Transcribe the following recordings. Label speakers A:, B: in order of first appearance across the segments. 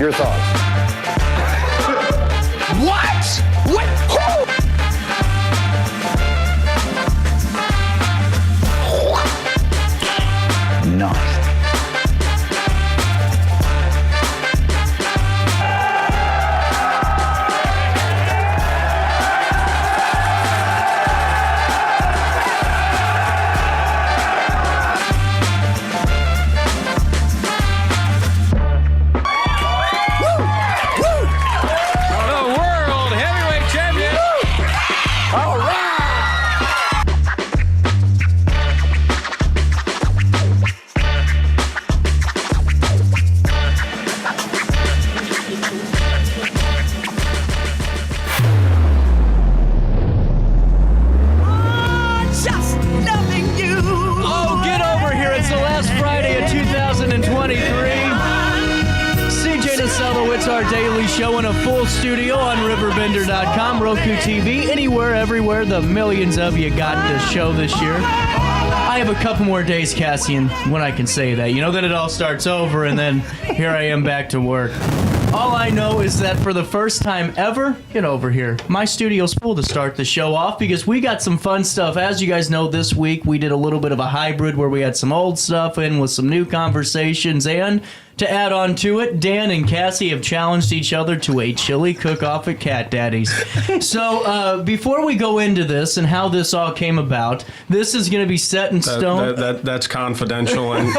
A: Your thoughts?
B: What? What? Who?
A: Nice.
C: Show in a full studio on RiverBender.com, Roku TV, anywhere, everywhere, the millions of you got the show this year. I have a couple more days, Cassie, and when I can say that, then it all starts over, and then here I am back to work. All I know is that for the first time ever, get over here, my studio's full to start the show off because we got some fun stuff. As you guys know, this week we did a little bit of a hybrid where we had some old stuff in with some new conversations, and to add on to it, Dan and Cassie have challenged each other to a chili cook-off at Catdaddy's. So before we go into this and how this all came about, this is going to be set in stone.
D: That's confidential and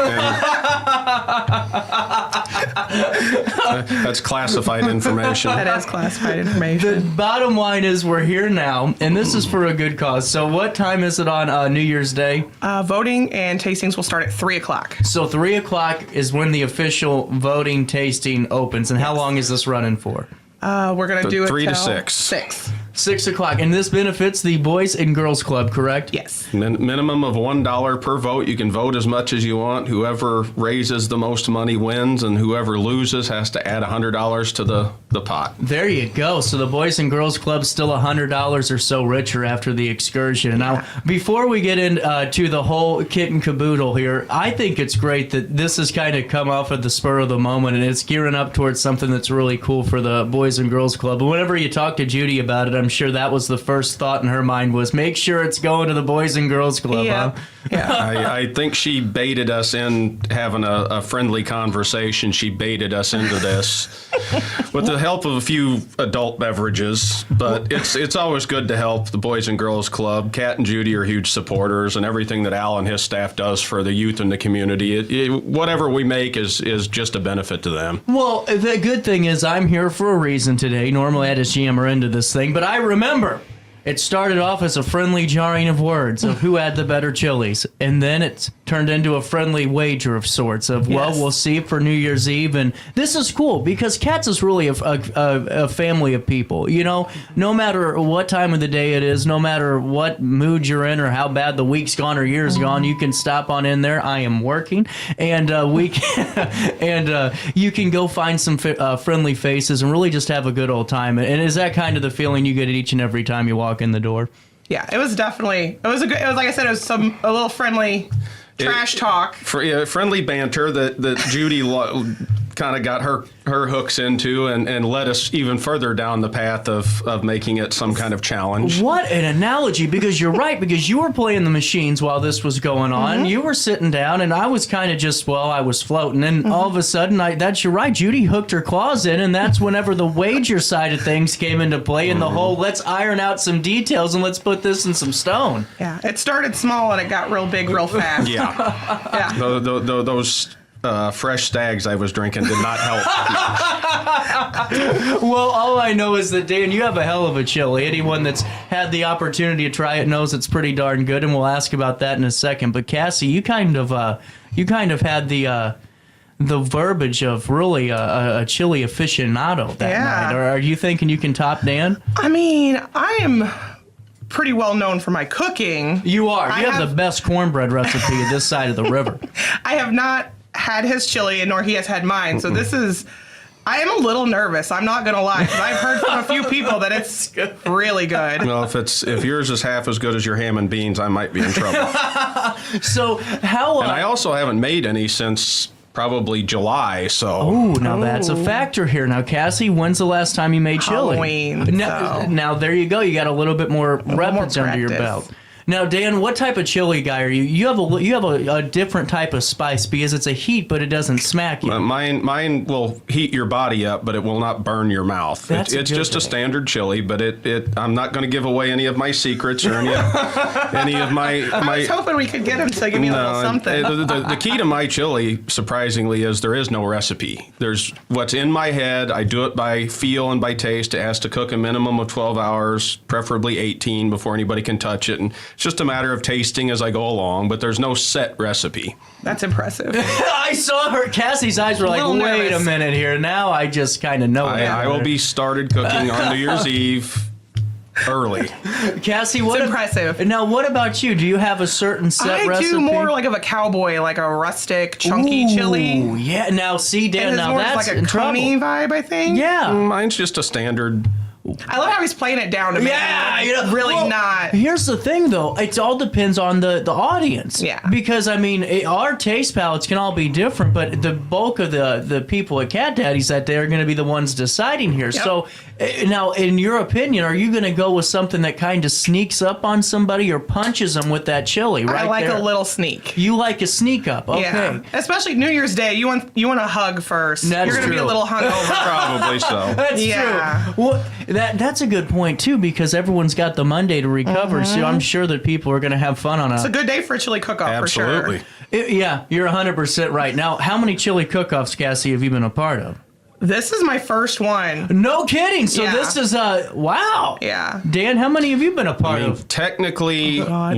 D: that's classified information.
E: That is classified information.
C: The bottom line is we're here now, and this is for a good cause. So what time is it on New Year's Day?
E: Voting and tastings will start at 3 o'clock.
C: So 3 o'clock is when the official voting tasting opens. And how long is this running for?
E: We're going to do it
D: 3 to
E: till
D: 6.
E: 6.
C: 6 o'clock. And this benefits the Boys and Girls Club, correct?
E: Yes.
D: Minimum of $1 per vote. You can vote as much as you want. Whoever raises the most money wins, and whoever loses has to add $100 to the pot.
C: There you go. So the Boys and Girls Club's still $100 or so richer after the excursion. Yeah. Now, before we get into the whole kit and caboodle here, I think it's great that this has kind of come off at the spur of the moment, and it's gearing up towards something that's really cool for the Boys and Girls Club. And whenever you talk to Judy about it, I'm sure that was the first thought in her mind was make sure it's going to the Boys and Girls Club.
E: Yeah.
C: Huh?
E: Yeah.
D: I think she baited us in having a friendly conversation. She baited us into this with the help of a few adult beverages. But it's always good to help the Boys and Girls Club. Kat and Judy are huge supporters, and everything that Al and his staff does for the youth in the community, whatever we make is just a benefit to them.
C: Well, the good thing is I'm here for a reason today. Normally I just jam her into this thing, but I remember it started off as a friendly jarring of words of who had the better chilies, and then it turned into a friendly wager of sorts of, well, we'll see for New Year's Eve. And this is cool because Cats is really a family of people. No matter what time of the day it is, no matter what mood you're in or how bad the week's gone or year's gone, you can stop on in there. I am working, and we can, and you can go find some friendly faces and really just have a good old time. And is that kind of the feeling you get each and every time you walk in the door?
E: Yeah, it was definitely, it was like I said, it was a little friendly trash talk.
D: Friendly banter that Judy kind of got her hooks into and led us even further down the path of making it some kind of challenge.
C: What an analogy, because you're right, because you were playing the machines while this was going on. You were sitting down, and I was kind of just, I was floating, and all of a sudden, you're right, Judy hooked her claws in, and that's whenever the wager side of things came into play, and the whole, let's iron out some details, and let's put this in some stone.
E: Yeah, it started small, and it got real big real fast.
D: Yeah.
E: Yeah.
D: Those fresh stags I was drinking did not help.
C: Well, all I know is that, Dan, you have a hell of a chili. Anyone that's had the opportunity to try it knows it's pretty darn good, and we'll ask about that in a second. But Cassie, you kind of had the verbiage of really a chili aficionado that night. Or are you thinking you can top Dan?
E: I mean, I am pretty well known for my cooking.
C: You are. You have the best cornbread recipe this side of the river.
E: I have not had his chili, nor he has had mine. So I am a little nervous. I'm not going to lie, because I've heard from a few people that it's really good.
D: Well, if yours is half as good as your ham and beans, I might be in trouble.
C: So how?
D: And I also haven't made any since probably July. So.
C: Oh, now that's a factor here. Now, Cassie, when's the last time you made chili?
E: Halloween.
C: Now there you go. You got a little bit more reps under your belt. Now, Dan, what type of chili guy are you? You have a different type of spice because it's a heat, but it doesn't smack you.
D: Mine will heat your body up, but it will not burn your mouth. It's just a standard chili, but I'm not going to give away any of my secrets or any of my.
E: I was hoping we could get him to give me a little something.
D: The key to my chili, surprisingly, is there is no recipe. There's what's in my head. I do it by feel and by taste. It has to cook a minimum of 12 hours, preferably 18, before anybody can touch it. And it's just a matter of tasting as I go along, but there's no set recipe.
E: That's impressive.
C: I saw her. Cassie's eyes were like, wait a minute here. Now I just kind of know.
D: I will be started cooking on New Year's Eve early.
C: Cassie,
E: it's impressive.
C: Now, what about you? Do you have a certain set recipe?
E: I do more like of a cowboy, like a rustic, chunky chili.
C: Oh, yeah. Now, see, Dan,
E: and
C: now that's
E: like a Coney vibe, I think.
C: Yeah.
D: Mine's just a standard.
E: I love how he's playing it down to me.
C: Yeah,
E: really not.
C: Here's the thing, though. It all depends on the audience.
E: Yeah.
C: Because, I mean, our taste palates can all be different, but the bulk of the people at Catdaddy's that day are going to be the ones deciding here. Yep. So, now, in your opinion, are you going to go with something that kind of sneaks up on somebody or punches them with that chili right
E: I like
C: there?
E: A little sneak.
C: You like a sneak up, okay.
E: Yeah. Especially New Year's Day. You want a hug first.
C: That's
E: You're going to be a little hungover.
D: Probably so.
C: That's true. Well, that's a good point, too, because everyone's got the Monday to recover, so I'm sure that people are going to have fun on
E: It's a good day for a chili cook-off, for sure.
D: Absolutely.
C: Yeah, you're 100% right. Now, how many chili cook-offs, Cassie, have you been a part of?
E: This is my first one.
C: No kidding. So this is wow.
E: Yeah.
C: Dan, how many have you been a part of?
D: Technically one.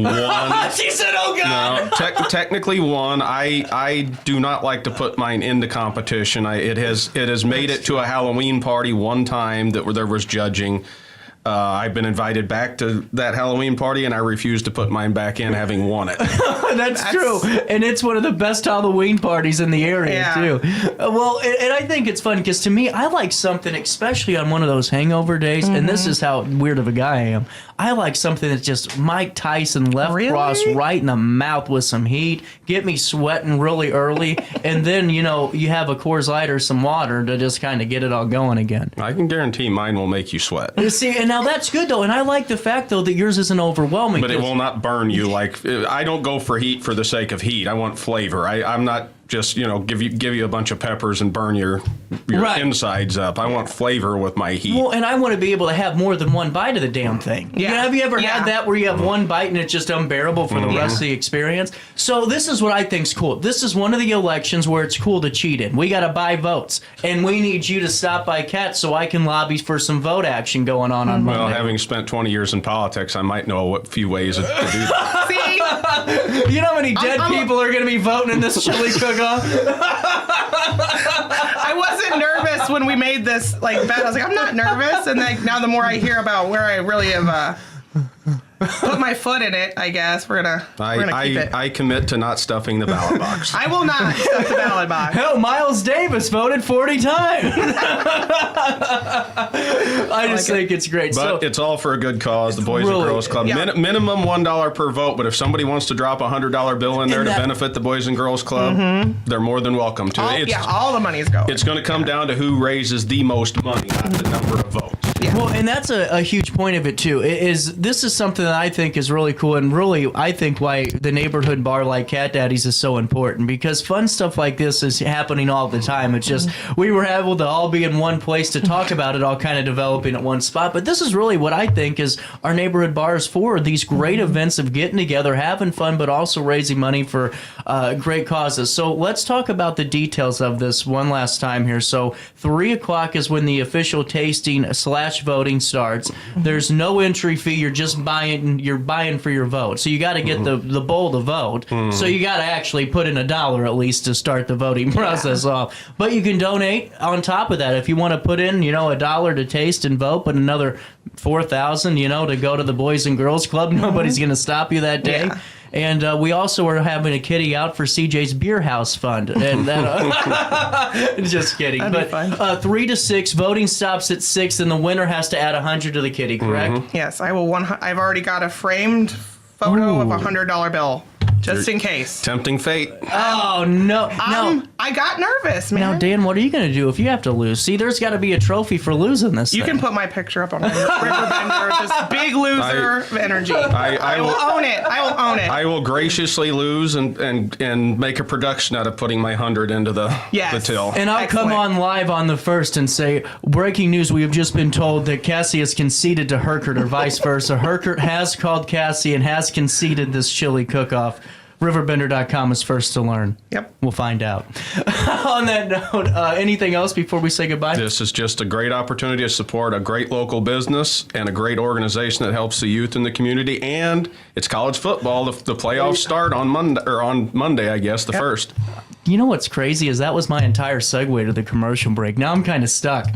C: She said, "Oh God."
D: No, technically one. I do not like to put mine into competition. It has made it to a Halloween party one time that where there was judging. I've been invited back to that Halloween party, and I refuse to put mine back in, having won it.
C: That's true, and it's one of the best Halloween parties in the area too. Well, and I think it's fun because to me, I like something, especially on one of those hangover days. And this is how weird of a guy I am. I like something that's just Mike Tyson left cross right in the mouth with some heat, get me sweating really early, and then you have a Coors Light or some water to just kind of get it all going again.
D: I can guarantee mine will make you sweat.
C: You see, and now that's good though, and I like the fact though that yours isn't overwhelming.
D: But it will not burn you. Like I don't go for heat for the sake of heat. I want flavor. I'm not just give you a bunch of peppers and burn your insides up. I want flavor with my heat.
C: Well, and I want to be able to have more than one bite of the damn thing. Yeah. Have you ever had that where you have one bite and it's just unbearable for the rest of the experience? So this is what I think's cool. This is one of the elections where it's cool to cheat in. We got to buy votes, and we need you to stop by Cat so I can lobby for some vote action going on Monday.
D: Well, having spent 20 years in politics, I might know a few ways to do that.
E: See?
C: You know how many dead people are going to be voting in this chili cook-off?
E: I wasn't nervous when we made this bet. I was like, I'm not nervous. And now the more I hear about where I really have put my foot in it, I guess we're gonna keep it.
D: I commit to not stuffing the ballot box.
E: I will not stuff the ballot box.
C: Hell, Miles Davis voted 40 times. I just think it's great.
D: But it's all for a good cause, the Boys and Girls Club.
E: Yeah.
D: Minimum $1 per vote, but if somebody wants to drop a $100 bill in there to benefit the Boys and Girls Club, they're more than welcome to.
E: All the money's going.
D: It's going to come down to who raises the most money, not the number of votes.
E: Yeah.
C: Well, and that's a huge point of it, too. This is something that I think is really cool, and really, I think why the neighborhood bar like Catdaddy's is so important, because fun stuff like this is happening all the time. It's just, we were able to all be in one place to talk about it, all kind of developing at one spot. But this is really what I think is our neighborhood bars for, these great events of getting together, having fun, but also raising money for great causes. So let's talk about the details of this one last time here. So 3 o'clock is when the official tasting / voting starts. There's no entry fee. You're just buying for your vote. So you got to get the bowl to vote. So you got to actually put in $1 at least to start the voting process off. But you can donate on top of that if you want to put in, $1 to taste and vote, but another $4,000, to go to the Boys and Girls Club. Nobody's going to stop you that day. Yeah. And we also are having a kitty out for CJ's Beer House Fund. And that, just kidding.
E: That'd be fun.
C: 3 to 6, voting stops at 6, and the winner has to add 100 to the kitty, correct?
E: Yes, I will. I've already got a framed photo of a $100 bill. Just in case.
D: Tempting fate.
C: Oh, no. No.
E: I got nervous, man.
C: Now, Dan, what are you going to do if you have to lose? See, there's got to be a trophy for losing this
E: You
C: thing.
E: can put my picture up on my Riverbender. This big loser of energy. I will own it. I will own it.
D: I will graciously lose and make a production out of putting my 100 into the till.
C: And I'll come on live on the first and say, breaking news, we have just been told that Cassie has conceded to Herkert or vice versa. Herkert has called Cassie and has conceded this chili cook-off. RiverBender.com is first to learn.
E: Yep.
C: We'll find out. On that note, anything else before we say goodbye?
D: This is just a great opportunity to support a great local business and a great organization that helps the youth in the community. And it's college football. The playoffs start on Monday, I guess, the 1st.
C: You know what's crazy is that was my entire segue to the commercial break. Now I'm kind of stuck.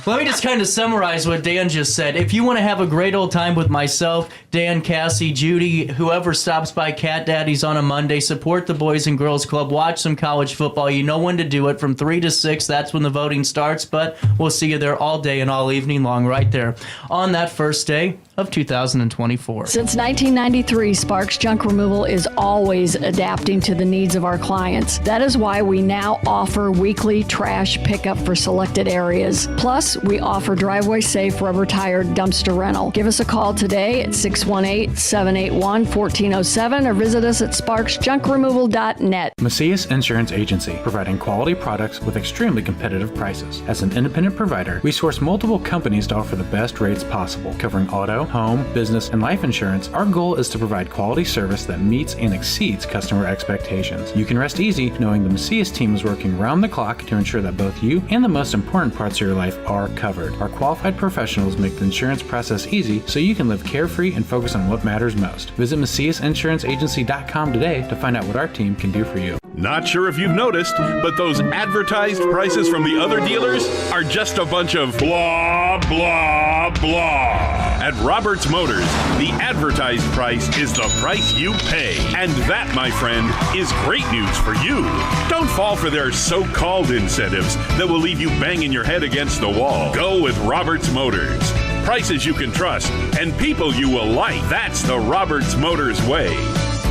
C: Let me just kind of summarize what Dan just said. If you want to have a great old time with myself, Dan, Cassie, Judy, whoever stops by Catdaddy's on a Monday, support the Boys and Girls Club, watch some college football. You know when to do it from 3 to 6. That's when the voting starts, but we'll see you there all day and all evening long right there on that first day of 2024.
A: Since 1993, Sparks Junk Removal is always adapting to the needs of our clients. That is why we now offer weekly trash pickup for selected areas. Plus, we offer driveway-safe rubber-tired dumpster rental. Give us a call today at 618-781-1407 or visit us at sparksjunkremoval.net.
F: Macias Insurance Agency, providing quality products with extremely competitive prices. As an independent provider, we source multiple companies to offer the best rates possible, covering auto, home, business, and life insurance. Our goal is to provide quality service that meets and exceeds customer expectations. You can rest easy knowing the Macias team is working round the clock to ensure that both you and the most important parts of your life are covered. Our qualified professionals make the insurance process easy so you can live carefree and focus on what matters most. Visit MaciasInsuranceAgency.com today to find out what our team can do for you.
G: Not sure if you've noticed, but those advertised prices from the other dealers are just a bunch of blah, blah, blah. At Roberts Motors, the advertised price is the price you pay. And that, my friend, is great news for you. Don't fall for their so-called incentives that will leave you banging your head against the wall. Go with Roberts Motors. Prices you can trust and people you will like. That's the Roberts Motors way.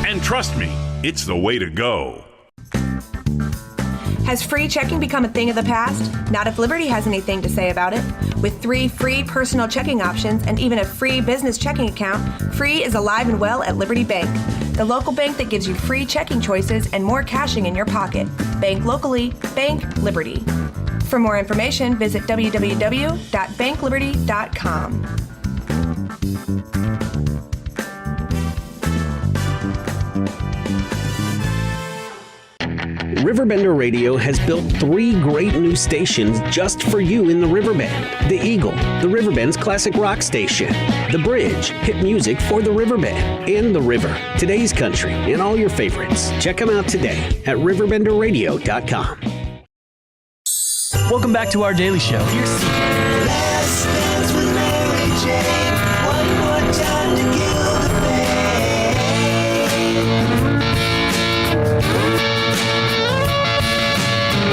G: And trust me, it's the way to go.
H: Has free checking become a thing of the past? Not if Liberty has anything to say about it. With 3 free personal checking options and even a free business checking account, free is alive and well at Liberty Bank, the local bank that gives you free checking choices and more cashing in your pocket. Bank locally, bank Liberty. For more information, visit www.bankliberty.com.
B: Riverbender Radio has built 3 great new stations just for you in the Riverbend. The Eagle, the Riverbend's classic rock station. The Bridge, hit music for the Riverbend. And The River, today's country, and all your favorites. Check them out today at RiverBenderRadio.com.
C: Welcome back to our daily show.
I: Last dance with Mary Jane. One more time to kill the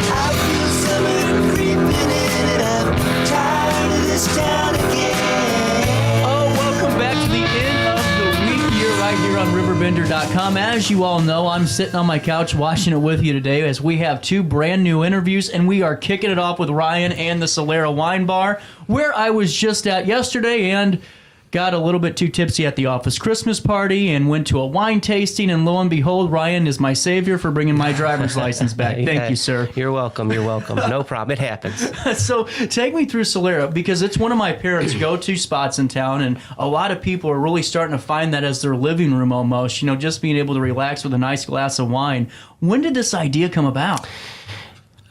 I: I feel summer creeping in and I'm tired of this town again.
C: Oh, welcome back to the end of the week here, right here on RiverBender.com. As you all know, I'm sitting on my couch watching it with you today as we have 2 brand new interviews, and we are kicking it off with Ryan and the Solera Wine Bar, where I was just at yesterday and got a little bit too tipsy at the office Christmas party and went to a wine tasting, and lo and behold, Ryan is my savior for bringing my driver's license back. Thank you, sir.
J: You're welcome. You're welcome. No problem. It happens.
C: So take me through Solera, because it's one of my parents' go-to spots in town, and a lot of people are really starting to find that as their living room almost, you know, just being able to relax with a nice glass of wine. When did this idea come about?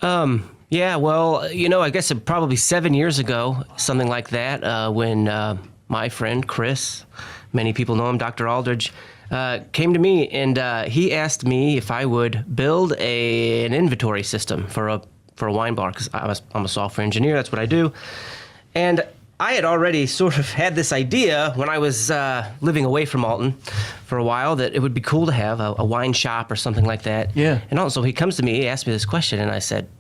J: Yeah, well, you know, I guess probably 7 years ago, something like that, when my friend Chris, many people know him, Dr. Aldridge, came to me and he asked me if I would build an inventory system for a wine bar, because I'm a software engineer. That's what I do. And I had already sort of had this idea when I was living away from Alton for a while that it would be cool to have a wine shop or something like that.
C: Yeah.
J: And also he comes to me, he asked me this question, and I said,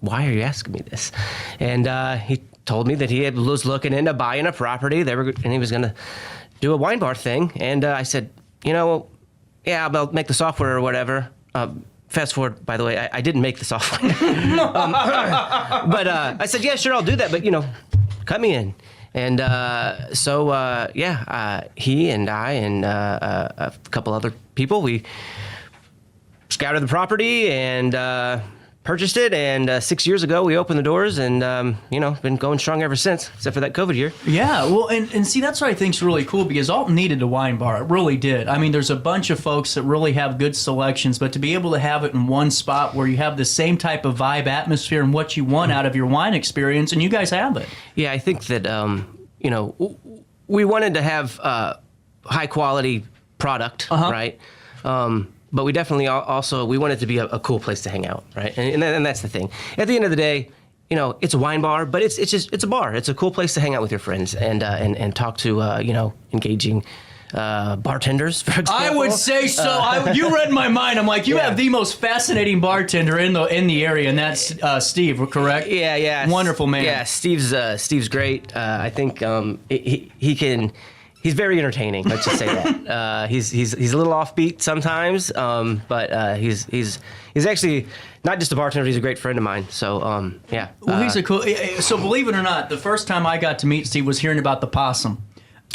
J: why are you asking me this? And he told me that he was looking into buying a property, and he was going to do a wine bar thing. And I said, you know, I'll make the software or whatever. Fast forward, by the way, I didn't make the software. But I said, yeah, sure, I'll do that. But, cut me in. And he and I and a couple other people, we scouted the property and purchased it. And 6 years ago, we opened the doors and, been going strong ever since, except for that COVID year.
C: Yeah, well, and see, that's what I think's really cool because Alton needed a wine bar. It really did. I mean, there's a bunch of folks that really have good selections, but to be able to have it in one spot where you have the same type of vibe, atmosphere, and what you want out of your wine experience, and you guys have it.
J: Yeah, I think that, we wanted to have high quality product, right? But we definitely also, we want it to be a cool place to hang out, right? And that's the thing. At the end of the day, it's a wine bar, but it's a bar. It's a cool place to hang out with your friends and talk to, engaging bartenders, for example.
C: I would say so. You read my mind. I'm like, you have the most fascinating bartender in the area, and that's Steve, correct?
J: Yeah.
C: Wonderful man.
J: Yeah, Steve's great. I think he's very entertaining. Let's just say that. He's a little offbeat sometimes, but he's actually not just a bartender. He's a great friend of mine. So yeah.
C: Well, he's a cool. So believe it or not, the first time I got to meet Steve was hearing about the possum.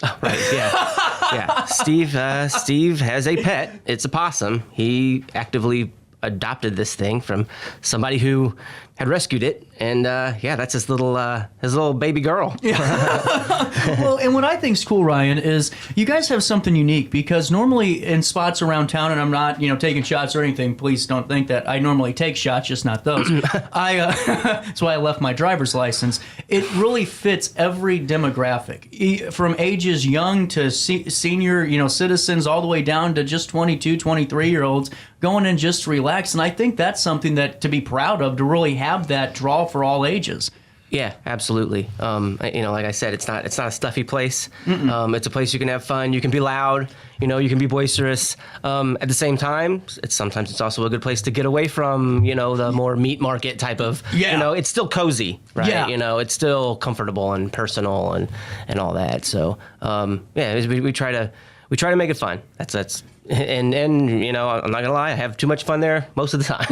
J: Oh, right. Yeah. Steve has a pet. It's a possum. He actively adopted this thing from somebody who had rescued it, and that's his little baby girl.
C: Well, and what I think's cool, Ryan, is you guys have something unique because normally in spots around town, and I'm not taking shots or anything. Please don't think that I normally take shots, just not those. That's why I left my driver's license. It really fits every demographic, from ages young to senior, citizens, all the way down to just 22, 23-year-olds going in just to relax. And I think that's something that to be proud of, to really have that draw for all ages.
J: Yeah, absolutely. Like I said, it's not a stuffy place. It's a place you can have fun. You can be loud. You can be boisterous. At the same time, sometimes it's also a good place to get away from the more meat market type of. Yeah. It's still cozy, right? Yeah. It's still comfortable and personal and all that. So we try to make it fun. That's. And I'm not gonna lie, I have too much fun there most of the time.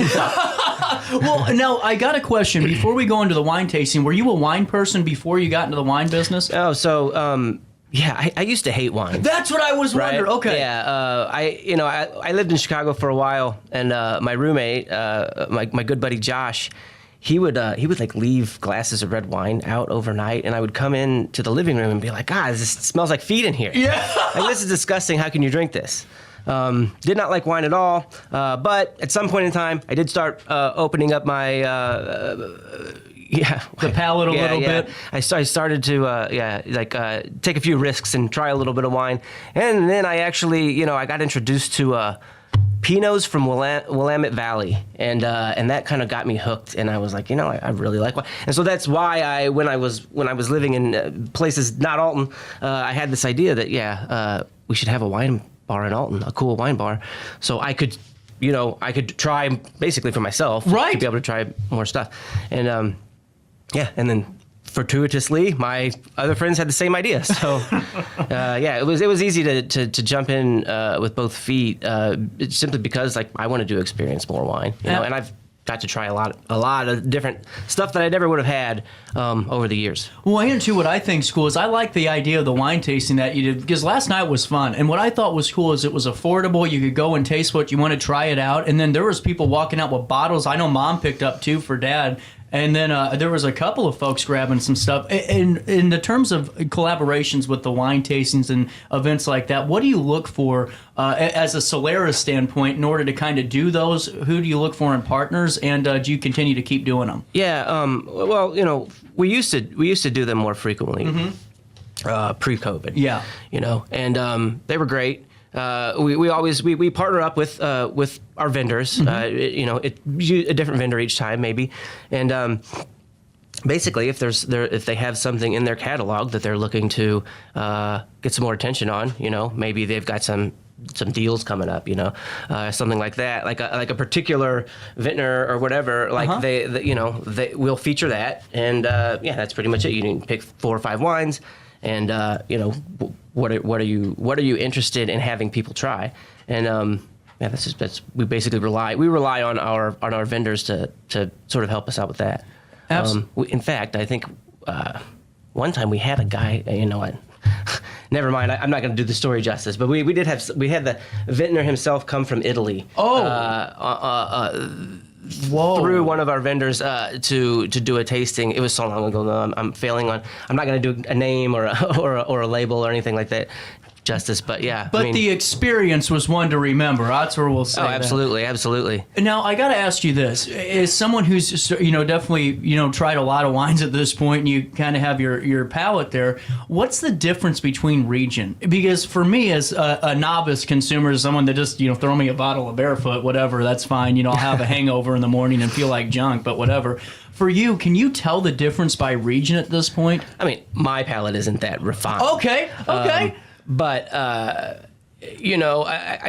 C: Well, now I got a question before we go into the wine tasting. Were you a wine person before you got into the wine business?
J: Oh, so I used to hate wine.
C: That's what I was wondering. Okay.
J: Yeah, I lived in Chicago for a while, and my roommate, my good buddy Josh, he would like leave glasses of red wine out overnight, and I would come in to the living room and be like, this smells like feet in here. Yeah. Like, this is disgusting. How can you drink this? Did not like wine at all, but at some point in time, I did start opening up my
C: the palate a little bit.
J: I started to take a few risks and try a little bit of wine, and then I actually I got introduced to Pinots from Willamette Valley, and that kind of got me hooked, and I was like, I really like wine, and so that's why when I was living in places not Alton, I had this idea that we should have a wine bar in Alton, a cool wine bar, so I could try basically for myself, right, to be able to try more stuff, and and then fortuitously my other friends had the same idea, so it was easy to jump in with both feet, simply because I wanted to experience more wine, and I've got to try a lot of different stuff that I never would have had over the years.
C: Well, and too, what I think's cool is I like the idea of the wine tasting that you did, because last night was fun, and what I thought was cool is it was affordable. You could go and taste what you want to try it out, and then there was people walking out with bottles. I know Mom picked up two for Dad. And then there was a couple of folks grabbing some stuff. In the terms of collaborations with the wine tastings and events like that, what do you look for as a Solera standpoint in order to kind of do those? Who do you look for in partners, and do you continue to keep doing them?
J: Yeah, we used to do them more frequently, pre-COVID. Yeah, and they were great. We always partner up with our vendors, a different vendor each time maybe, and basically if they have something in their catalog that they're looking to get some more attention on, maybe they've got some deals coming up, something like that, like a particular vintner or whatever, they will feature that, and that's pretty much it. You can pick 4 or 5 wines. and what are you interested in having people try? And we basically rely on our vendors to sort of help us out with that. In fact, I think one time we had a guy, never mind, I'm not going to do the story justice, but we had the vintner himself come from Italy. Through one of our vendors to do a tasting. It was so long ago. I'm failing on. I'm not going to do a name or a label or anything like that justice. But yeah.
C: But the experience was one to remember. That's where we'll say.
J: Oh, absolutely.
C: Now I got to ask you this: as someone who's definitely tried a lot of wines at this point, and you kind of have your palate there, what's the difference between region? Because for me, as a novice consumer, someone that just throw me a bottle of Barefoot, whatever, that's fine. I'll have a hangover in the morning and feel like junk, but whatever. For you, can you tell the difference by region at this point?
J: I mean, my palate isn't that refined.
C: Okay.
J: But I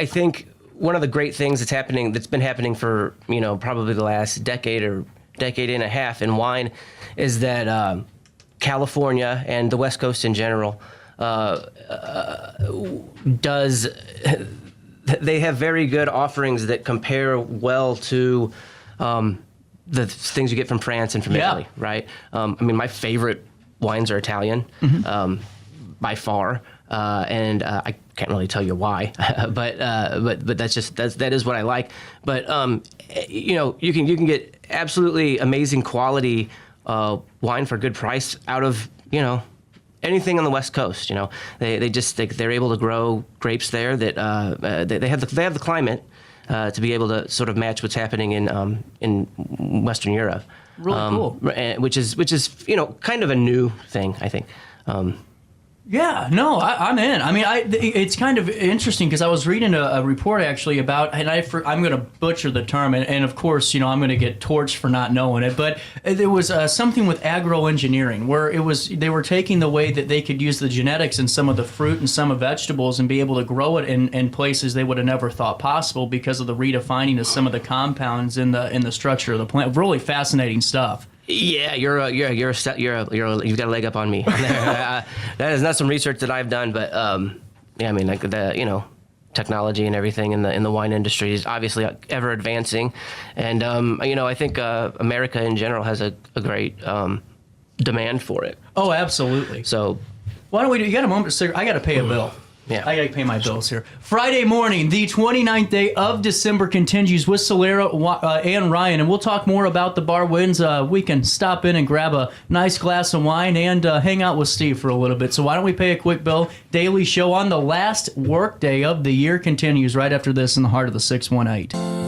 J: think one of the great things that's been happening for probably the last decade or decade and a half in wine is that California and the West Coast in general they have very good offerings that compare well to the things you get from France and from Italy, right? My favorite wines are Italian, by far. And I can't really tell you why, but that is what I like. But you can get absolutely amazing quality wine for a good price out of anything on the West Coast. They're able to grow grapes there that they have the climate to be able to sort of match what's happening in Western Europe.
C: Really cool.
J: Which is kind of a new thing, I think.
C: Yeah, no, I'm in. It's kind of interesting because I was reading a report actually about, and I'm going to butcher the term, and of course, I'm going to get torched for not knowing it, but there was something with agroengineering where they were taking the way that they could use the genetics in some of the fruit and some of vegetables and be able to grow it in places they would have never thought possible because of the redefining of some of the compounds in the structure of the plant. Really fascinating stuff.
J: Yeah, you've got a leg up on me. That is not some research that I've done, but technology and everything in the wine industry is obviously ever advancing, and I think America in general has a great demand for it.
C: Oh, absolutely.
J: So
C: why don't we do? You got a moment, sir? I got to pay a bill.
J: Yeah.
C: I got to pay my bills here. Friday morning, the 29th day of December continues with Solera and Ryan, and we'll talk more about the bar wins. We can stop in and grab a nice glass of wine and hang out with Steve for a little bit. So why don't we pay a quick bill? Daily show on the last work day of the year continues right after this in the heart of the 618.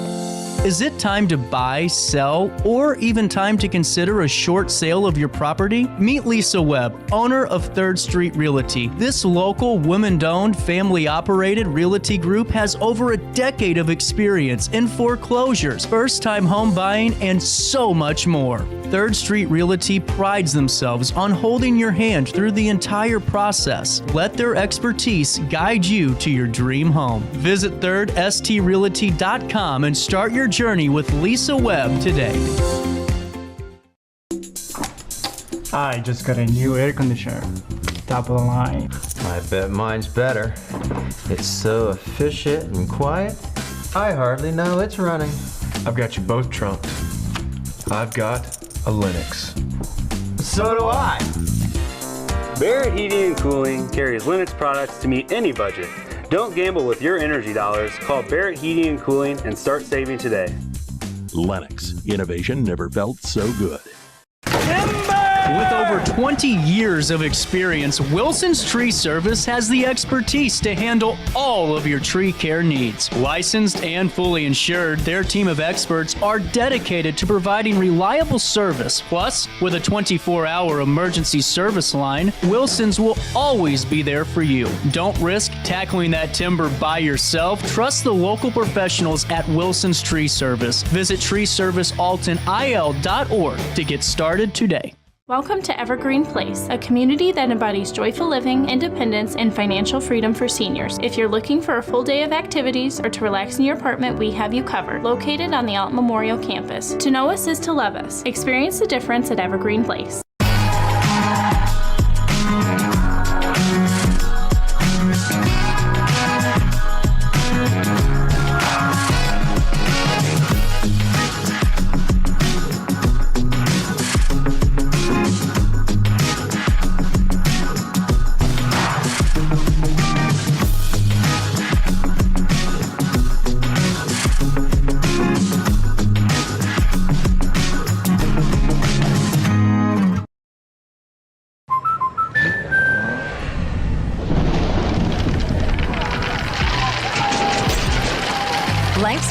C: Is it time to buy, sell, or even time to consider a short sale of your property? Meet Lisa Webb, owner of 3rd Street Realty. This local, women-owned, family-operated realty group has over a decade of experience in foreclosures, first-time home buying, and so much more. 3rd Street Realty prides themselves on holding your hand through the entire process. Let their expertise guide you to your dream home. Visit 3rdstrealty.com and start your journey with Lisa Webb today.
K: I just got a new air conditioner. Top of the line.
L: I bet mine's better. It's so efficient and quiet, I hardly know it's running.
M: I've got you both trumped. I've got a Linux.
L: So do I.
N: Barrett Heating and Cooling carries Linux products to meet any budget. Don't gamble with your energy dollars. Call Barrett Heating and Cooling and start saving today.
O: Lennox. Innovation never felt so good.
C: With over 20 years of experience, Wilson's Tree Service has the expertise to handle all of your tree care needs. Licensed and fully insured, their team of experts are dedicated to providing reliable service. Plus, with a 24-hour emergency service line, Wilson's will always be there for you. Don't risk tackling that timber by yourself. Trust the local professionals at Wilson's Tree Service. Visit treeservicealtonil.org to get started today.
P: Welcome to Evergreen Place, a community that embodies joyful living, independence, and financial freedom for seniors. If you're looking for a full day of activities or to relax in your apartment, we have you covered. Located on the Alton Memorial Campus. To know us is to love us. Experience the difference at Evergreen Place.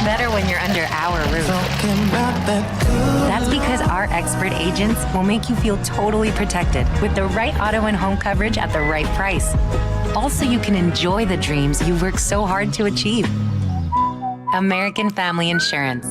Q: better when you're under our roof. That's because our expert agents will make you feel totally protected with the right auto and home coverage at the right price. Also, you can enjoy the dreams you worked so hard to achieve. American Family Insurance.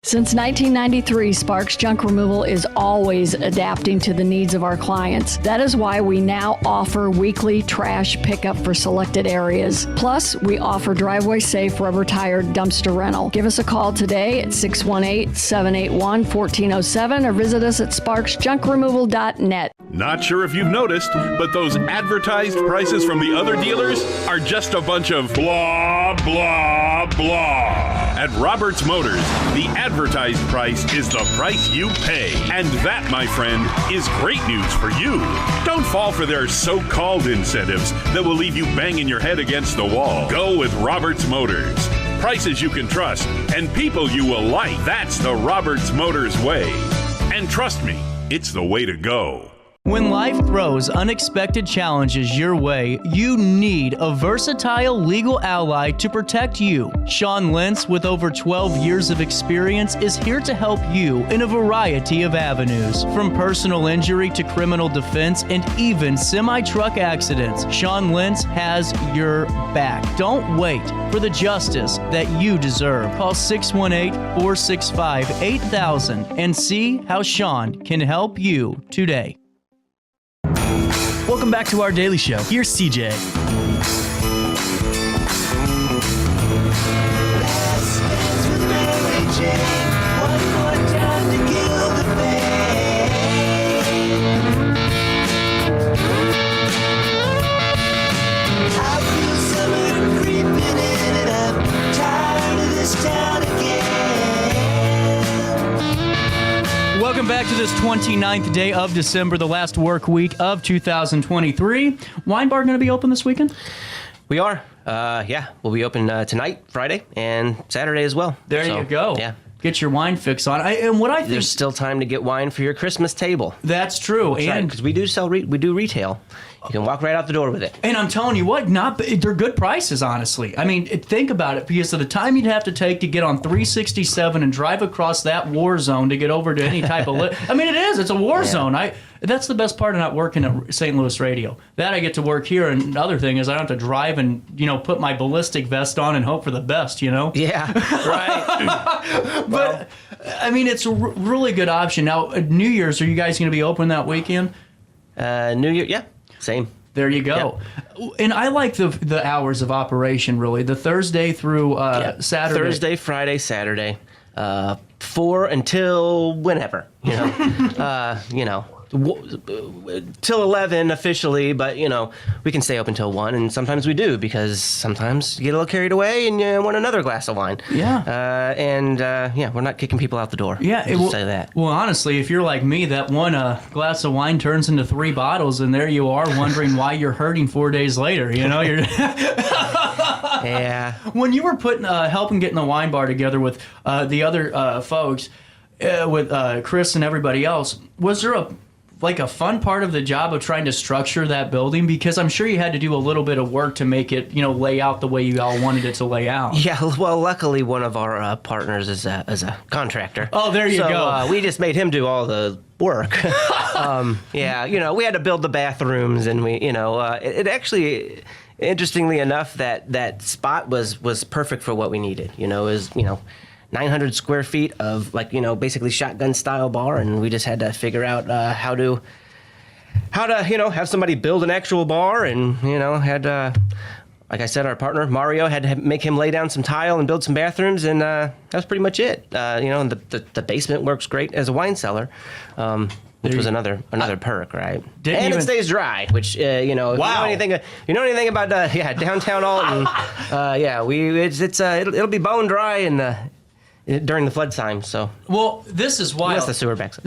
A: Since 1993, Sparks Junk Removal is always adapting to the needs of our clients. That is why we now offer weekly trash pickup for selected areas. Plus, we offer driveway-safe rubber-tired dumpster rental. Give us a call today at 618-781-1407 or visit us at sparksjunkremoval.net.
G: Not sure if you've noticed, but those advertised prices from the other dealers are just a bunch of blah, blah, blah. At Roberts Motors, the advertised price is the price you pay. And that, my friend, is great news for you. Don't fall for their so-called incentives that will leave you banging your head against the wall. Go with Roberts Motors. Prices you can trust and people you will like. That's the Roberts Motors way. And trust me, it's the way to go.
C: When life throws unexpected challenges your way, you need a versatile legal ally to protect you. Sean Lentz, with over 12 years of experience, is here to help you in a variety of avenues. From personal injury to criminal defense and even semi-truck accidents, Sean Lentz has your back. Don't wait for the justice that you deserve. Call 618-465-8000 and see how Sean can help you today. Welcome back to our daily show. Here's CJ. Welcome back to this 29th day of December, the last work week of 2023. Wine Bar going to be open this weekend?
J: We are. Yeah, we'll be open tonight, Friday, and Saturday as well.
C: There you go.
J: Yeah.
C: Get your wine fix on. And what I think,
J: there's still time to get wine for your Christmas table.
C: That's true.
J: And because we do sell, we do retail. You can walk right out the door with it.
C: And I'm telling you what, they're good prices, honestly. I mean, think about it, because of the time you'd have to take to get on 367 and drive across that war zone to get over to any type of... I mean, it's a war zone. That's the best part of not working at St. Louis Radio. That I get to work here, and the other thing is I don't have to drive and, put my ballistic vest on and hope for the best,
J: Yeah, right.
C: But, I mean, it's a really good option. Now, New Year's, are you guys going to be open that weekend?
J: New Year, yeah. Same.
C: There you go. Yeah. And I like the hours of operation, really. The Thursday through Saturday.
J: Thursday, Friday, Saturday. 4 until whenever, till 11 officially, but we can stay open till 1, and sometimes we do, because sometimes you get a little carried away and you want another glass of wine.
C: Yeah.
J: We're not kicking people out the door.
C: Yeah,
J: say that.
C: Well, honestly, if you're like me, that one glass of wine turns into 3 bottles, and there you are wondering why you're hurting 4 days later. You're
J: yeah.
C: When you were helping getting the wine bar together with the other folks, with Chris and everybody else, was there a fun part of the job of trying to structure that building? Because I'm sure you had to do a little bit of work to make it, lay out the way you all wanted it to lay out.
J: Yeah, well, luckily one of our partners is a contractor.
C: Oh, there you go.
J: We just made him do all the work. Yeah, we had to build the bathrooms, and it actually, interestingly enough, that spot was perfect for what we needed. It was 900 square feet of basically shotgun style bar, and we just had to figure out how to have somebody build an actual bar, and had like I said, our partner Mario had to make him lay down some tile and build some bathrooms, and that was pretty much it. And the basement works great as a wine cellar. Which was another perk, right? And it stays dry, which wow. If you know anything about downtown Alton, it'll be bone dry and during the flood time. So
C: this is wild.
J: Unless the sewer backs up.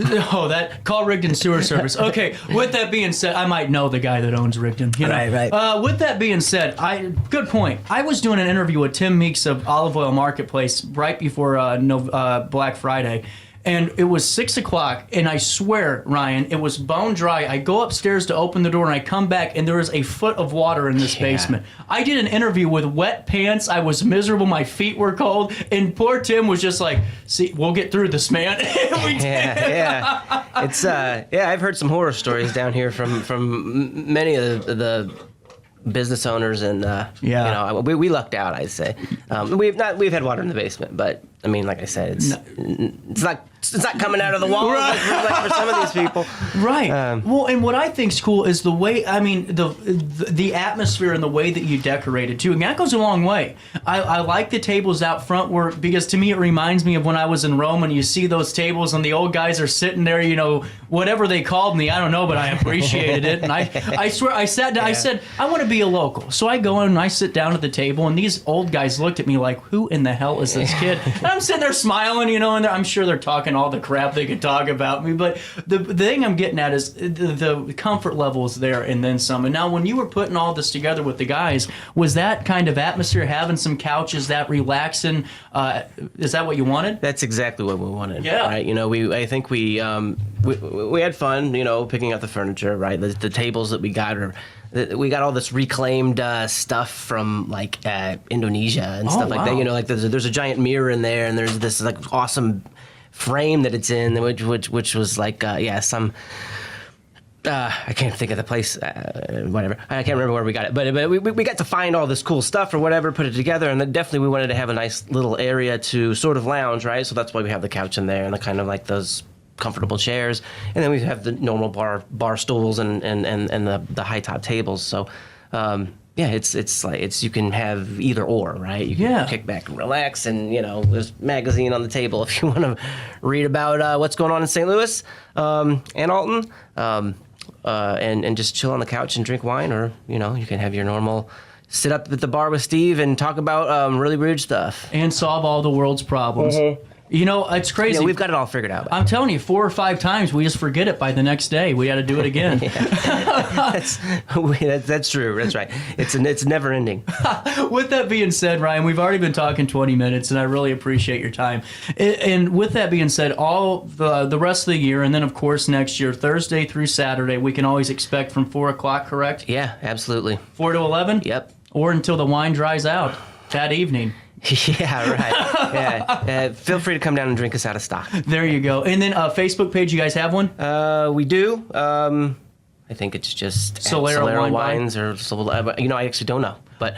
C: Call Rigdon Sewer Service. Okay, with that being said, I might know the guy that owns Rigdon.
J: Right.
C: With that being said, good point. I was doing an interview with Tim Meeks of Olive Oil Marketplace right before Black Friday. And it was 6 o'clock, and I swear, Ryan, it was bone dry. I go upstairs to open the door, and I come back, and there is a foot of water in this basement. I did an interview with wet pants. I was miserable. My feet were cold, and poor Tim was just like, "See, we'll get through this, man." We did.
J: Yeah. It's I've heard some horror stories down here from many of the business owners, and you know, we lucked out, I'd say. We've had water in the basement, but I mean, like I said, it's not coming out of the wall like for some of these people.
C: Right. Well, and what I think's cool is the way, I mean, the atmosphere and the way that you decorate it too. And that goes a long way. I like the tables out front because to me it reminds me of when I was in Rome, and you see those tables and the old guys are sitting there, you know, whatever they called me, I don't know, but I appreciated it. And I swear, I sat down, I said, I want to be a local. So I go in and I sit down at the table, and these old guys looked at me like, who in the hell is this kid? And I'm sitting there smiling, you know, and I'm sure they're talking all the crap they could talk about me. But the thing I'm getting at is the comfort level is there and then some. And now when you were putting all this together with the guys, was that kind of atmosphere, having some couches, that relaxing, is that what you wanted?
J: That's exactly what we wanted.
C: Yeah.
J: Right? You know, I think we had fun, you know, picking out the furniture, right? The tables that we got we got all this reclaimed stuff from like Indonesia and stuff like that. You know, like there's a giant mirror in there, and there's this like awesome frame that it's in, which was like some. I can't think of the place. Whatever. I can't remember where we got it, but we got to find all this cool stuff or whatever, put it together, and then definitely we wanted to have a nice little area to sort of lounge, right? So that's why we have the couch in there and the kind of like those comfortable chairs, and then we have the normal bar stools and the high top tables. So it's you can have either or, right? You can kick back and relax, and you know there's a magazine on the table if you want to read about what's going on in St. Louis and Alton, and just chill on the couch and drink wine, or you know you can have your normal sit up at the bar with Steve and talk about really weird stuff
C: and solve all the world's problems. Mm-hmm. You know, it's crazy.
J: Yeah, we've got it all figured out.
C: I'm telling you, 4 or 5 times, we just forget it by the next day. We got to do it again.
J: That's true. That's right. It's never ending.
C: With that being said, Ryan, we've already been talking 20 minutes, and I really appreciate your time. And with that being said, all the rest of the year, and then, of course, next year, Thursday through Saturday, we can always expect from 4 o'clock, correct?
J: Yeah, absolutely.
C: 4 to 11?
J: Yep.
C: Or until the wine dries out that evening.
J: Yeah, right. Yeah. Feel free to come down and drink us out of stock.
C: There you go. And then Facebook page, you guys have one?
J: We do. I think it's just
C: Solera
J: Wines or you know, I actually don't know, but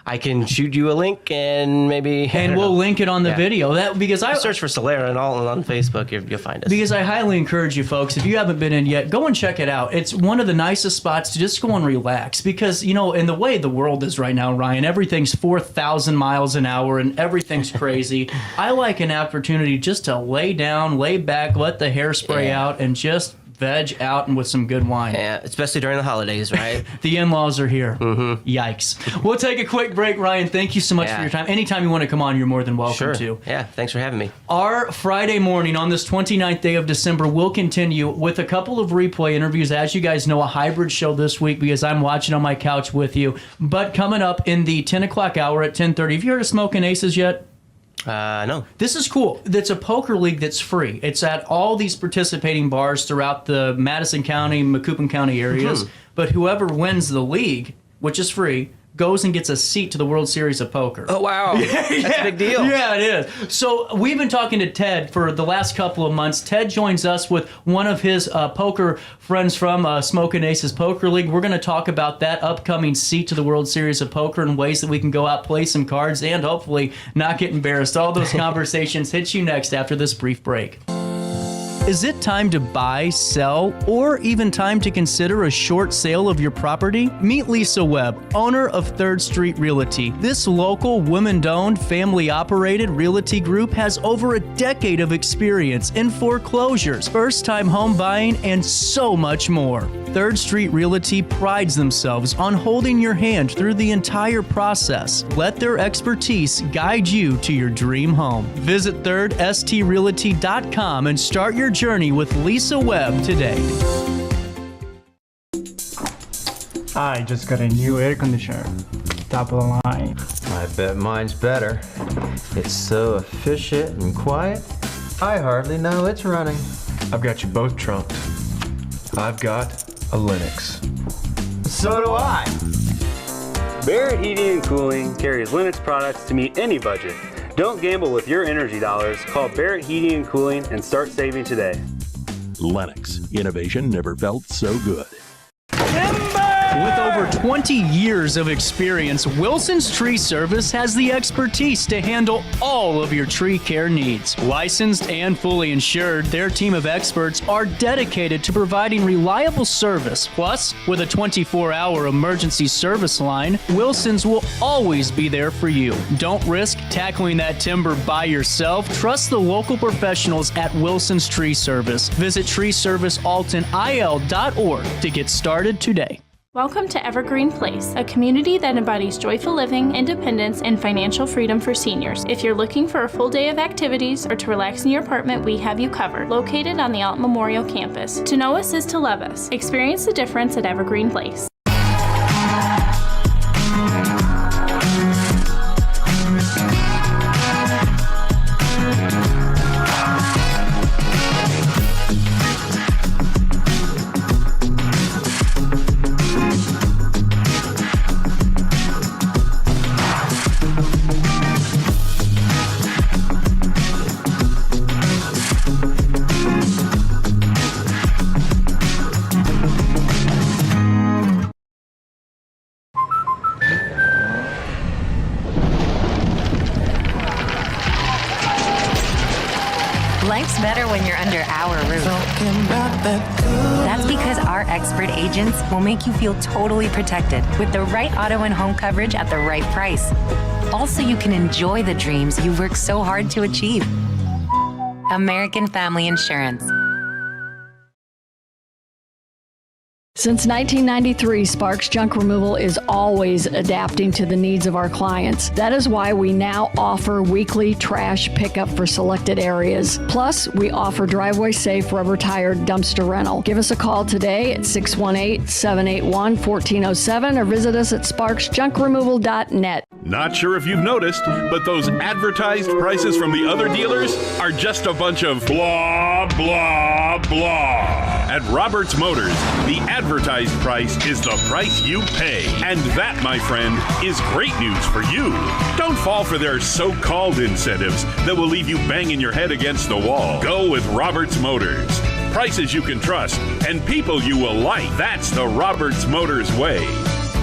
J: I can shoot you a link and maybe.
C: And we'll link it on the video. That because I
J: search for Solera and all on Facebook, you'll find us.
C: Because I highly encourage you folks, if you haven't been in yet, go and check it out. It's one of the nicest spots to just go and relax. Because you know, in the way the world is right now, Ryan, everything's 4,000 miles an hour and everything's crazy. I like an opportunity just to lay down, lay back, let the hair spray out, and just veg out and with some good wine.
J: Yeah, especially during the holidays, right?
C: The in-laws are here. Mm-hmm. Yikes. We'll take a quick break, Ryan. Thank you so much for your time. Anytime you want to come on, you're more than welcome to.
J: Yeah, thanks for having me.
C: Our Friday morning on this 29th day of December will continue with a couple of replay interviews. As you guys know, a hybrid show this week because I'm watching on my couch with you. But coming up in the 10 o'clock hour at 10:30. Have you heard of Smoking Aces yet?
J: No.
C: This is cool. It's a poker league that's free. It's at all these participating bars throughout the Madison County, Macoupin County areas. But whoever wins the league, which is free, goes and gets a seat to the World Series of Poker.
J: Oh, wow. That's a big deal.
C: Yeah, it is. So we've been talking to Ted for the last couple of months. Ted joins us with one of his poker friends from Smoking Aces Poker League. We're going to talk about that upcoming seat to the World Series of Poker and ways that we can go out, play some cards, and hopefully not get embarrassed. All those conversations hit you next after this brief break. Is it time to buy, sell, or even time to consider a short sale of your property? Meet Lisa Webb, owner of 3rd Street Realty. This local, women-owned, family-operated realty group has over a decade of experience in foreclosures, first-time home buying, and so much more. 3rd Street Realty prides themselves on holding your hand through the entire process. Let their expertise guide you to your dream home. Visit 3rdstrealty.com and start your journey with Lisa Webb today.
K: I just got a new air conditioner. Top of the line.
L: I bet mine's better. It's so efficient and quiet. I hardly know it's running.
M: I've got you both trumped. I've got a Linux.
L: So do I.
N: Barrett Heating and Cooling carries Linux products to meet any budget. Don't gamble with your energy dollars. Call Barrett Heating and Cooling and start saving today.
O: Lennox. Innovation never felt so good.
C: With over 20 years of experience, Wilson's Tree Service has the expertise to handle all of your tree care needs. Licensed and fully insured, their team of experts are dedicated to providing reliable service. Plus, with a 24-hour emergency service line, Wilson's will always be there for you. Don't risk tackling that timber by yourself. Trust the local professionals at Wilson's Tree Service. Visit treeservicealtonil.org to get started today.
P: Welcome to Evergreen Place, a community that embodies joyful living, independence, and financial freedom for seniors. If you're looking for a full day of activities or to relax in your apartment, we have you covered. Located on the Alton Memorial Campus. To know us is to love us. Experience the difference at Evergreen Place.
Q: Life's better when you're under our roof. That's because our expert agents will make you feel totally protected with the right auto and home coverage at the right price. Also, you can enjoy the dreams you've worked so hard to achieve. American Family Insurance.
A: Since 1993, Sparks Junk Removal is always adapting to the needs of our clients. That is why we now offer weekly trash pickup for selected areas. Plus, we offer driveway-safe rubber-tired dumpster rental. Give us a call today at 618-781-1407 or visit us at sparksjunkremoval.net.
G: Not sure if you've noticed, but those advertised prices from the other dealers are just a bunch of blah, blah, blah. At Roberts Motors, the advertised price is the price you pay. And that, my friend, is great news for you. Don't fall for their so-called incentives that will leave you banging your head against the wall. Go with Roberts Motors. Prices you can trust and people you will like. That's the Roberts Motors way.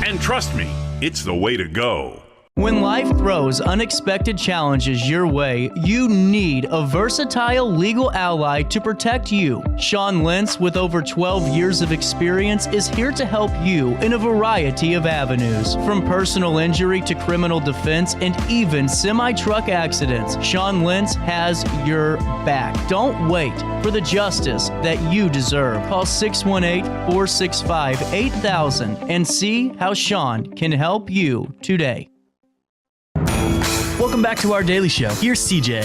G: And trust me, it's the way to go.
C: When life throws unexpected challenges your way, you need a versatile legal ally to protect you. Sean Lentz, with over 12 years of experience, is here to help you in a variety of avenues. From personal injury to criminal defense and even semi-truck accidents, Sean Lentz has your back. Don't wait for the justice that you deserve. Call 618-465-8000 and see how Sean can help you today. Welcome back to our daily show. Here's CJ.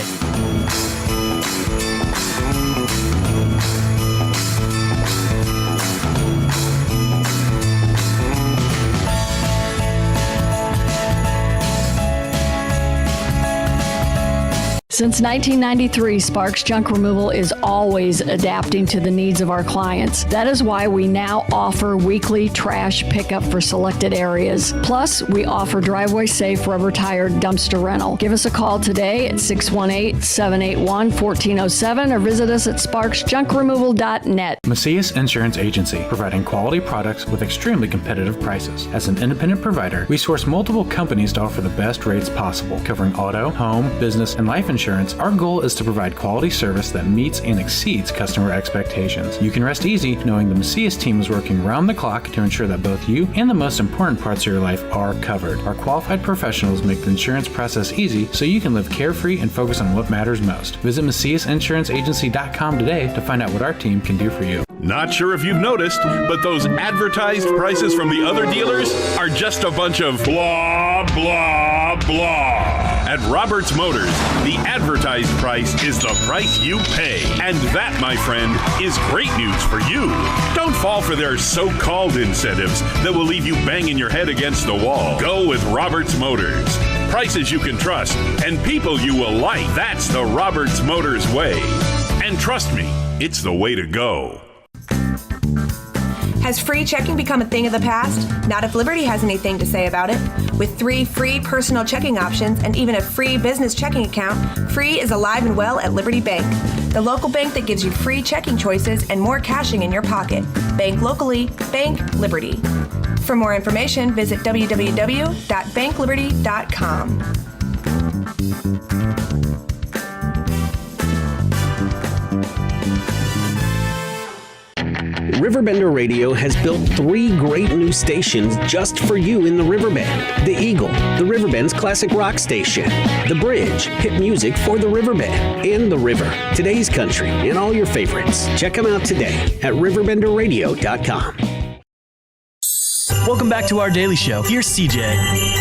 A: Since 1993, Sparks Junk Removal is always adapting to the needs of our clients. That is why we now offer weekly trash pickup for selected areas. Plus, we offer driveway-safe rubber-tired dumpster rental. Give us a call today at 618-781-1407 or visit us at sparksjunkremoval.net.
F: Macias Insurance Agency, providing quality products with extremely competitive prices. As an independent provider, we source multiple companies to offer the best rates possible, covering auto, home, business, and life insurance. Our goal is to provide quality service that meets and exceeds customer expectations. You can rest easy knowing the Macias team is working round the clock to ensure that both you and the most important parts of your life are covered. Our qualified professionals make the insurance process easy so you can live carefree and focus on what matters most. Visit MaciasInsuranceAgency.com today to find out what our team can do for you.
G: Not sure if you've noticed, but those advertised prices from the other dealers are just a bunch of blah, blah, blah. At Roberts Motors, the advertised price is the price you pay. And that, my friend, is great news for you. Don't fall for their so-called incentives that will leave you banging your head against the wall. Go with Roberts Motors. prices you can trust, and people you will like. That's the Roberts Motors way. And trust me, it's the way to go.
H: Has free checking become a thing of the past? Not if Liberty has anything to say about it. With 3 free personal checking options and even a free business checking account, free is alive and well at Liberty Bank. The local bank that gives you free checking choices and more cashing in your pocket. Bank locally, bank Liberty. For more information, visit www.bankliberty.com.
B: Riverbender Radio has built 3 great new stations just for you in the Riverbend. The Eagle, the Riverbend's classic rock station. The Bridge, hit music for the Riverbend. And The River, today's country, and all your favorites. Check them out today at RiverBender.com.
C: Welcome back to our daily show. Here's CJ.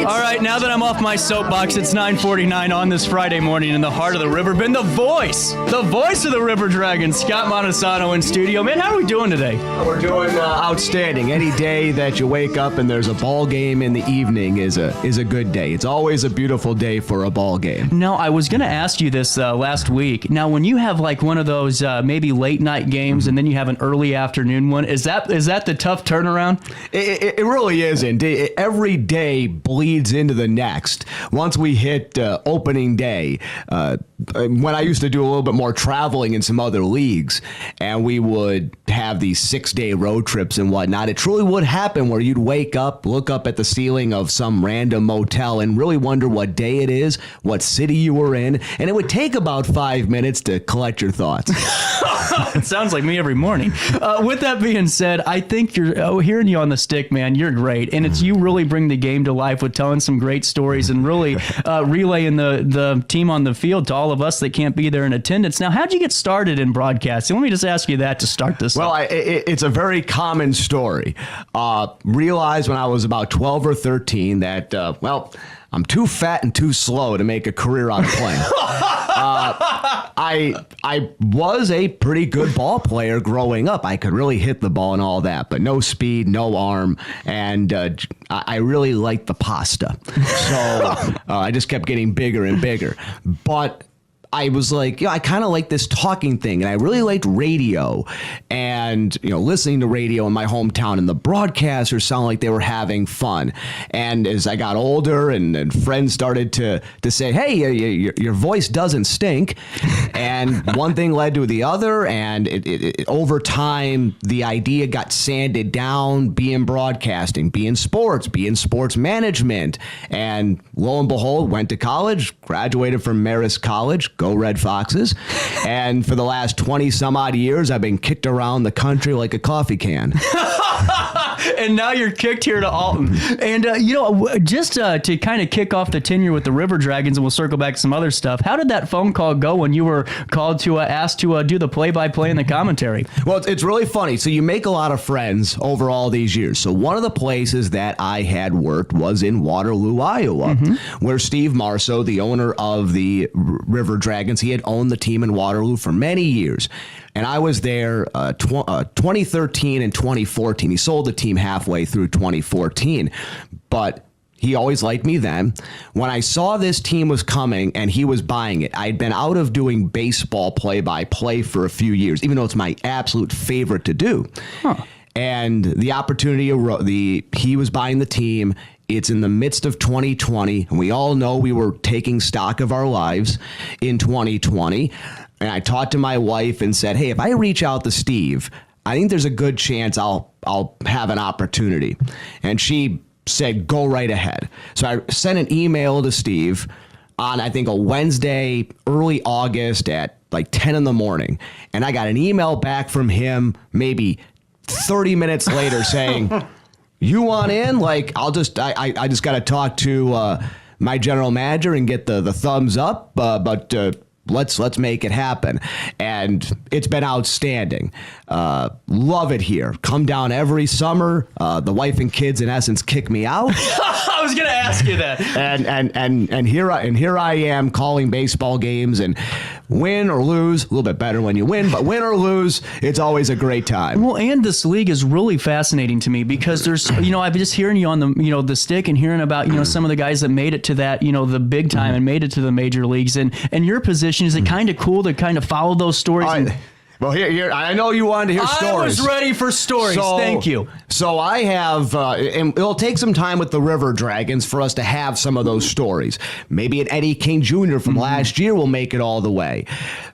C: All right, now that I'm off my soapbox, it's 9:49 on this Friday morning in the heart of the Riverbend. The voice of the River Dragon, Scott Montesano in studio. Man, how are we doing today?
R: We're doing outstanding. Any day that you wake up and there's a ball game in the evening is a good day. It's always a beautiful day for a ball game.
C: No, I was going to ask you this last week. Now, when you have like one of those maybe late night games and then you have an early afternoon one, is that the tough turnaround?
R: It really isn't. Every day bleeds into the next. Once we hit opening day, when I used to do a little bit more traveling in some other leagues, and we would have these 6-day road trips and whatnot, it truly would happen where you'd wake up, look up at the ceiling of some random motel and really wonder what day it is, what city you were in, and it would take about 5 minutes to collect your thoughts.
C: It sounds like me every morning. With that being said, I think you're hearing you on the stick, man. You're great, and it's you really bring the game to life with telling some great stories and really relaying the team on the field to all of us that can't be there in attendance. Now, how'd you get started in broadcasting? Let me just ask you that to start this.
R: Well, it's a very common story. Realized when I was about 12 or 13 that I'm too fat and too slow to make a career on a plane. I was a pretty good ball player growing up. I could really hit the ball and all that, but no speed, no arm, and I really liked the pasta. So I just kept getting bigger and bigger. But I was like, I kind of like this talking thing, and I really liked radio, and listening to radio in my hometown, and the broadcasters sound like they were having fun. And as I got older, and friends started to say, hey, your voice doesn't stink, and one thing led to the other, and it over time the idea got sanded down, be in broadcasting, be in sports management, and lo and behold, went to college, graduated from Marist College. Go Red Foxes. And for the last 20 some odd years, I've been kicked around the country like a coffee can.
C: And now you're kicked here to Alton. And, just to kind of kick off the tenure with the River Dragons, and we'll circle back to some other stuff, how did that phone call go when you were called to asked to do the play-by-play and the commentary?
R: Well, it's really funny. So you make a lot of friends over all these years. So one of the places that I had worked was in Waterloo, Iowa, where Steve Marceau, the owner of the River Dragons, he had owned the team in Waterloo for many years. And I was there 2013 and 2014. He sold the team halfway through 2014. But he always liked me then. When I saw this team was coming and he was buying it, I'd been out of doing baseball play-by-play for a few years, even though it's my absolute favorite to do. And the opportunity, he was buying the team. It's in the midst of 2020, and we all know we were taking stock of our lives in 2020. And I talked to my wife and said, hey, if I reach out to Steve, I think there's a good chance I'll have an opportunity. And she said, go right ahead. So I sent an email to Steve on, I think, a Wednesday, early August at like 10 in the morning. And I got an email back from him maybe 30 minutes later saying, you want in? Like, I just got to talk to my general manager and get the thumbs up. But let's make it happen. And it's been outstanding. Love it here. Come down every summer. The wife and kids, in essence, kick me out.
C: I was going to ask you that.
R: And here I am calling baseball games, and win or lose, a little bit better when you win, but win or lose, it's always a great time.
C: Well, and this league is really fascinating to me because there's, I've been just hearing you on the, the stick and hearing about, some of the guys that made it to that, the big time and made it to the major leagues. And your position, is it kind of cool to kind of follow those stories?
R: Well, here, I know you wanted to hear stories.
C: I was ready for stories. Thank you.
R: So I have, and it'll take some time with the River Dragons for us to have some of those stories. Maybe an Eddie King Jr. from last year will make it all the way.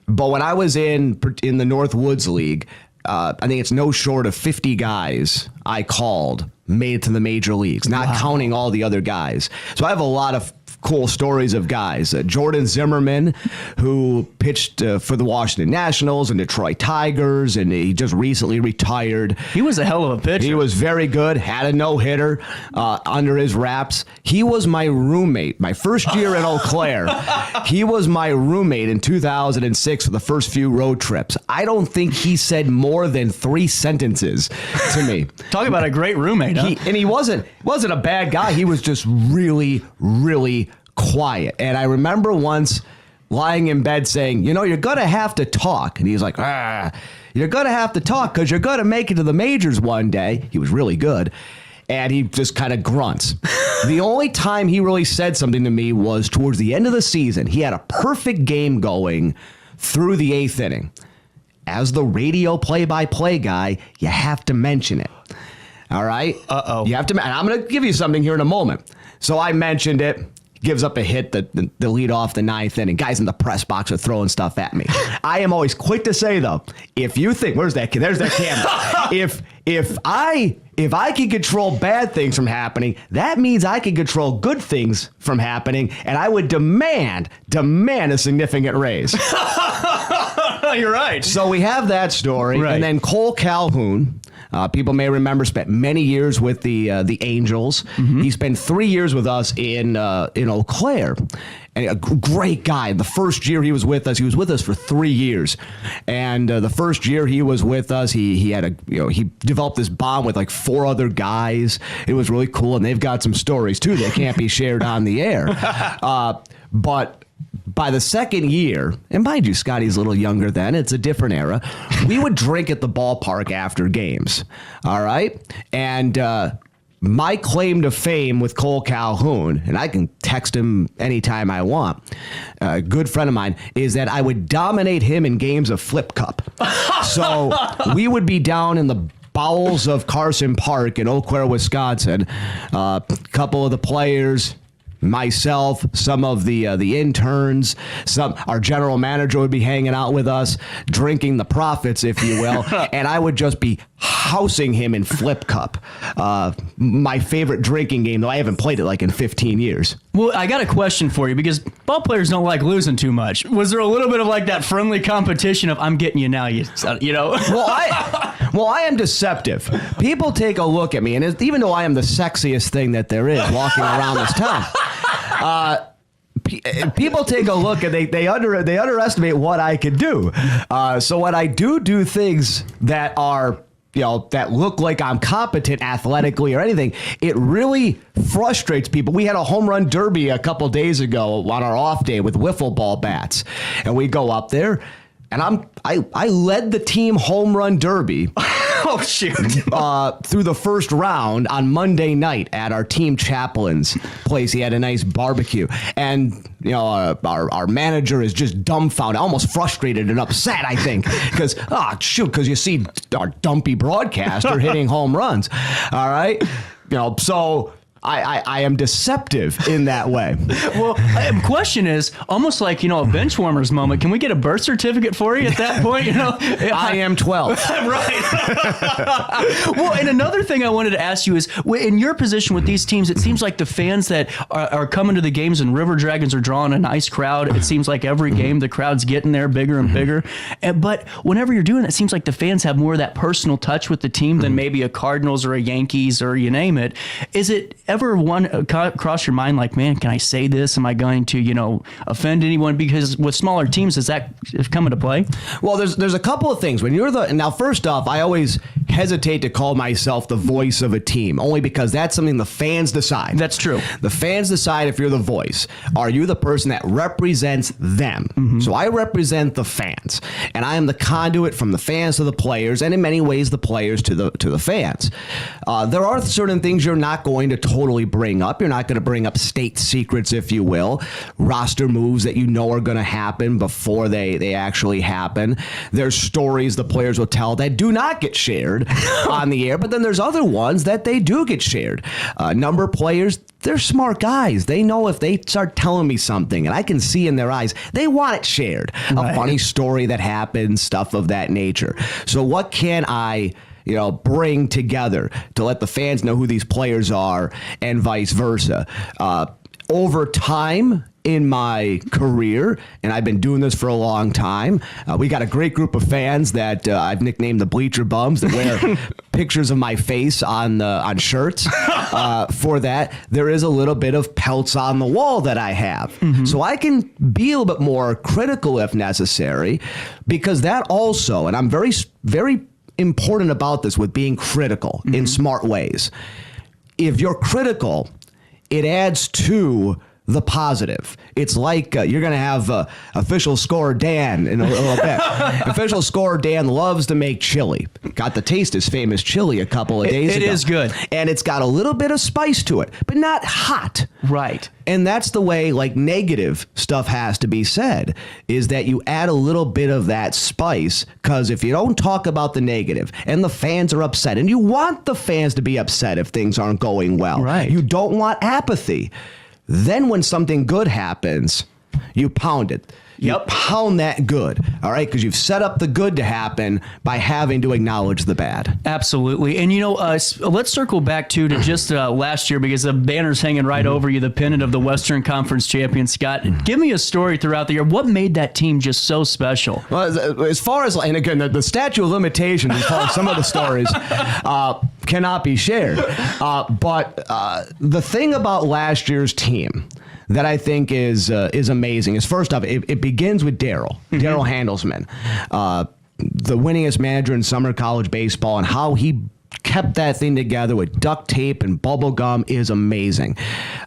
R: But when I was in the North Woods League, I think it's no short of 50 guys I called made it to the major leagues, not counting all the other guys. So I have a lot of cool stories of guys. Jordan Zimmerman, who pitched for the Washington Nationals and Detroit Tigers, and he just recently retired.
C: He was a hell of a pitcher.
R: He was very good, had a no-hitter under his wraps. He was my roommate my first year in Eau Claire. He was my roommate in 2006 for the first few road trips. I don't think he said more than 3 sentences to me.
C: Talk about a great roommate, huh?
R: He wasn't a bad guy. He was just really, really quiet. And I remember once lying in bed saying, you're going to have to talk. And he's like, you're going to have to talk because you're going to make it to the majors one day. He was really good. And he just kind of grunts. The only time he really said something to me was towards the end of the season. He had a perfect game going through the 8th inning. As the radio play-by-play guy, you have to mention it. All right?
C: Uh-oh.
R: You have to. And I'm going to give you something here in a moment. So I mentioned it. Gives up a hit the lead off the 9th inning. Guys in the press box are throwing stuff at me. I am always quick to say, though, if you think, there's that camera. if I can control bad things from happening, that means I can control good things from happening, and I would demand a significant raise.
C: You're right.
R: So we have that story,
C: right.
R: And then Cole Calhoun. People may remember spent many years with the Angels. Mm-hmm. He spent 3 years with us in Eau Claire, and a great guy. The first year he was with us for 3 years, and the first year he was with us, he had he developed this bond with like 4 other guys. It was really cool, and they've got some stories too that can't be shared on the air. But by the second year, and mind you, Scotty's a little younger then, it's a different era, we would drink at the ballpark after games, all right? And my claim to fame with Cole Calhoun, and I can text him anytime I want, a good friend of mine, is that I would dominate him in games of Flip Cup. So we would be down in the bowels of Carson Park in Eau Claire, Wisconsin. A couple of the players, myself, some of the interns, our general manager would be hanging out with us, drinking the profits, if you will, and I would just be housing him in Flip Cup. My favorite drinking game, though I haven't played it like in 15 years.
C: Well, I got a question for you because ball players don't like losing too much. Was there a little bit of like that friendly competition of I'm getting you now, you know?
R: Well, I am deceptive. People take a look at me, and even though I am the sexiest thing that there is walking around this town, people take a look and they underestimate what I can do. So when I do things that are, that look like I'm competent athletically or anything, it really frustrates people. We had a home run derby a couple days ago on our off day with wiffle ball bats, and we go up there, and I led the team home run derby.
C: Oh, shoot.
R: Through the first round on Monday night at our team chaplain's place. He had a nice barbecue. And, our manager is just dumbfounded, almost frustrated and upset, I think. Because, because you see our dumpy broadcaster hitting home runs. All right? So I am deceptive in that way.
C: Well, the question is almost like, a bench warmers moment. Can we get a birth certificate for you at that point?
R: I am 12.
C: Right. Well, and another thing I wanted to ask you is, in your position with these teams, it seems like the fans that are coming to the games and River Dragons are drawing a nice crowd. It seems like every game the crowd's getting there bigger and bigger. But whenever you're doing it, it seems like the fans have more of that personal touch with the team than maybe a Cardinals or a Yankees or you name it. Is it ever cross your mind like, man, can I say this? Am I going to, offend anyone? Because with smaller teams, does that come into play?
R: Well, there's a couple of things. When you're now, first off, I always hesitate to call myself the voice of a team, only because that's something the fans decide.
C: That's true.
R: The fans decide if you're the voice. Are you the person that represents them? So I represent the fans, and I am the conduit from the fans to the players, and in many ways the players to the fans. There are certain things you're not going to totally bring up. You're not going to bring up state secrets, if you will, roster moves that you know are going to happen before they actually happen. There's stories the players will tell that do not get shared on the air, but then there's other ones that they do get shared. Number of players, they're smart guys. They know if they start telling me something, and I can see in their eyes, they want it shared. Right. A funny story that happened, stuff of that nature. So what can I bring together to let the fans know who these players are, and vice versa? Over time in my career, and I've been doing this for a long time, we got a great group of fans that I've nicknamed the Bleacher Bums, that wear pictures of my face on shirts. For that, there is a little bit of pelts on the wall that I have. So I can be a little bit more critical if necessary, because that also, and I'm very, very important about this with being critical in smart ways. If you're critical, it adds to the positive. It's like you're going to have official scorer Dan in a little bit. Official scorer Dan loves to make chili. Got to taste his famous chili a couple of days ago.
C: It is good.
R: And it's got a little bit of spice to it, but not hot.
C: Right.
R: And that's the way negative stuff has to be said, is that you add a little bit of that spice, because if you don't talk about the negative and the fans are upset, and you want the fans to be upset if things aren't going well.
C: Right.
R: You don't want apathy. Then when something good happens, you pound it. You pound that good, all right? Because you've set up the good to happen by having to acknowledge the bad.
C: Absolutely. And, let's circle back to just last year, because the banner's hanging right over you, the pennant of the Western Conference champion, Scott. Give me a story throughout the year. What made that team just so special?
R: Well, as far as, and again, the statute of limitations, as far as some of the stories, cannot be shared. But the thing about last year's team that I think is amazing is, first off, it begins with Daryl Handelsman, the winningest manager in summer college baseball, and how he kept that thing together with duct tape and bubble gum is amazing.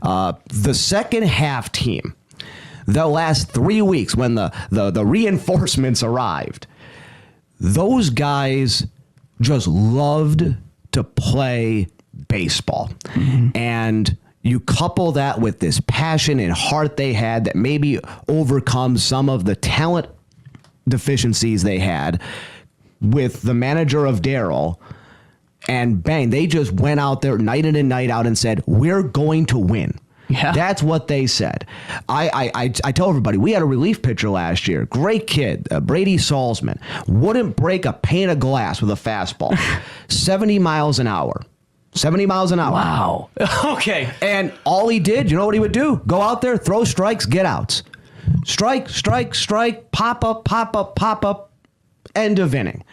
R: The second half team, the last 3 weeks when the reinforcements arrived, those guys just loved to play baseball. And you couple that with this passion and heart they had that maybe overcomes some of the talent deficiencies they had with the manager of Daryl, and bang, they just went out there night in and night out and said, we're going to win. Yeah. That's what they said. I tell everybody, we had a relief pitcher last year. Great kid, Brady Salzman. Wouldn't break a pane of glass with a fastball. 70 miles an hour. 70 miles an hour.
C: Wow. Okay.
R: And all he did, you know what he would do? Go out there, throw strikes, get outs. Strike, strike, strike, pop up, pop up, pop up. End of inning.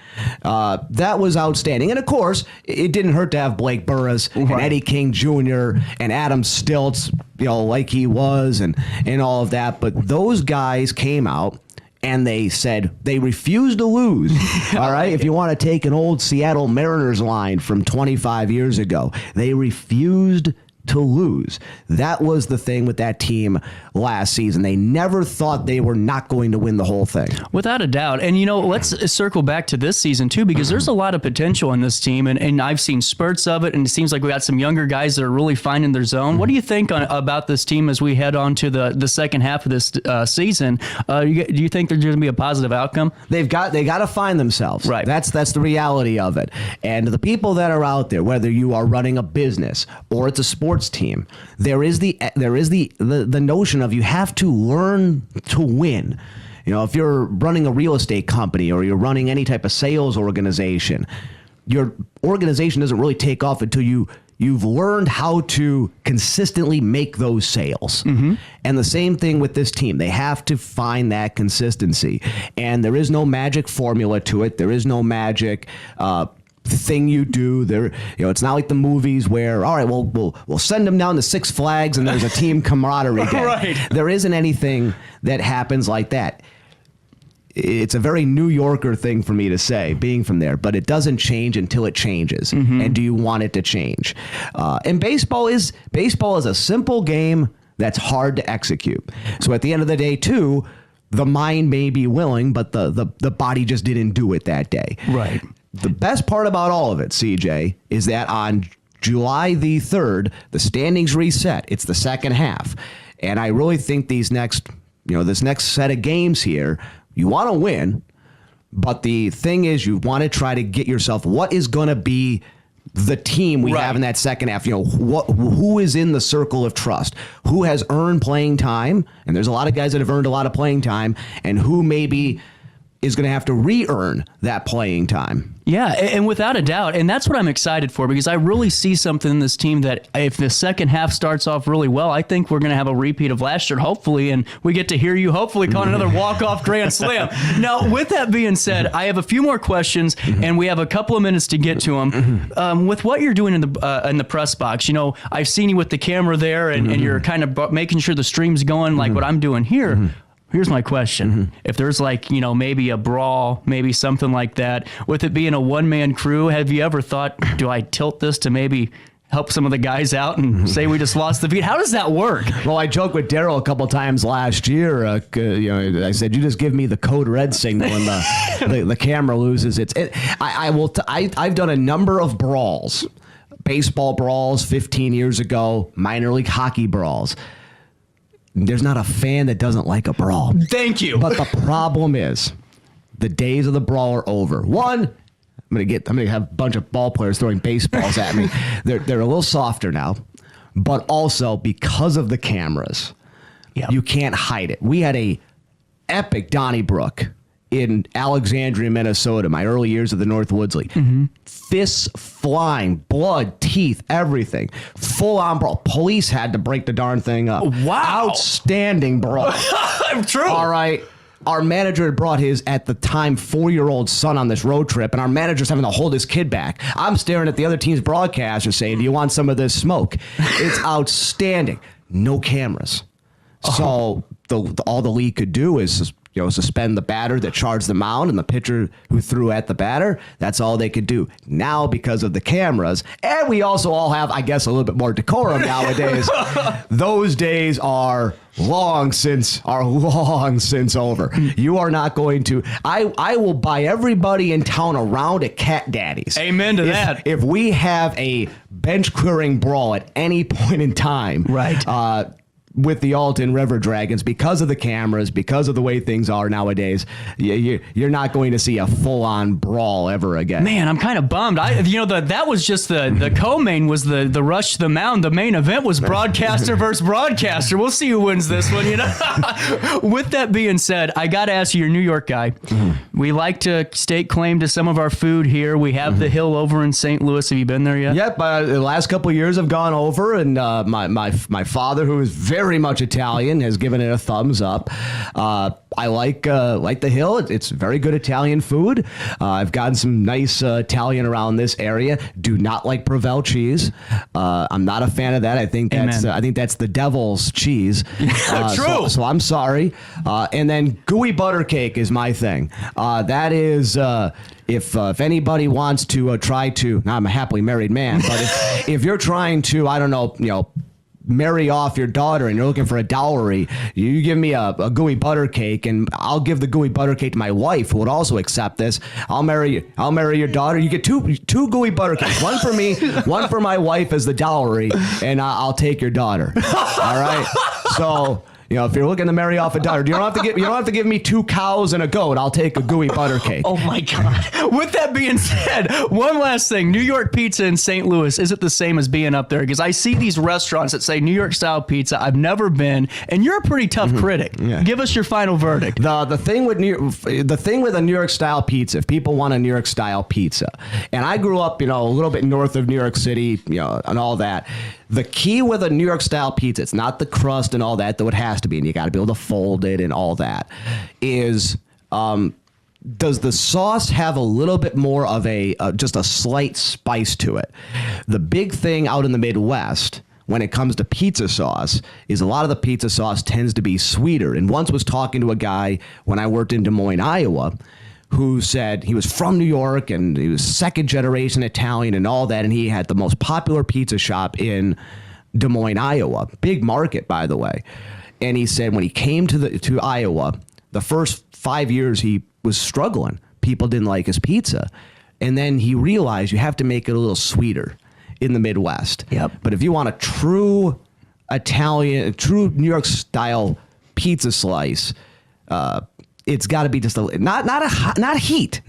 R: That was outstanding. And of course, it didn't hurt to have Blake Burris and Eddie King Jr. and Adam Stilts, like he was, and all of that. But those guys came out and they said they refused to lose. All right. If you want to take an old Seattle Mariners line from 25 years ago, they refused to lose. That was the thing with that team last season. They never thought they were not going to win the whole thing.
C: Without a doubt. And, let's circle back to this season, too, because there's a lot of potential in this team, and I've seen spurts of it, and it seems like we got some younger guys that are really finding their zone. What do you think about this team as we head on to the second half of this season? Do you think there's going to be a positive outcome?
R: They got to find themselves. Right. That's the reality of it. And the people that are out there, whether you are running a business or it's a sports team, there is the notion of you have to learn to win. If you're running a real estate company or you're running any type of sales organization, your organization doesn't really take off until you've learned how to consistently make those sales. And the same thing with this team. They have to find that consistency. And there is no magic formula to it. There is no magic thing you do. There, it's not like the movies where, all right, we'll send them down to Six Flags and there's a team camaraderie day.
C: Right.
R: There isn't anything that happens like that. It's a very New Yorker thing for me to say, being from there, but it doesn't change until it changes. And do you want it to change? And baseball is a simple game that's hard to execute. So at the end of the day, too, the mind may be willing, but the body just didn't do it that day.
C: Right.
R: The best part about all of it, CJ, is that on July the 3rd, the standings reset. It's the second half. And I really think this next set of games here, you want to win, but the thing is you want to try to get yourself what is going to be the team we have in that second half. Who is in the circle of trust, who has earned playing time, and there's a lot of guys that have earned a lot of playing time, and who maybe is going to have to re-earn that playing time.
C: Yeah, and without a doubt, and that's what I'm excited for, because I really see something in this team that if the second half starts off really well, I think we're going to have a repeat of last year, hopefully, and we get to hear you hopefully calling another walk-off grand slam. Now, with that being said, I have a few more questions, and we have a couple of minutes to get to them. With what you're doing in the press box, I've seen you with the camera there, and you're kind of making sure the stream's going like what I'm doing here. Here's my question. If there's maybe a brawl, maybe something like that, with it being a one-man crew, have you ever thought, do I tilt this to maybe help some of the guys out and say we just lost the beat? How does that work?
R: Well, I joked with Daryl a couple times last year. I said, you just give me the code red signal and the camera loses its. I've done a number of brawls, baseball brawls 15 years ago, minor league hockey brawls. There's not a fan that doesn't like a brawl.
C: Thank you.
R: But the problem is, the days of the brawl are over. One, I'm gonna have a bunch of ball players throwing baseballs at me. They're a little softer now, but also because of the cameras, you can't hide it. We had a epic Donnybrook in Alexandria, Minnesota, my early years of the Northwoods League. Fists flying, blood, teeth, everything. Full-on brawl. Police had to break the darn thing up.
C: Wow.
R: Outstanding brawl.
C: True.
R: All right. Our manager had brought his, at the time, 4-year-old son on this road trip, and our manager's having to hold his kid back. I'm staring at the other team's broadcaster saying, do you want some of this smoke? It's outstanding. No cameras. So all the league could do is suspend the batter that charged the mound and the pitcher who threw at the batter. That's all they could do. Now, because of the cameras, and we also all have, I guess, a little bit more decorum nowadays, those days are long since over. You are not going to. I will buy everybody in town around at Catdaddy's.
C: Amen to that.
R: If we have a bench clearing brawl at any point in time, right? With the Alton River Dragons, because of the cameras, because of the way things are nowadays, you're not going to see a full-on brawl ever again.
C: Man, I'm kind of bummed. That was just the co-main was the rush to the mound. The main event was broadcaster versus broadcaster. We'll see who wins this one. With that being said, I got to ask you, you're a New York guy. We like to stake claim to some of our food here. We have the Hill over in St. Louis. Have you been there yet?
R: Yep. The last couple of years I've gone over, and my father, who is very much Italian, has given it a thumbs up. I like the Hill. It's very good Italian food. I've gotten some nice Italian around this area. Do not like Provel cheese. I'm not a fan of that. I think that's the devil's cheese.
C: True.
R: So I'm sorry. And then gooey butter cake is my thing. That is. If anybody wants to try to, now I'm a happily married man, but if you're trying to, I don't know, marry off your daughter and you're looking for a dowry, you give me a gooey butter cake, and I'll give the gooey butter cake to my wife, who would also accept this. I'll marry your daughter. You get two gooey butter cakes, one for me, one for my wife as the dowry, and I'll take your daughter. All right. So, if you're looking to marry off a daughter, you don't have to give me 2 cows and a goat. I'll take a gooey butter cake.
C: Oh my God. With that being said, one last thing. New York pizza in St. Louis, is it the same as being up there? Because I see these restaurants that say New York style pizza. I've never been, and you're a pretty tough critic. Yeah. Give us your final verdict.
R: The thing with a New York style pizza, if people want a New York style pizza, and I grew up, a little bit north of New York City, and all that. The key with a New York style pizza, it's not the crust and all that, though it has to be, and you got to be able to fold it and all that, is does the sauce have a little bit more of just a slight spice to it? The big thing out in the Midwest when it comes to pizza sauce is a lot of the pizza sauce tends to be sweeter. And once was talking to a guy when I worked in Des Moines, Iowa, who said he was from New York and he was second generation Italian and all that. And he had the most popular pizza shop in Des Moines, Iowa. Big market, by the way. And he said when he came to Iowa, the first 5 years he was struggling. People didn't like his pizza. And then he realized you have to make it a little sweeter in the Midwest.
C: Yep.
R: But if you want a true Italian, true New York style pizza slice, it's got to be just not heat,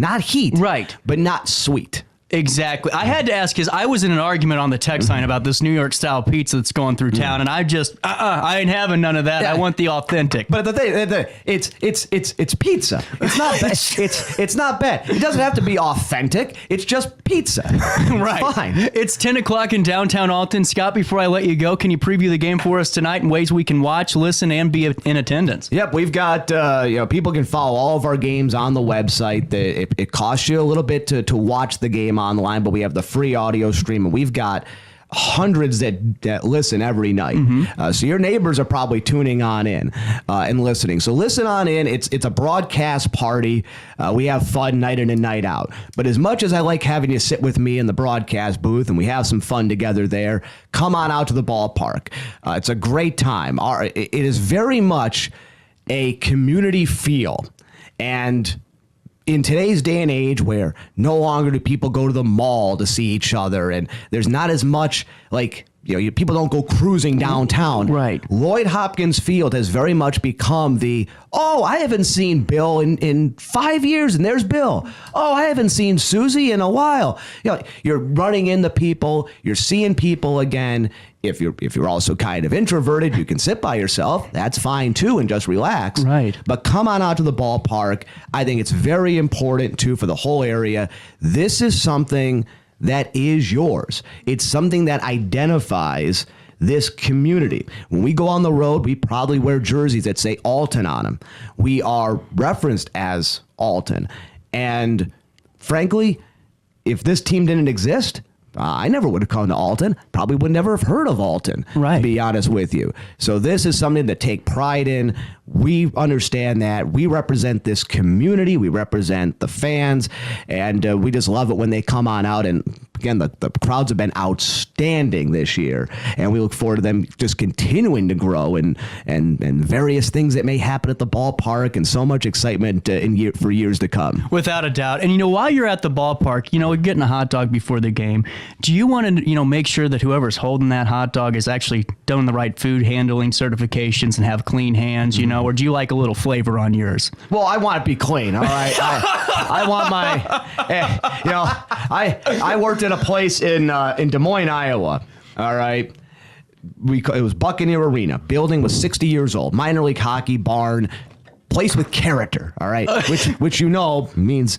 C: right?
R: But not sweet.
C: Exactly. I had to ask because I was in an argument on the text line about this New York style pizza that's going through town, and I just I ain't having none of that. I want the authentic.
R: But the thing, it's pizza. It's not bad. it's not bad. It doesn't have to be authentic. It's just pizza.
C: Right.
R: It's fine.
C: It's 10 o'clock in downtown Alton. Scott, before I let you go, can you preview the game for us tonight in ways we can watch, listen, and be in attendance?
R: Yep, we've got people can follow all of our games on the website. It costs you a little bit to watch the game online, but we have the free audio stream, and we've got hundreds that listen every night. So your neighbors are probably tuning on in and listening. So listen on in. It's a broadcast party. We have fun night in and night out. But as much as I like having you sit with me in the broadcast booth and we have some fun together there, come on out to the ballpark. It's a great time. It is very much a community feel. And in today's day and age where no longer do people go to the mall to see each other and there's not as much people don't go cruising downtown.
C: Right.
R: Lloyd Hopkins Field has very much become I haven't seen Bill in 5 years and there's Bill. Oh, I haven't seen Susie in a while. You're running into people, you're seeing people again. If you're also kind of introverted, you can sit by yourself. That's fine too, and just relax.
C: Right.
R: But come on out to the ballpark. I think it's very important too for the whole area. This is something that is yours. It's something that identifies this community. When we go on the road, we probably wear jerseys that say Alton on them. We are referenced as Alton. And frankly, if this team didn't exist, I never would have come to Alton. Probably would never have heard of Alton,
C: right,
R: to be honest with you. So this is something to take pride in. We understand that. We represent this community. We represent the fans. And we just love it when they come on out. And again, the crowds have been outstanding this year. And we look forward to them just continuing to grow and various things that may happen at the ballpark and so much excitement for years to come.
C: Without a doubt. And, while you're at the ballpark, getting a hot dog before the game, do you want to, make sure that whoever's holding that hot dog is actually done the right food handling certifications and have clean hands, or do you like a little flavor on yours?
R: Well, I want it to be clean, all right? I want I worked at a place in Des Moines, Iowa, all right? It was Buccaneer Arena. Building was 60 years old. Minor league hockey barn, place with character, all right? Which means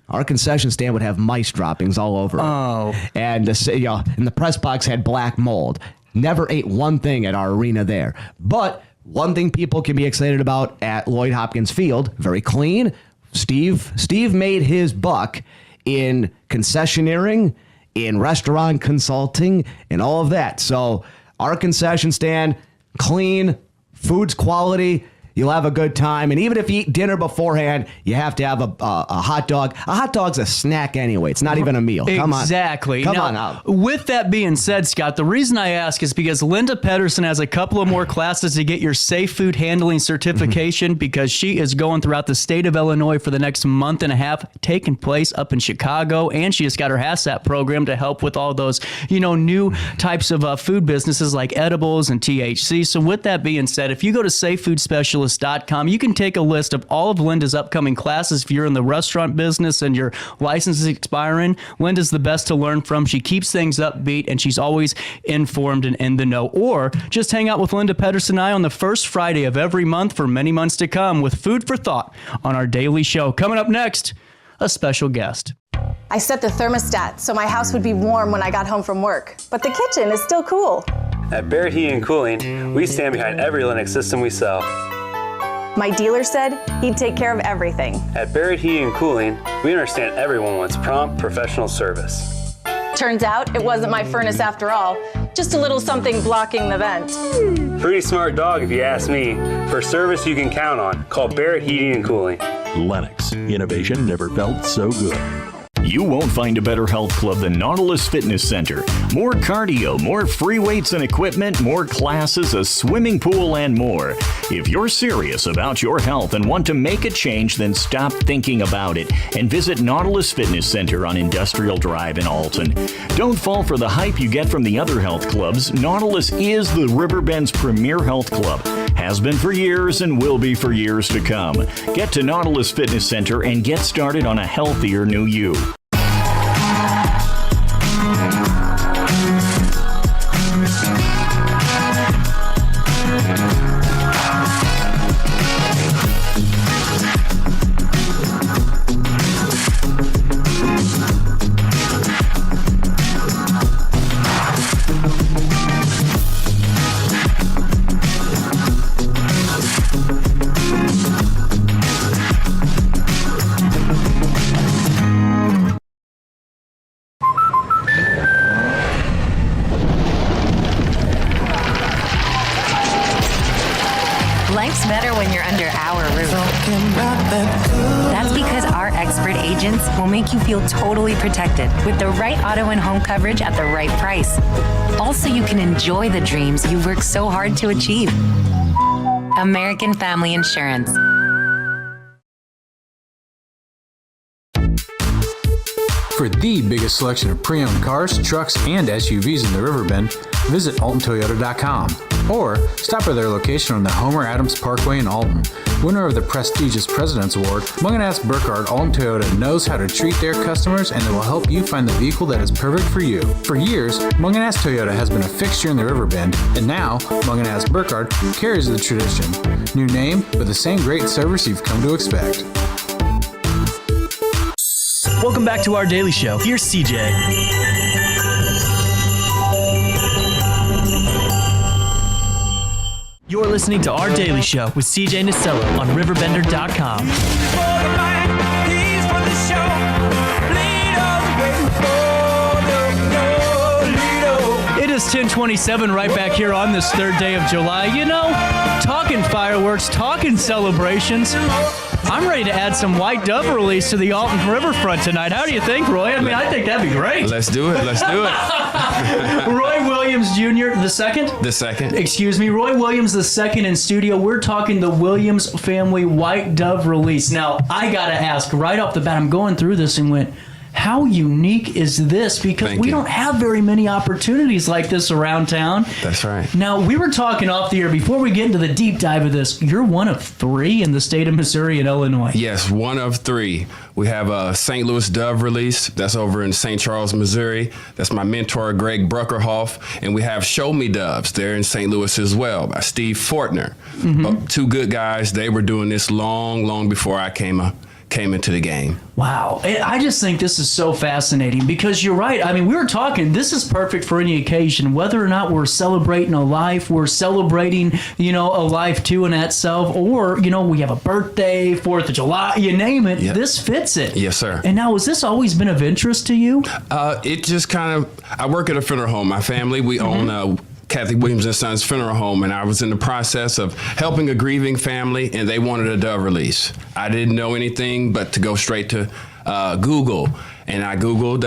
R: our concession stand would have mice droppings all over it.
C: Oh.
R: And the press box had black mold. Never ate one thing at our arena there. But one thing people can be excited about at Lloyd Hopkins Field, very clean. Steve made his buck in concessioneering, in restaurant consulting, and all of that. So our concession stand, clean, food's quality. You'll have a good time. And even if you eat dinner beforehand, you have to have a hot dog. A hot dog's a snack anyway. It's not even a meal. Come on.
C: Exactly.
R: Come
C: now,
R: on out.
C: With that being said, Scott, the reason I ask is because Linda Pedersen has a couple of more classes to get your safe food handling certification because she is going throughout the state of Illinois for the next month and a half, taking place up in Chicago. And she just got her HACCP program to help with all those, new types of food businesses like edibles and THC. So with that being said, if you go to safefoodspecialist.com, you can take a list of all of Linda's upcoming classes. If you're in the restaurant business and your license is expiring, Linda's the best to learn from. She keeps things upbeat and she's always informed and in the know. Or just hang out with Linda Pedersen and I on the first Friday of every month for many months to come with Food for Thought on our daily show. Coming up next, a special guest.
S: I set the thermostat so my house would be warm when I got home from work, but the kitchen is still cool.
N: At Barrett Heating and Cooling, we stand behind every Linux system we sell.
S: My dealer said he'd take care of everything.
N: At Barrett Heating and Cooling, we understand everyone wants prompt, professional service.
S: Turns out it wasn't my furnace after all, just a little something blocking the vent.
N: Pretty smart dog if you ask me. For service you can count on, call Barrett Heating and Cooling.
O: Lennox. Innovation never felt so good.
T: You won't find a better health club than Nautilus Fitness Center. More cardio, more free weights and equipment, more classes, a swimming pool, and more. If you're serious about your health and want to make a change, then stop thinking about it and visit Nautilus Fitness Center on Industrial Drive in Alton. Don't fall for the hype you get from the other health clubs. Nautilus is the Riverbend's premier health club. Has been for years and will be for years to come. Get to Nautilus Fitness Center and get started on a healthier new you.
Q: Life's better when you're under our roof. That's because our expert agents will make you feel totally protected with the right auto and home coverage at the right price. Also, you can enjoy the dreams you've worked so hard to achieve. American Family Insurance.
F: For the biggest selection of pre-owned cars, trucks, and SUVs in the Riverbend, visit altonttoyota.com or stop by their location on the Homer Adams Parkway in Alton. Winner of the prestigious President's Award, Mungan Burkhardt Alton Toyota knows how to treat their customers, and they will help you find the vehicle that is perfect for you. For years, Mungan Toyota has been a fixture in the Riverbend, and now Mungan Burkhardt carries the tradition. New name, but the same great service you've come to expect.
C: Welcome back to our daily show. Here's CJ. You're listening to Our Daily Show with CJ Nasello on RiverBender.com. It is 10:27 right back here on this third day of July. You know, talking fireworks, talking celebrations. I'm ready to add some White Dove release to the Alton Riverfront tonight. How do you think, Roy? I mean, I think that'd be great.
U: Let's do it. Let's do it.
C: Roy Williams Jr. the second?
U: The second.
C: Excuse me, Roy Williams the second in studio. We're talking the Williams family White Dove release. Now, I got to ask right off the bat, I'm going through this and went, how unique is this? Because we don't have very many opportunities like this around town.
U: That's right.
C: Now, we were talking off the air before we get into the deep dive of this. You're one of three in the state of Missouri and Illinois.
U: Yes, one of three. We have a St. Louis Dove release. That's over in St. Charles, Missouri. That's my mentor, Greg Bruckerhoff. And we have Show Me Doves. They're in St. Louis as well by Steve Fortner. Mm-hmm. Two good guys. They were doing this long before I came into the game.
C: Wow. I just think this is so fascinating because you're right. I mean, we were talking, this is perfect for any occasion, whether or not we're celebrating a life, we're celebrating, a life too in itself, or, we have a birthday, 4th of July, you name it. Yep. This fits it.
U: Yes, sir.
C: And now, has this always been of interest to you?
U: It just I work at a funeral home. My family, we own Kathy Williams and Sons Funeral Home, and I was in the process of helping a grieving family, and they wanted a dove release. I didn't know anything but to go straight to Google, and I Googled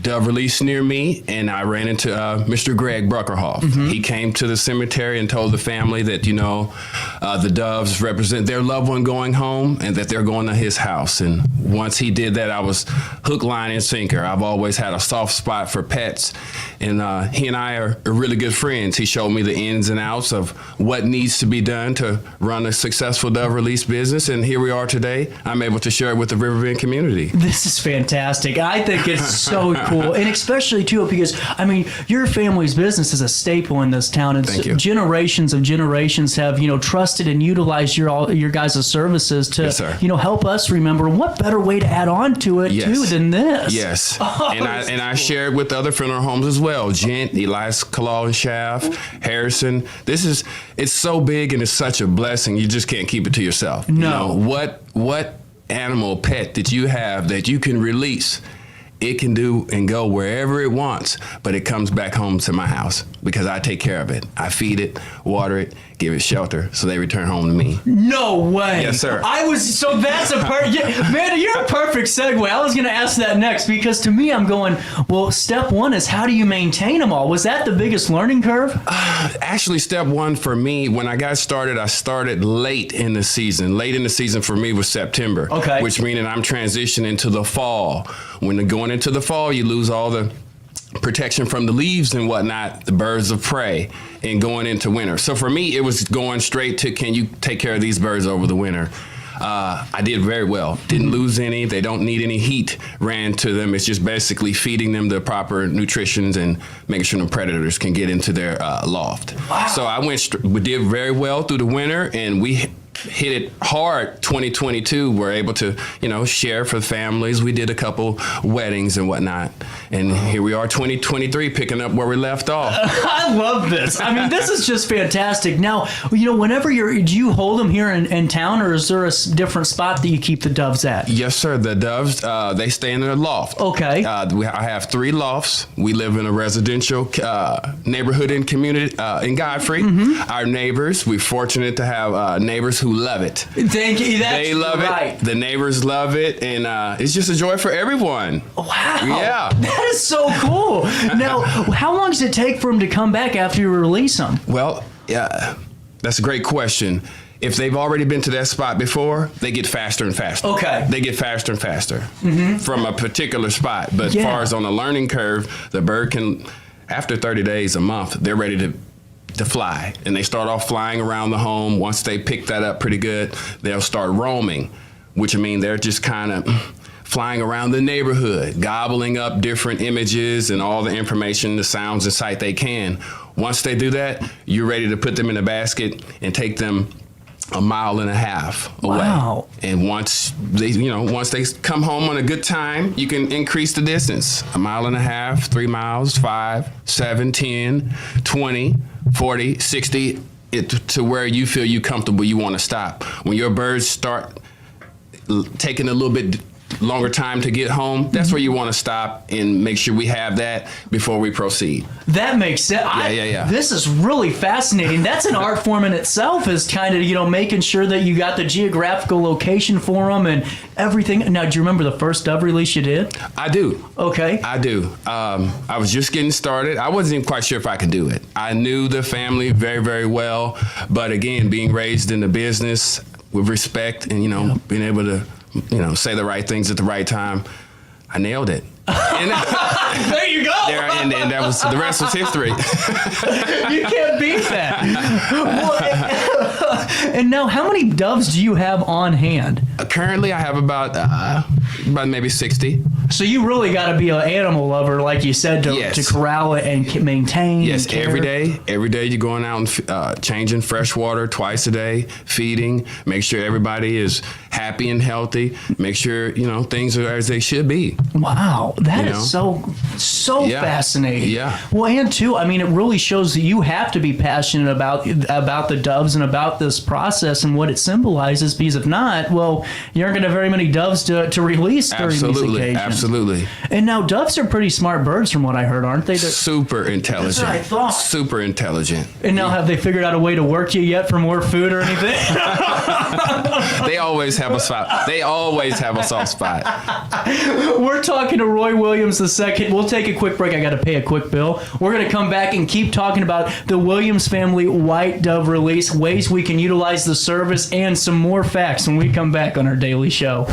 U: dove release near me, and I ran into Mr. Greg Bruckerhoff. Mm-hmm. He came to the cemetery and told the family that, the doves represent their loved one going home and that they're going to his house. And once he did that, I was hook, line, and sinker. I've always had a soft spot for pets, and he and I are really good friends. He showed me the ins and outs of what needs to be done to run a successful dove release business, and here we are today. I'm able to share it with the Riverbend community.
C: This is fantastic. I think it's so cool. cool. And especially, too, because, I mean, your family's business is a staple in this town. And
U: Thank you.
C: generations of generations have, trusted and utilized your guys' services to,
U: Yes, sir.
C: help us remember what better way to add on to it, too, than this.
U: Yes.
C: Oh,
U: and I shared with other funeral homes as well. Gent, Elias Claw and Shaft, Harrison. It's so big and it's such a blessing. You just can't keep it to yourself.
C: No.
U: What animal, pet that you have that you can release, it can do and go wherever it wants, but it comes back home to my house because I take care of it. I feed it, water it, give it shelter, so they return home to me.
C: No way.
U: Yes, sir.
C: So that's man, you're a perfect segue. I was going to ask that next because to me, I'm going, well, step one is how do you maintain them all? Was that the biggest learning curve?
U: Actually, step one for me, when I got started, I started late in the season. Late in the season for me was September.
C: Okay.
U: Which meaning I'm transitioning to the fall. When going into the fall, you lose all the protection from the leaves and whatnot, the birds of prey, and going into winter. So for me, it was going straight to, can you take care of these birds over the winter? I did very well. Didn't lose any. They don't need any heat ran to them. It's just basically feeding them the proper nutritions and making sure the predators can get into their loft. Wow. So we did very well through the winter, and we hit it hard 2022. We're able to, share for families. We did a couple weddings and whatnot. And here we are 2023 picking up where we left off.
C: I love this. I mean, this is just fantastic. Now, whenever do you hold them here in town, or is there a different spot that you keep the doves at?
U: Yes, sir. The doves, they stay in their loft.
C: Okay.
U: I have 3 lofts. We live in a residential neighborhood and community in Godfrey. Mm-hmm. Our neighbors, we're fortunate to have neighbors who love it.
C: Thank you.
U: They love it. The neighbors love it, and it's just a joy for everyone.
C: Wow.
U: Yeah.
C: That is so cool. Now, how long does it take for them to come back after you release them?
U: Well, yeah, that's a great question. If they've already been to that spot before, they get faster and faster.
C: Okay.
U: They get faster and faster
C: mm-hmm.
U: from a particular spot. But as far as on the learning curve, the bird can, after 30 days, a month, they're ready to fly. And they start off flying around the home. Once they pick that up pretty good, they'll start roaming, which means they're just kind of flying around the neighborhood, gobbling up different images and all the information, the sounds and sight they can. Once they do that, you're ready to put them in a basket and take them 1.5 miles away.
C: Wow.
U: And once they come home on a good time, you can increase the distance. 1.5 miles, 3 miles, 5, 7, 10, 20, 40, 60, to where you feel you comfortable, you want to stop. When your birds start taking a little bit longer time to get home, that's where you want to stop and make sure we have that before we proceed.
C: That makes sense.
U: Yeah.
C: This is really fascinating. That's an art form in itself, is kind of, making sure that you got the geographical location for them and everything. Now, do you remember the first dove release you did?
U: I do.
C: Okay.
U: I do. I was just getting started. I wasn't even quite sure if I could do it. I knew the family very, very well, but again, being raised in the business with respect and, being able to say the right things at the right time, I nailed it. And,
C: there you go.
U: And that was, the rest was history.
C: You can't beat that. And now, how many doves do you have on hand?
U: Currently, I have about maybe 60.
C: So you really got to be an animal lover, like you said, to corral it and maintain.
U: Yes,
C: and
U: every day you're going out and changing fresh water twice a day, feeding, make sure everybody is happy and healthy, make sure things are as they should be.
C: Wow, that is so fascinating.
U: Yeah.
C: Well, and too, I mean, it really shows that you have to be passionate about the doves and about this process and what it symbolizes. Because if not, well, you aren't going to have very many doves to release during these occasions.
U: Absolutely.
C: And now doves are pretty smart birds, from what I heard, aren't they?
U: Super intelligent.
C: That's what I thought.
U: Super intelligent.
C: And now, have they figured out a way to work you yet for more food or anything?
U: They always have a spot. They always have a soft spot.
C: We're talking to Roy Williams II. We'll take a quick break. I got to pay a quick bill. We're going to come back and keep talking about the Williams family white dove release, ways we can utilize the service, and some more facts when we come back on our daily show.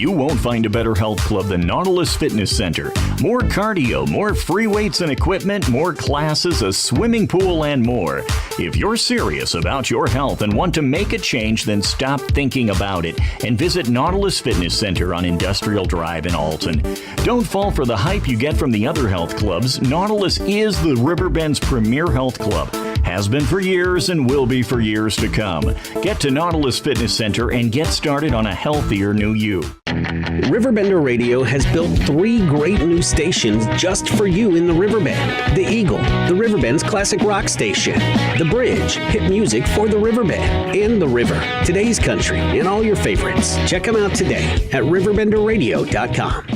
T: You won't find a better health club than Nautilus Fitness Center. More cardio, more free weights and equipment, more classes, a swimming pool, and more. If you're serious about your health and want to make a change, then stop thinking about it and visit Nautilus Fitness Center on Industrial Drive in Alton. Don't fall for the hype you get from the other health clubs. Nautilus is the Riverbend's premier health club. Has been for years and will be for years to come. Get to Nautilus Fitness Center and get started on a healthier new you.
B: RiverBender Radio has built 3 great new stations just for you in the Riverbend. The Eagle, the Riverbend's classic rock station. The Bridge, hit music for the Riverbend. And The River, today's country, and all your favorites. Check them out today at RiverBender.com.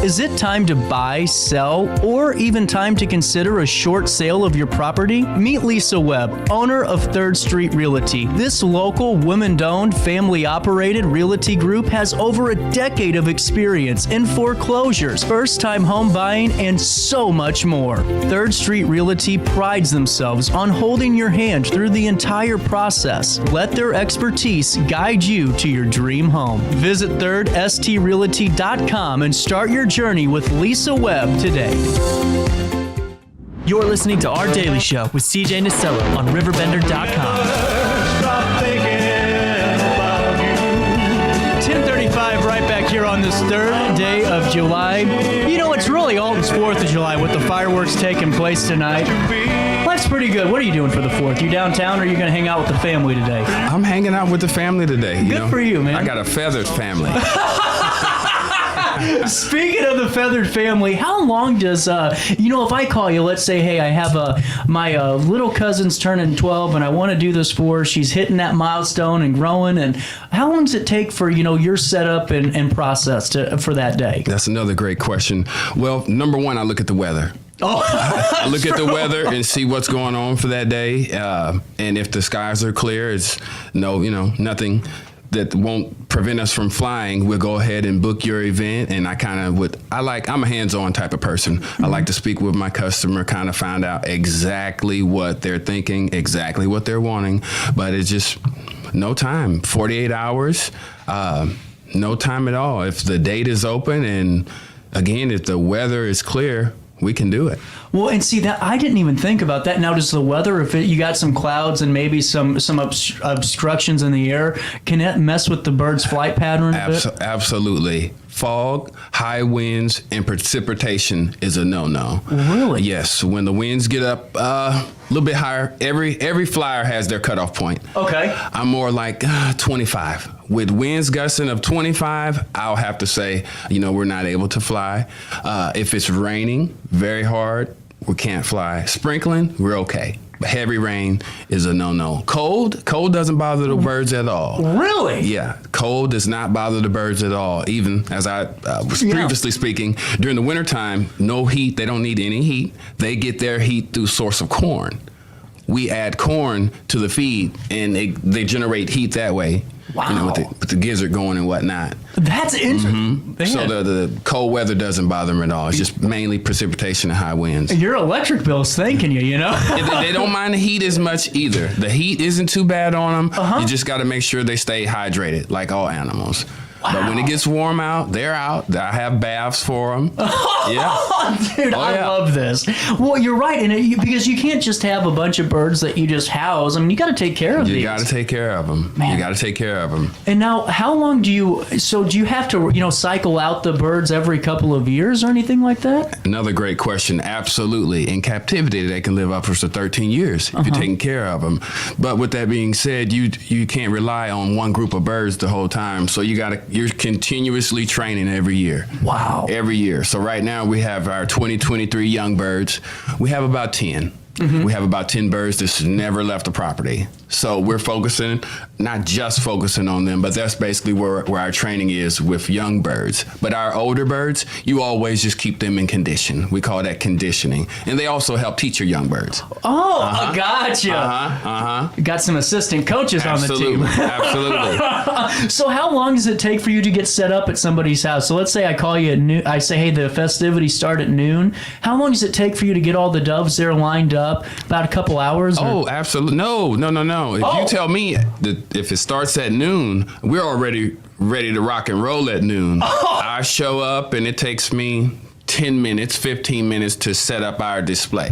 C: Is it time to buy, sell, or even time to consider a short sale of your property? Meet Lisa Webb, owner of 3rd Street Realty. This local, women-owned, family-operated realty group has over a decade of experience in foreclosures, first-time home buying, and so much more. 3rd Street Realty prides themselves on holding your hand through the entire process. Let their expertise guide you to your dream home. Visit 3rdstrealty.com and start your journey with Lisa Webb today.
E: You're listening to Our Daily Show with CJ Nasello on RiverBender.com.
C: 10:35 right back here on this 3rd day of July. You know, it's really Alton's 4th of July with the fireworks taking place tonight. Life's pretty good. What are you doing for the 4th? You downtown or are you going to hang out with the family today?
U: I'm hanging out with the family today.
C: Good for you, man.
U: I got a feathered family.
C: Speaking of the feathered family, how long does, if I call you, let's say, hey, I have my little cousin's turning 12 and I want to do this for her. She's hitting that milestone and growing. And how long does it take for, your setup and process for that day?
U: That's another great question. Well, number one, I look at the weather. I look at the weather and see what's going on for that day. And if the skies are clear, it's nothing that won't prevent us from flying, we'll go ahead and book your event. And I'm a hands-on type of person. I like to speak with my customer, kind of find out exactly what they're thinking, exactly what they're wanting. But it's just no time, 48 hours, no time at all. If the date is open and again, if the weather is clear, we can do it.
C: Well, and see that I didn't even think about that. Now, does the weather, if you got some clouds and maybe some obstructions in the air, can that mess with the bird's flight pattern a bit?
U: Absolutely. Fog, high winds, and precipitation is a no-no.
C: Really?
U: Yes. When the winds get up a little bit higher, every flyer has their cutoff point.
C: Okay.
U: I'm more like 25. With winds gusting of 25, I'll have to say, we're not able to fly. If it's raining very hard, we can't fly. Sprinkling, we're okay. But heavy rain is a no-no. Cold doesn't bother the birds at all.
C: Really?
U: Yeah, cold does not bother the birds at all. Even as I was previously speaking, during the wintertime, no heat. They don't need any heat. They get their heat through source of corn. We add corn to the feed, and they generate heat that way.
C: Wow.
U: With the gizzard going and whatnot.
C: That's interesting.
U: Mm-hmm. So the cold weather doesn't bother them at all. It's just mainly precipitation and high winds.
C: Your electric bill's thanking you,
U: They don't mind the heat as much either. The heat isn't too bad on them.
C: Uh-huh.
U: You just got to make sure they stay hydrated, like all animals. Wow. But when it gets warm out, they're out. I have baths for them. Yeah.
C: Dude, I love this. Well, you're right. Because you can't just have a bunch of birds that you just house. I mean, you got to take care of these.
U: You got to take care of them. Man. You got to take care of them.
C: And now, how long do you have to, cycle out the birds every couple of years or anything like that?
U: Another great question. Absolutely. In captivity, they can live upwards to 13 years if you're taking care of them. But with that being said, you can't rely on one group of birds the whole time. So you're continuously training every year.
C: Wow.
U: Every year. So right now we have our 2023 young birds. We have about 10. Mm-hmm. We have about 10 birds that's never left the property. So we're not just focusing on them, but that's basically where our training is with young birds. But our older birds, you always just keep them in condition. We call that conditioning. And they also help teach your young birds.
C: Oh, gotcha. Got some assistant coaches on the team.
U: Absolutely.
C: So how long does it take for you to get set up at somebody's house? So let's say I call you at noon. I say, hey, the festivities start at noon. How long does it take for you to get all the doves there lined up? About a couple hours?
U: Oh, absolutely. No. If you tell me that if it starts at noon, we're already ready to rock and roll at noon. I show up and it takes me 10 minutes, 15 minutes to set up our display.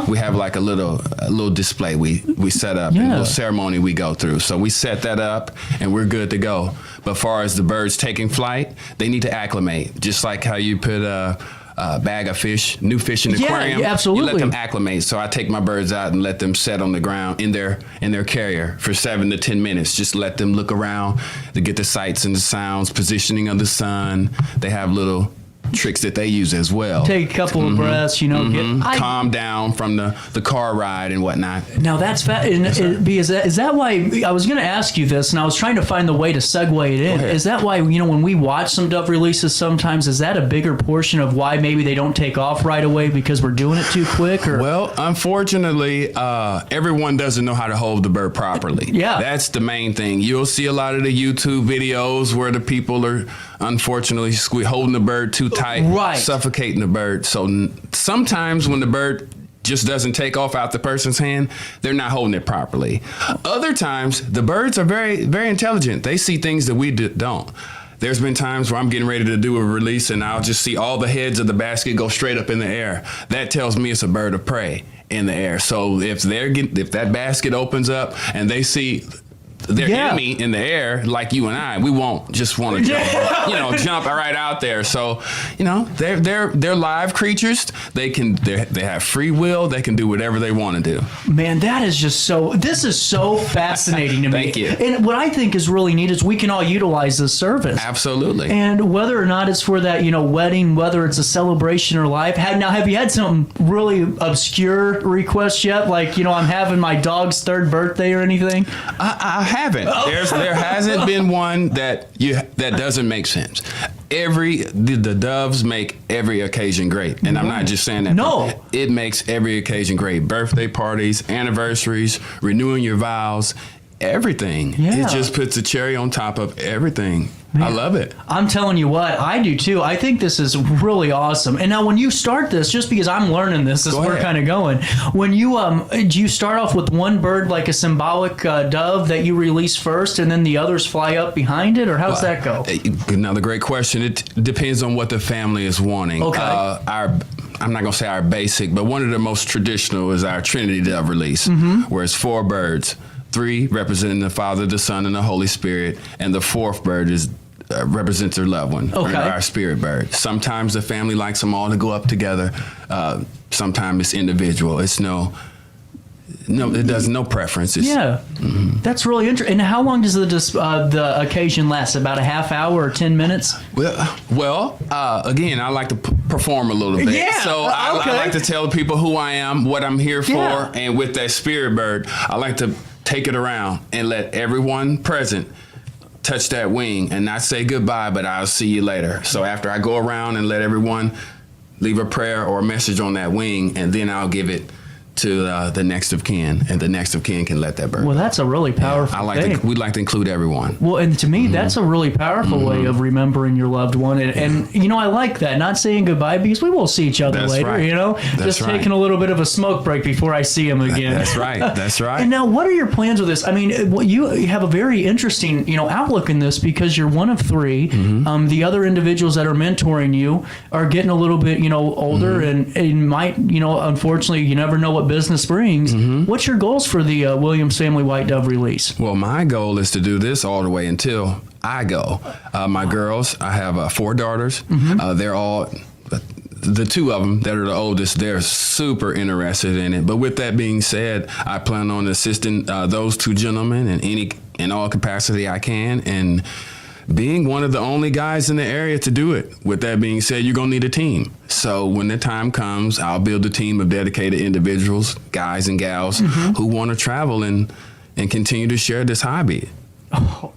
U: We have like a little display we set up, and a little ceremony we go through. So we set that up and we're good to go. But as far as the birds taking flight, they need to acclimate. Just like how you put a bag of fish, new fish in the aquarium.
C: Yeah, absolutely.
U: You let them acclimate. So I take my birds out and let them set on the ground in their carrier for 7 to 10 minutes. Just let them look around to get the sights and the sounds, positioning of the sun. They have little tricks that they use as well.
C: Take a couple of breaths,
U: calm down from the car ride and whatnot.
C: Now that's because is that why I was going to ask you this, and I was trying to find the way to segue it in. Is that why when we watch some dove releases sometimes, is that a bigger portion of why maybe they don't take off right away because we're doing it too quick? Or
U: well, unfortunately, everyone doesn't know how to hold the bird properly.
C: Yeah,
U: that's the main thing. You'll see a lot of the YouTube videos where the people are unfortunately holding the bird too tight, suffocating the bird. So sometimes when the bird just doesn't take off out the person's hand, they're not holding it properly. Other times, the birds are very, very intelligent. They see things that we don't. There's been times where I'm getting ready to do a release and I'll just see all the heads of the basket go straight up in the air. That tells me it's a bird of prey in the air. So if that basket opens up and they see their enemy in the air, like you and I, we won't just want to jump, jump right out there. So, they're live creatures. They have free will. They can do whatever they want to do.
C: Man, this is so fascinating to me.
U: Thank you.
C: And what I think is really neat is we can all utilize this service.
U: Absolutely.
C: And whether or not it's for that, wedding, whether it's a celebration or life. Now, have you had some really obscure requests yet? Like, I'm having my dog's 3rd birthday or anything?
U: I haven't. There hasn't been one that doesn't make sense. The doves make every occasion great, and I'm not just saying that.
C: No,
U: it makes every occasion great. Birthday parties, anniversaries, renewing your vows, everything. It just puts a cherry on top of everything. Man, I love it.
C: I'm telling you what, I do too. I think this is really awesome. And now when you start this, just because I'm learning this as we're kind of going, when you do you start off with one bird, like a symbolic dove that you release first, and then the others fly up behind it, or how's that go?
U: Another great question. It depends on what the family is wanting.
C: Okay.
U: I'm not going to say our basic, but one of the most traditional is our Trinity Dove release, where it's 4 birds. 3 representing the Father, the Son, and the Holy Spirit, and the 4th bird represents their loved one, our spirit bird. Sometimes the family likes them all to go up together. Sometimes it's individual. It's no, it does no preference.
C: That's really interesting. And how long does the occasion last? About a half hour or 10 minutes?
U: Well, again, I like to perform a little bit.
C: Yeah,
U: so I like to tell people who I am, what I'm here for, and with that spirit bird, I like to take it around and let everyone present touch that wing and not say goodbye, but I'll see you later. So after I go around and let everyone leave a prayer or a message on that wing, and then I'll give it to the next of kin, and the next of kin can let that bird.
C: Well, that's a really powerful thing.
U: We'd like to include everyone.
C: Well, and to me, that's a really powerful way of remembering your loved one. And I like that. Not saying goodbye, because we will see each other later,
U: That's
C: just taking a little bit of a smoke break before I see him again.
U: That's right. That's right.
C: And now, what are your plans with this? I mean, you have a very interesting, outlook in this, because you're one of 3. The other individuals that are mentoring you are getting a little bit, older and might, unfortunately, you never know what business brings. What's your goals for the Williams Family White Dove release?
U: Well, my goal is to do this all the way until I go. My girls, I have 4 daughters. They're all, the 2 of them that are the oldest, they're super interested in it. But with that being said, I plan on assisting those 2 gentlemen in all capacity I can, and being one of the only guys in the area to do it. With that being said, you're going to need a team. So when the time comes, I'll build a team of dedicated individuals, guys and gals, who want to travel and continue to share this hobby.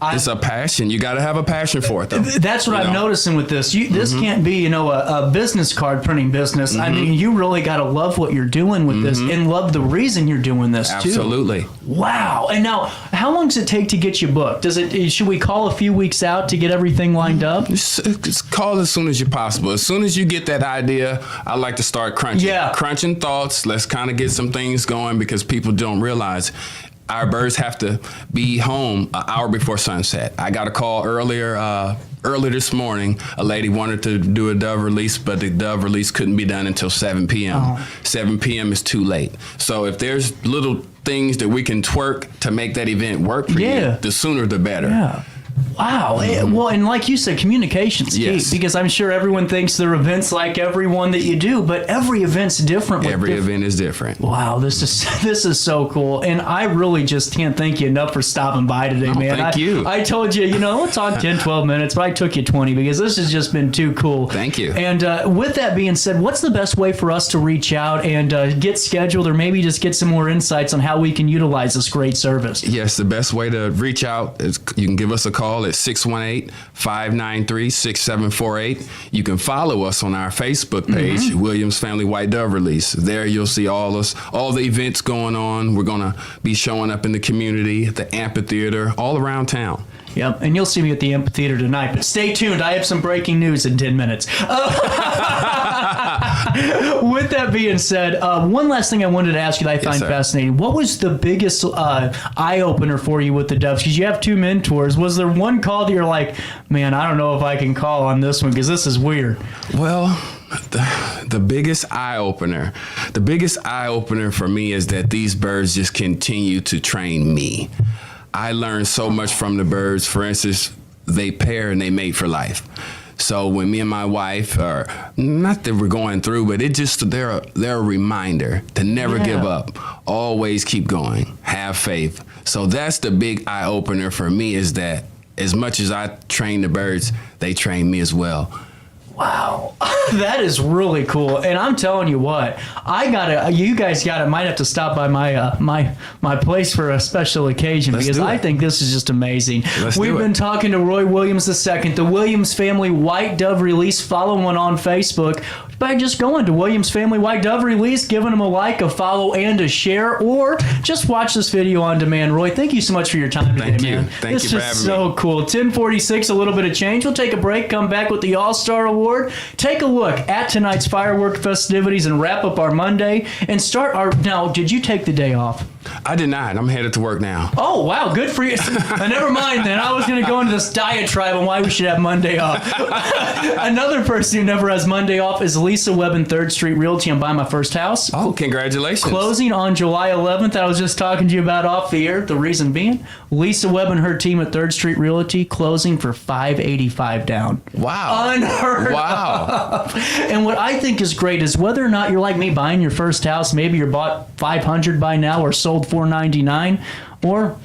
U: It's a passion. You got to have a passion for it, though.
C: That's what I'm noticing with this. This can't be, a business card printing business. I mean, you really got to love what you're doing with this, and love the reason you're doing this,
U: Absolutely.
C: too. Wow. And now, how long does it take to get you booked? Should we call a few weeks out to get everything lined up?
U: Just call as soon as you're possible. As soon as you get that idea, I like to start crunching. Crunching thoughts. Let's kind of get some things going, because people don't realize our birds have to be home an hour before sunset. I got a call earlier this morning. A lady wanted to do a dove release, but the dove release couldn't be done until 7 p.m. 7 p.m. is too late. So if there's little things that we can twerk to make that event work for you, the sooner the better.
C: Yeah. Wow. Well, and like you said, communication's key, because I'm sure everyone thinks their events like every one that you do, but every event's different.
U: Every event is different.
C: Wow, this is so cool, and I really just can't thank you enough for stopping by today, man.
U: Thank you.
C: I told you, we'll talk 10, 12 minutes, but I took you 20 because this has just been too cool.
U: Thank you.
C: And with that being said, what's the best way for us to reach out and get scheduled, or maybe just get some more insights on how we can utilize this great service?
U: Yes, the best way to reach out is you can give us a call at 618-593-6748. You can follow us on our Facebook page, Williams Family White Dove Release. There you'll see all the events going on. We're going to be showing up in the community, at the amphitheater, all around town.
C: Yep, and you'll see me at the amphitheater tonight. But stay tuned. I have some breaking news in 10 minutes. With that being said, one last thing I wanted to ask you that I find fascinating. What was the biggest eye-opener for you with the doves? Because you have two mentors. Was there one call that you're like, man, I don't know if I can call on this one because this is weird?
U: Well, the biggest eye-opener for me is that these birds just continue to train me. I learned so much from the birds. For instance, they pair and they mate for life. So when me and my wife, or not that we're going through, but they're a reminder to never give up. Always keep going. Have faith. So that's the big eye opener for me, is that as much as I train the birds, they train me as well.
C: Wow, that is really cool. And I'm telling you what, you guys might have to stop by my place for a special occasion, because I think this is just amazing. We've been talking to Roy Williams II, the Williams Family White Dove Release. Follow him on Facebook by just going to Williams Family White Dove Release, giving him a like, a follow, and a share, or just watch this video on demand. Roy, thank you so much for your time today, man.
U: Thank you for having me.
C: This is so cool. 10:46, a little bit of change. We'll take a break, come back with the All-Star Award. Take a look at tonight's firework festivities and wrap up our Monday and start our... Now, did you take the day off?
U: I did not. I'm headed to work now.
C: Oh, wow. Good for you. Never mind then. I was going to go into this diatribe on why we should have Monday off. Another person who never has Monday off is Lisa Webb in 3rd Street Realty. I'm buying my first house.
U: Oh, congratulations.
C: Closing on July 11th. I was just talking to you about off the air. The reason being, Lisa Webb and her team at 3rd Street Realty closing for $585 down.
U: Wow.
C: Unheard
U: of.
C: And what I think is great is whether or not you're like me buying your first house, maybe you're bought $500 by now or sold $499, or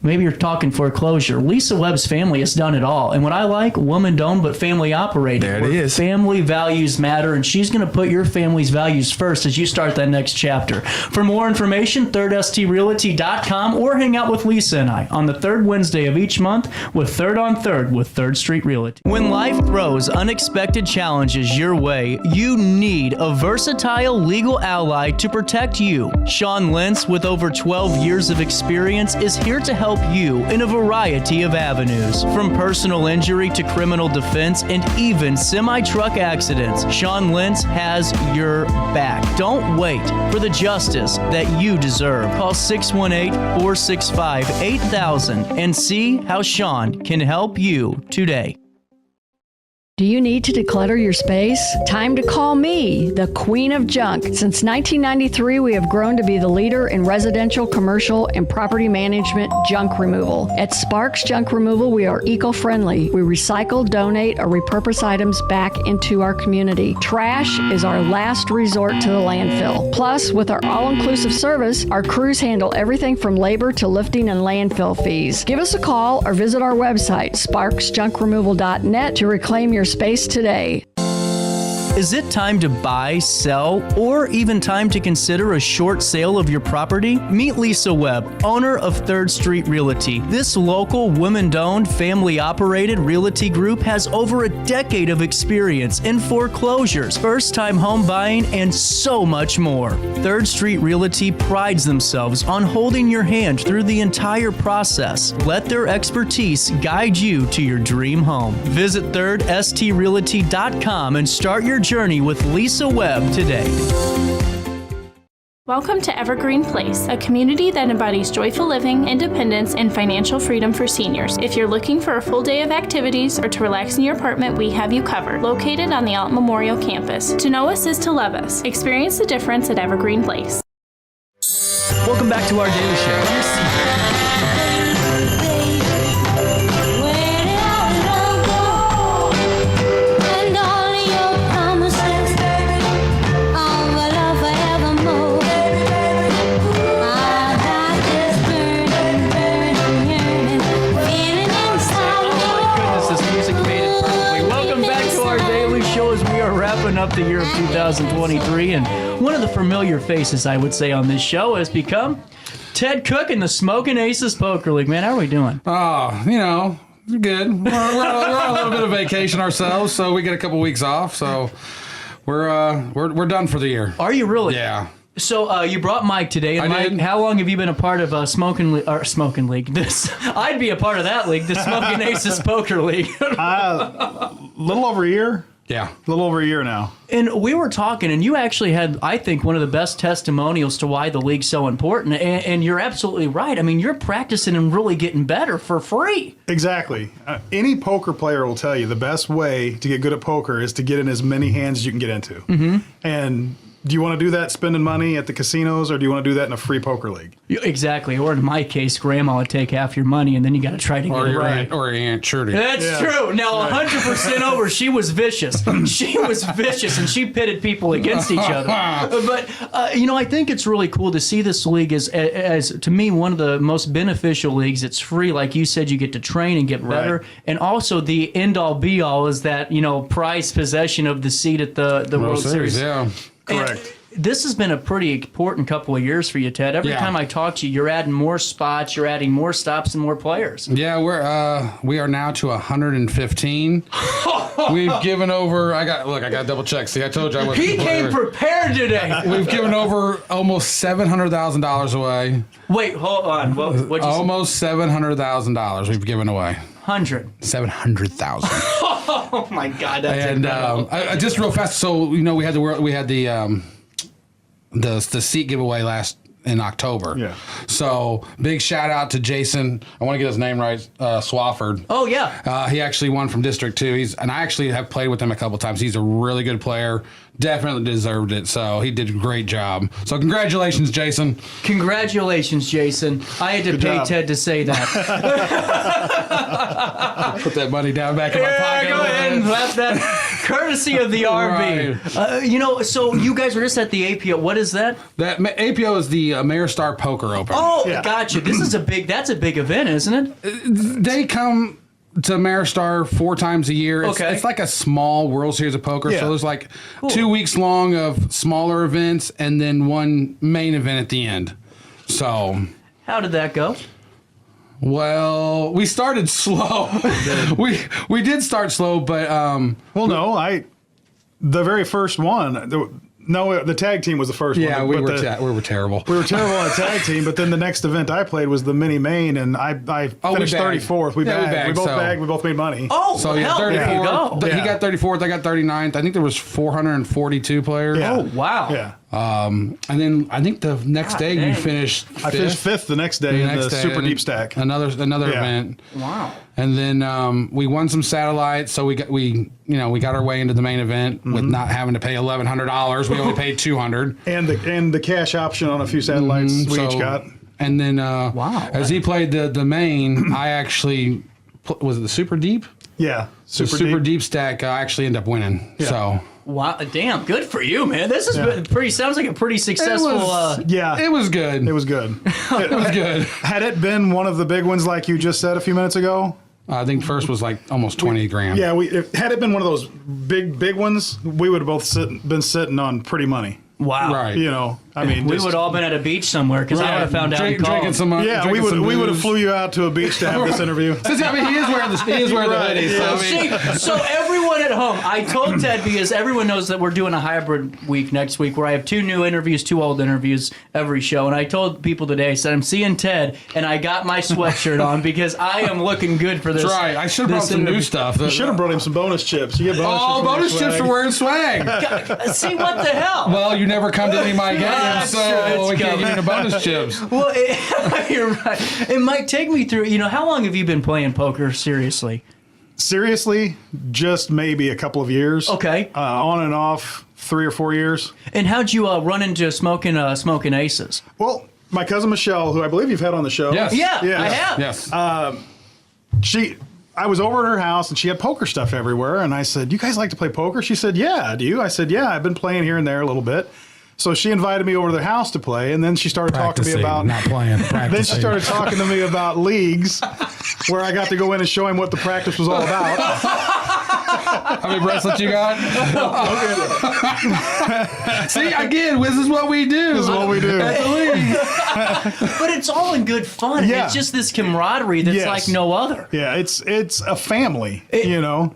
C: maybe you're talking foreclosure. Lisa Webb's family has done it all. And what I like, woman-owned but family operated.
U: There it is.
C: Family values matter, and she's going to put your family's values first as you start that next chapter. For more information, 3rdstreetrealty.com, or hang out with Lisa and I on the 3rd Wednesday of each month with 3rd on 3rd with 3rd Street Realty. When life throws unexpected challenges your way, you need a versatile legal ally to protect you. Sean Lentz, with over 12 years of experience, is here to help you in a variety of avenues. From personal injury to criminal defense and even semi-truck accidents, Sean Lentz has your back. Don't wait for the justice that you deserve. Call 618-465-8000 and see how Sean can help you today.
A: Do you need to declutter your space? Time to call me, the Queen of Junk. Since 1993, we have grown to be the leader in residential, commercial, and property management junk removal. At Sparks Junk Removal, we are eco-friendly. We recycle, donate, or repurpose items back into our community. Trash is our last resort to the landfill. Plus, with our all-inclusive service, our crews handle everything from labor to lifting and landfill fees. Give us a call or visit our website, sparksjunkremoval.net, to reclaim your space today.
C: Is it time to buy, sell, or even time to consider a short sale of your property? Meet Lisa Webb, owner of 3rd Street Realty. This local, women-owned, family-operated realty group has over a decade of experience in foreclosures, first-time home buying, and so much more. 3rd Street Realty prides themselves on holding your hand through the entire process. Let their expertise guide you to your dream home. Visit 3rdstrealty.com and start your journey with Lisa Webb today.
P: Welcome to Evergreen Place, a community that embodies joyful living, independence, and financial freedom for seniors. If you're looking for a full day of activities or to relax in your apartment, we have you covered. Located on the Alton Memorial Campus. To know us is to love us. Experience the difference at Evergreen Place.
C: Welcome back to our daily show. Up the year of 2023, and one of the familiar faces I would say on this show has become Ted Cook in the Smoking Aces Poker League. Man, how are we doing?
D: Oh, good. We're on a little bit of vacation ourselves, so we get a couple weeks off. So we're done for the year.
C: Are you really?
D: Yeah.
C: So you brought Mike today, and Mike, how long have you been a part of Smoking League? I'd be a part of that league, the Smoking Aces Poker League.
V: Little over a year.
D: Yeah.
V: A little over a year now.
C: And we were talking, and you actually had, I think, one of the best testimonials to why the league's so important. And you're absolutely right. I mean, you're practicing and really getting better for free.
V: Exactly. Any poker player will tell you the best way to get good at poker is to get in as many hands as you can get into.
C: Mm-hmm.
V: And do you want to do that spending money at the casinos, or do you want to do that in a free poker league?
C: Exactly. Or in my case, Grandma would take half your money, and then you got to try to get it right.
D: Or your Aunt Trudy.
C: That's true. Now, 100% over, she was vicious. She was vicious, and she pitted people against each other. But, I think it's really cool to see this league as, to me, one of the most beneficial leagues. It's free. Like you said, you get to train and get better. Right. And also, the end-all, be-all is that, prized possession of the seat at the World Series.
D: Yeah.
V: Correct.
C: And this has been a pretty important couple of years for you, Ted. Every time I talk to you, you're adding more spots, you're adding more stops and more players.
D: Yeah, we are now to 115. We've given over. I got double check. See, I told you I wasn't.
C: He came prepared today.
D: We've given over almost $700,000 away.
C: Wait, hold on. What'd you
D: almost $700,000 we've given away.
C: 700,000. Oh my God, that's incredible.
D: And just real fast. So we had the seat giveaway in October.
V: Yeah.
D: So big shout out to Jason. I want to get his name right. Swafford.
C: Oh yeah.
D: He actually won from District 2. And I actually have played with him a couple times. He's a really good player. Definitely deserved it. So he did a great job. So congratulations, Jason.
C: Congratulations, Jason. I had to pay Ted to say that.
D: Put that money down back in my pocket.
C: Go ahead and laugh that. Courtesy of the RV.
D: Right.
C: So you guys were just at the APO. What is that?
D: That APO is the Mayor Star Poker Open.
C: Oh, gotcha. That's a big event, isn't it?
D: They come to Mayor Star 4 times a year. It's like a small World Series of Poker.
V: Yeah.
D: So there's like 2 weeks long of smaller events and then one main event at the end. So
C: how did that go?
V: Well,
D: we started slow. we did start slow, but
V: the very first one. The tag team was the first one.
D: Yeah, we were terrible.
V: We were terrible on the tag team, but then the next event I played was the mini main, and I finished 34th. We bagged. We both bagged. We both made money.
C: Oh,
D: so hell, 34th. There you go. He got 34th. I got 39th. I think there was 442 players.
V: Yeah.
C: Oh, wow.
V: Yeah.
D: And then I think the next day you finished fifth.
V: I finished 5th the next day in the super deep stack.
D: Another event.
C: Wow.
D: And then we won some satellites, so we got our way into the main event with not having to pay $1,100. We only paid $200.
V: And the cash option on a few satellites we each got.
D: And then as he played the main, I actually was it the super deep?
V: Yeah,
D: super deep stack. I actually ended up winning.
V: Yeah.
D: So.
C: Wow, damn, good for you, man. This is sounds like a pretty successful.
D: It was good.
V: It was good.
D: It was good.
V: Had it been one of the big ones like you just said a few minutes ago?
D: I think first was like almost 20 grand.
V: Yeah, had it been one of those big ones, we would have both been sitting on pretty money.
C: Wow.
D: Right.
C: We would all been at a beach somewhere because I would have found out.
D: Drinking some.
V: We would have flew you out to a beach to have this interview.
D: He is wearing the hoodie.
C: So everyone everyone at home, I told Ted, because everyone knows that we're doing a hybrid week next week where I have 2 new interviews, 2 old interviews every show. And I told people today, I said, I'm seeing Ted, and I got my sweatshirt on because I am looking good for this.
D: That's right. I should have brought some new stuff.
V: You should have brought him some bonus chips. You get bonus chips
D: for wearing swag.
C: See, what the hell?
D: Well, you never come to any of my games, so we can't give you the bonus chips.
C: Well, you're right. It might take me through, how long have you been playing poker seriously?
V: Seriously, just maybe a couple of years.
C: Okay.
V: On and off, 3 or 4 years.
C: And how'd you run into smoking aces?
V: Well, my cousin Michelle, who I believe you've had on the show.
C: Yes. Yeah, I have.
V: Yes. I was over at her house and she had poker stuff everywhere. And I said, "You guys like to play poker?" She said, "Yeah." "Do you?" I said, "Yeah, I've been playing here and there a little bit." So she invited me over to their house to play, and then she started talking to me about
D: not playing.
V: Then she started talking to me about leagues, where I got to go in and show him what the practice was all about.
D: How many bracelets you got? See, again, this is what we do.
V: This is what we do.
C: But it's all in good fun.
V: Yeah.
C: It's just this camaraderie that's like no other.
V: Yeah, it's a family,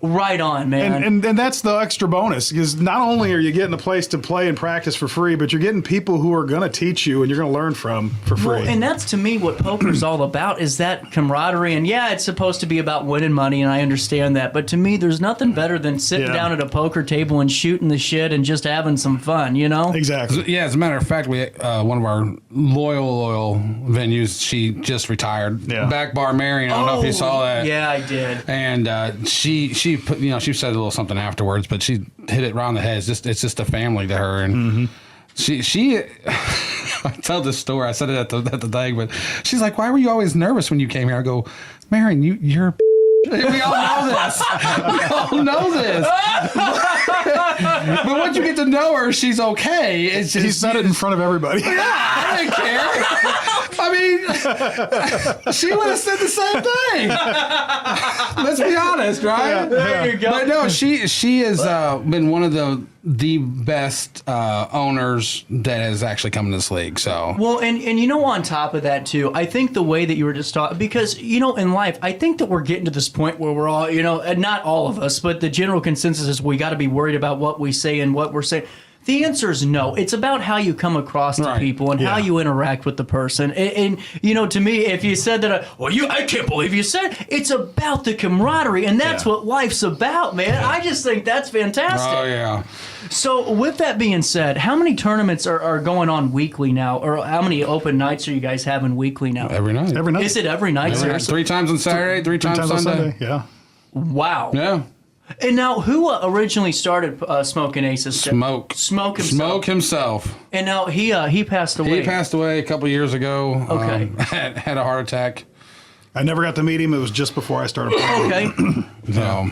C: Right on, man.
V: And that's the extra bonus, because not only are you getting a place to play and practice for free, but you're getting people who are going to teach you and you're going to learn from for free.
C: Well, and that's, to me, what poker's all about, is that camaraderie. And yeah, it's supposed to be about winning money, and I understand that. But to me, there's nothing better than sitting down at a poker table and shooting the shit and just having some fun,
V: Exactly.
D: Yeah, as a matter of fact, we one of our loyal venues, she just retired. Yeah. Back Bar Marion, I don't know if you saw that.
C: Yeah, I did.
D: And she put, she said a little something afterwards, but she hit it right on the head. It's just a family to her, and she I tell this story. I said it at the thing, but she's like, "Why were you always nervous when you came here?" I go, "Marion, you're." We all know this. We all know this. But once you get to know her, she's okay. It's just,
V: he said it in front of everybody.
D: Yeah, I didn't care. I mean, she would have said the same thing. Let's be honest, right?
V: Yeah,
C: there you go.
D: But no, she has been one of the best owners that has actually come in this league. So
C: well, and on top of that too, I think the way that you were just talking, because in life, I think that we're getting to this point where we're all, and not all of us, but the general consensus is we got to be worried about what we say and what we're saying. The answer is no. It's about how you come across to people and how you interact with the person. And to me, if you said that, I can't believe you said, it's about the camaraderie, and that's what life's about, man. Yeah. I just think that's fantastic.
D: Oh, yeah.
C: So with that being said, how many tournaments are going on weekly now, or how many open nights are you guys having weekly now?
D: Every night.
V: Every night.
C: Is it every night?
D: Every night. 3 times on Saturday, 3 times on Sunday.
V: Yeah.
C: Wow.
D: Yeah.
C: And now, who originally started Smoking Aces?
D: Smoke himself.
C: And now he passed away.
D: He passed away a couple of years ago.
C: Okay.
D: Had a heart attack.
V: I never got to meet him. It was just before I started playing.
C: Okay.
D: So.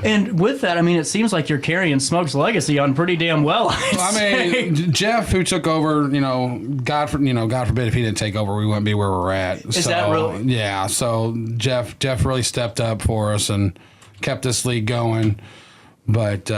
C: And with that, I mean, it seems like you're carrying Smoke's legacy on pretty damn well.
D: I mean, Jeff, who took over, God forbid if he didn't take over, we wouldn't be where we're at.
C: Is that really?
D: Yeah. So Jeff really stepped up for us and kept this league going, but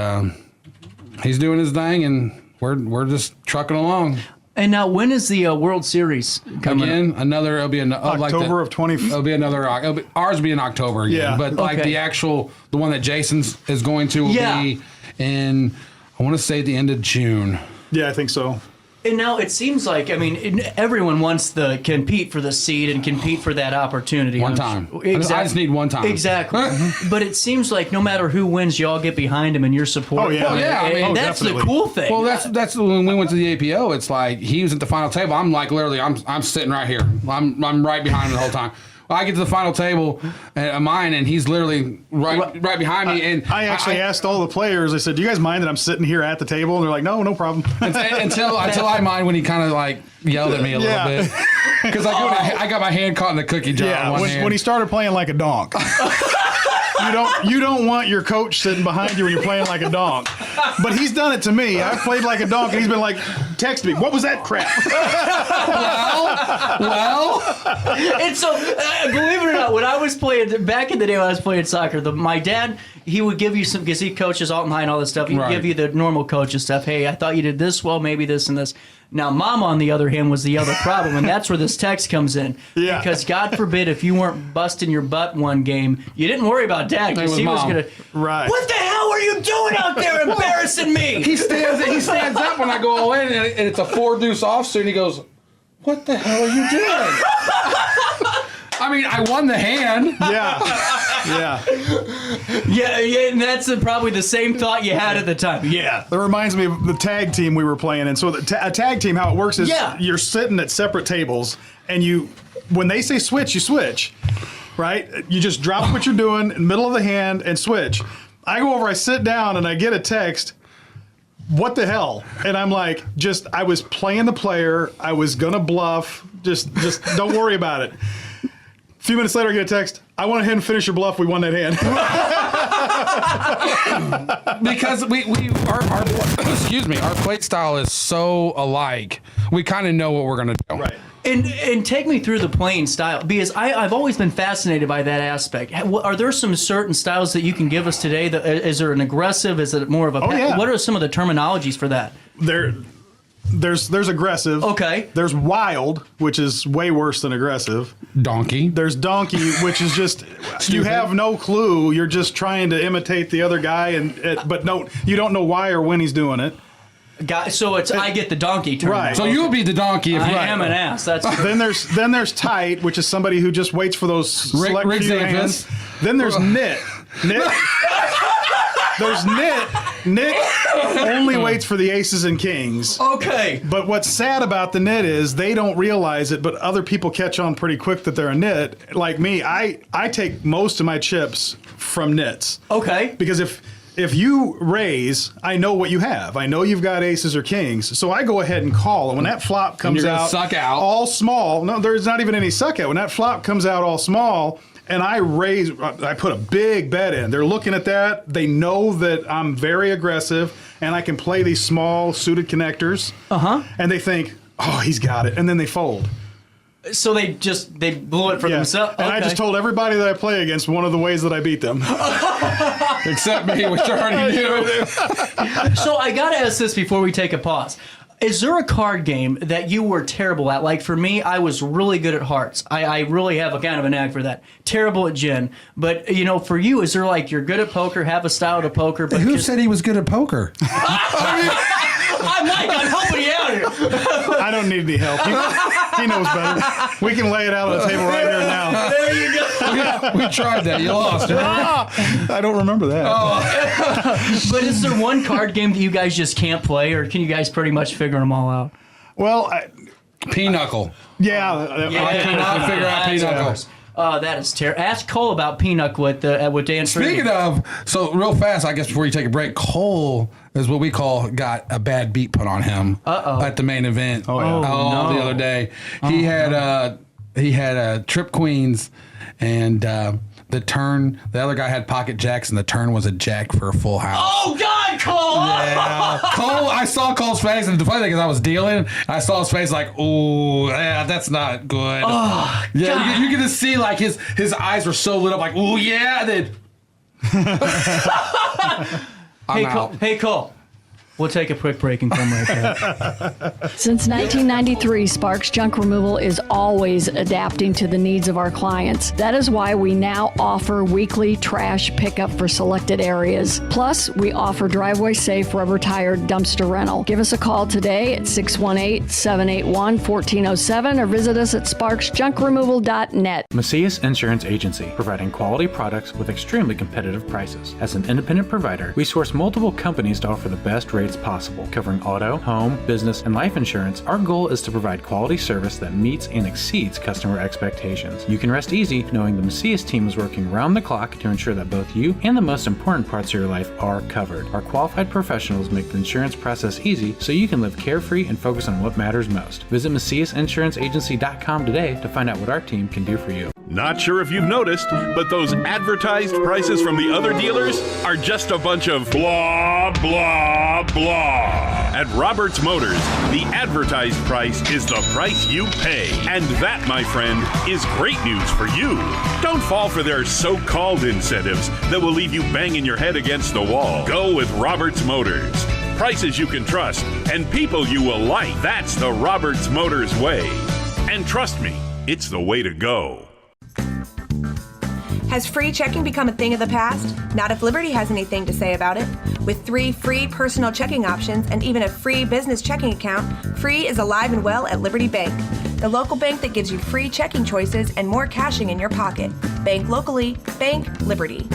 D: he's doing his thing, and we're just trucking along.
C: And now, when is the World Series coming?
D: Again, it'll be
V: October of 20.
D: It'll be another. Ours will be in October again.
V: Yeah.
D: But like the one that Jason's is going to will be in, I want to say the end of June.
V: Yeah, I think so.
C: And now it seems like, I mean, everyone wants to compete for the seed and compete for that opportunity.
D: One time.
C: Exactly.
D: I just need one time.
C: Exactly. But it seems like no matter who wins, you all get behind him and your support.
V: Oh, yeah.
D: Oh, yeah.
C: And that's
V: definitely.
C: the cool thing.
D: Well, that's when we went to the APO. It's like he was at the final table. I'm like literally, I'm sitting right here. I'm right behind him the whole time. I get to the final table of mine, and he's literally right behind me. And
V: I actually asked all the players. I said, "Do you guys mind that I'm sitting here at the table?" And they're like, "No problem."
D: Until I mind when he kind of like yelled at me a little bit, because I got my hand caught in the cookie jar.
V: Yeah,
D: on one hand.
V: when he started playing like a donk. You don't want your coach sitting behind you when you're playing like a donk. But he's done it to me. I've played like a donk, and he's been like, text me, "What was that crap?"
D: Well,
C: And so, believe it or not, when I was playing, back in the day when I was playing soccer, my dad, he would give you some, because he coaches Alton High and all this stuff, he would give you the normal coaches stuff. Hey, I thought you did this well, maybe this and this. Now, Mom, on the other hand, was the other problem, and that's where this text comes in. Yeah. Because God forbid if you weren't busting your butt one game, you didn't worry about Dad, because he was going to, what the hell are you doing out there embarrassing me?
D: He stands up when I go all in, and it's a 4-deuce offsuit, and he goes, what the hell are you doing? I mean, I won the hand.
V: Yeah,
C: and that's probably the same thought you had at the time. Yeah.
V: That reminds me of the tag team we were playing. And so a tag team, how it works is you're sitting at separate tables, and when they say switch, you switch, right? You just drop what you're doing in the middle of the hand and switch. I go over, I sit down, and I get a text, what the hell? And I'm like, I was playing the player. I was going to bluff. Just don't worry about it. A few minutes later, I get a text. I went ahead and finish your bluff. We won that hand.
D: Because our plate style is so alike. We kind of know what we're gonna do.
V: Right.
C: And take me through the playing style, because I've always been fascinated by that aspect. Are there some certain styles that you can give us today? Is there an aggressive? Is it more of a? What are some of the terminologies for that?
V: There's aggressive.
C: Okay.
V: There's wild, which is way worse than aggressive.
D: Donkey.
V: There's donkey, which is just you have no clue. You're just trying to imitate the other guy, but you don't know why or when he's doing it.
C: So it's I get the donkey term.
V: Right.
D: So you'll be the donkey if
C: I am an ass. That's
V: then there's tight, which is somebody who just waits for those select few hands. Then there's knit. There's knit. Knit only waits for the aces and kings.
C: Okay.
V: But what's sad about the knit is they don't realize it, but other people catch on pretty quick that they're a knit. Like me, I take most of my chips from knits.
C: Okay.
V: Because if you raise, I know what you have. I know you've got aces or kings. So I go ahead and call. And when that flop comes out,
D: suck out
V: all small, no, there's not even any suck out. When that flop comes out all small, and I put a big bet in. They're looking at that. They know that I'm very aggressive, and I can play these small suited connectors. And they think, oh, he's got it. And then they fold.
C: So they blew it for themselves.
V: And I just told everybody that I play against one of the ways that I beat them.
D: Except me, which I already knew.
C: So I got to ask this before we take a pause. Is there a card game that you were terrible at? Like for me, I was really good at hearts. I really have a kind of a knack for that. Terrible at gin. But, for you, is there like you're good at poker, have a style to poker? But
D: who said he was good at poker?
C: I'm helping you out here.
V: I don't need any help. He knows better. We can lay it out on the table right here now.
C: There you go.
D: We tried that. You lost.
V: I don't remember that.
C: But is there one card game that you guys just can't play, or can you guys pretty much figure them all out?
V: Well,
D: Pinochle.
V: Yeah.
D: I cannot figure out Pinochle.
C: That is terrible. Ask Cole about Pinochle with Dan.
D: Speaking of, so real fast, I guess before you take a break, Cole is what we got a bad beat put on him at the main event.
V: Oh, yeah.
D: The other day. He had trip queens, and the turn, the other guy had pocket jacks, and the turn was a jack for a full house.
C: Oh, God, Cole!
D: Yeah. Cole, I saw Cole's face, and the funny thing is I was dealing, I saw his face like, ooh, yeah, that's not good.
C: Oh,
D: yeah, you can just see like his eyes were so lit up like, ooh, yeah, then.
C: Hey, Cole. We'll take a quick break and come right back.
A: Since 1993, Sparks Junk Removal is always adapting to the needs of our clients. That is why we now offer weekly trash pickup for selected areas. Plus, we offer driveway-safe rubber-tired dumpster rental. Give us a call today at 618-781-1407 or visit us at sparksjunkremoval.net.
F: Macias Insurance Agency, providing quality products with extremely competitive prices. As an independent provider, we source multiple companies to offer the best rates possible, covering auto, home, business, and life insurance. Our goal is to provide quality service that meets and exceeds customer expectations. You can rest easy knowing the Macias team is working round the clock to ensure that both you and the most important parts of your life are covered. Our qualified professionals make the insurance process easy so you can live carefree and focus on what matters most. Visit MaciasInsuranceAgency.com today to find out what our team can do for you.
G: Not sure if you've noticed, but those advertised prices from the other dealers are just a bunch of blah, blah, blah. At Roberts Motors, the advertised price is the price you pay. And that, my friend, is great news for you. Don't fall for their so-called incentives that will leave you banging your head against the wall. Go with Roberts Motors. Prices you can trust and people you will like. That's the Roberts Motors way. And trust me, it's the way to go.
H: Has free checking become a thing of the past? Not if Liberty has anything to say about it. With 3 free personal checking options and even a free business checking account, free is alive and well at Liberty Bank, the local bank that gives you free checking choices and more cashing in your pocket. Bank locally, bank Liberty.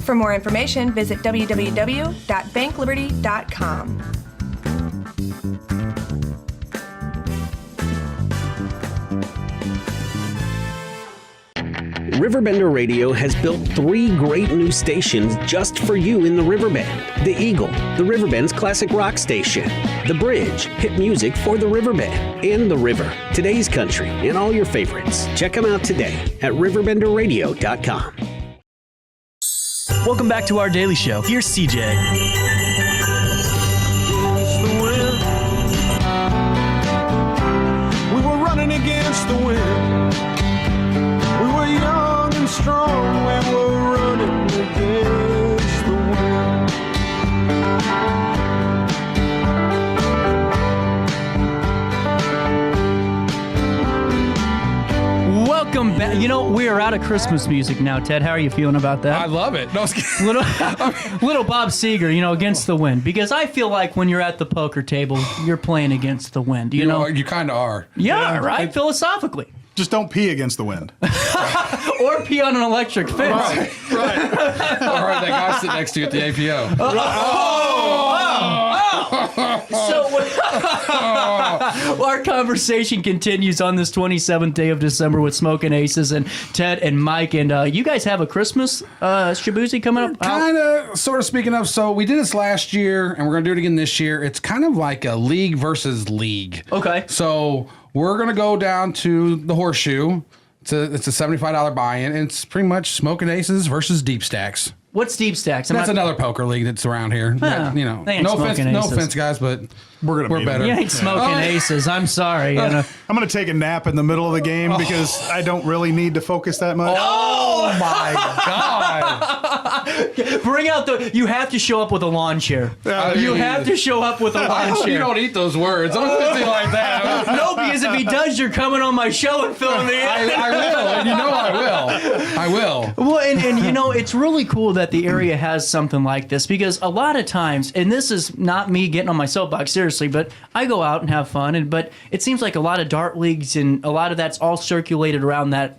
H: For more information, visit www.bankliberty.com.
B: Riverbender Radio has built 3 great new stations just for you in the Riverbend. The Eagle, the Riverbend's classic rock station. The Bridge, hit music for the Riverbend. And The River, today's country, and all your favorites. Check them out today at RiverBender.com.
E: Welcome back to our daily show. Here's CJ.
I: We were running against the wind. We were young and strong. We were running against the wind.
C: Welcome back. You know, we are out of Christmas music now, Ted. How are you feeling about that?
D: I love it. No,
C: little Bob Seger, you know, against the wind. Because I feel like when you're at the poker table, you're playing against the wind. You know,
D: you kind of are.
C: Yeah, right? Philosophically.
V: Just don't pee against the wind.
C: Or pee on an electric fence.
V: Right.
D: All right, that guy sitting next to you at the APO.
C: So our conversation continues on this 27th day of December with Smoking Aces and Ted and Mike. And you guys have a Christmas shabuzi coming up?
D: Kind of, sort of speaking of. So we did this last year, and we're going to do it again this year. It's kind of like a league versus league.
C: Okay.
D: So we're going to go down to the Horseshoe. It's a $75 buy-in, and it's pretty much Smoking Aces versus Deep Stacks.
C: What's Deep Stacks?
D: That's another poker league that's around here. That, you know, no offense, guys, but we're better.
C: You ain't smoking aces. I'm sorry. You know.
V: I'm going to take a nap in the middle of the game because I don't really need to focus that much.
C: Oh my God! Bring out the. You have to show up with a lawn chair. You have to show up with a lawn chair.
D: You don't eat those words. Don't say like that.
C: No, because if he does, you're coming on my show and filling me in.
D: I will, and you know I will. I will.
C: Well, and you know, it's really cool that the area has something like this because a lot of times, and this is not me getting on my soapbox, seriously, but I go out and have fun, but it seems like a lot of dart leagues and a lot of that's all circulated around the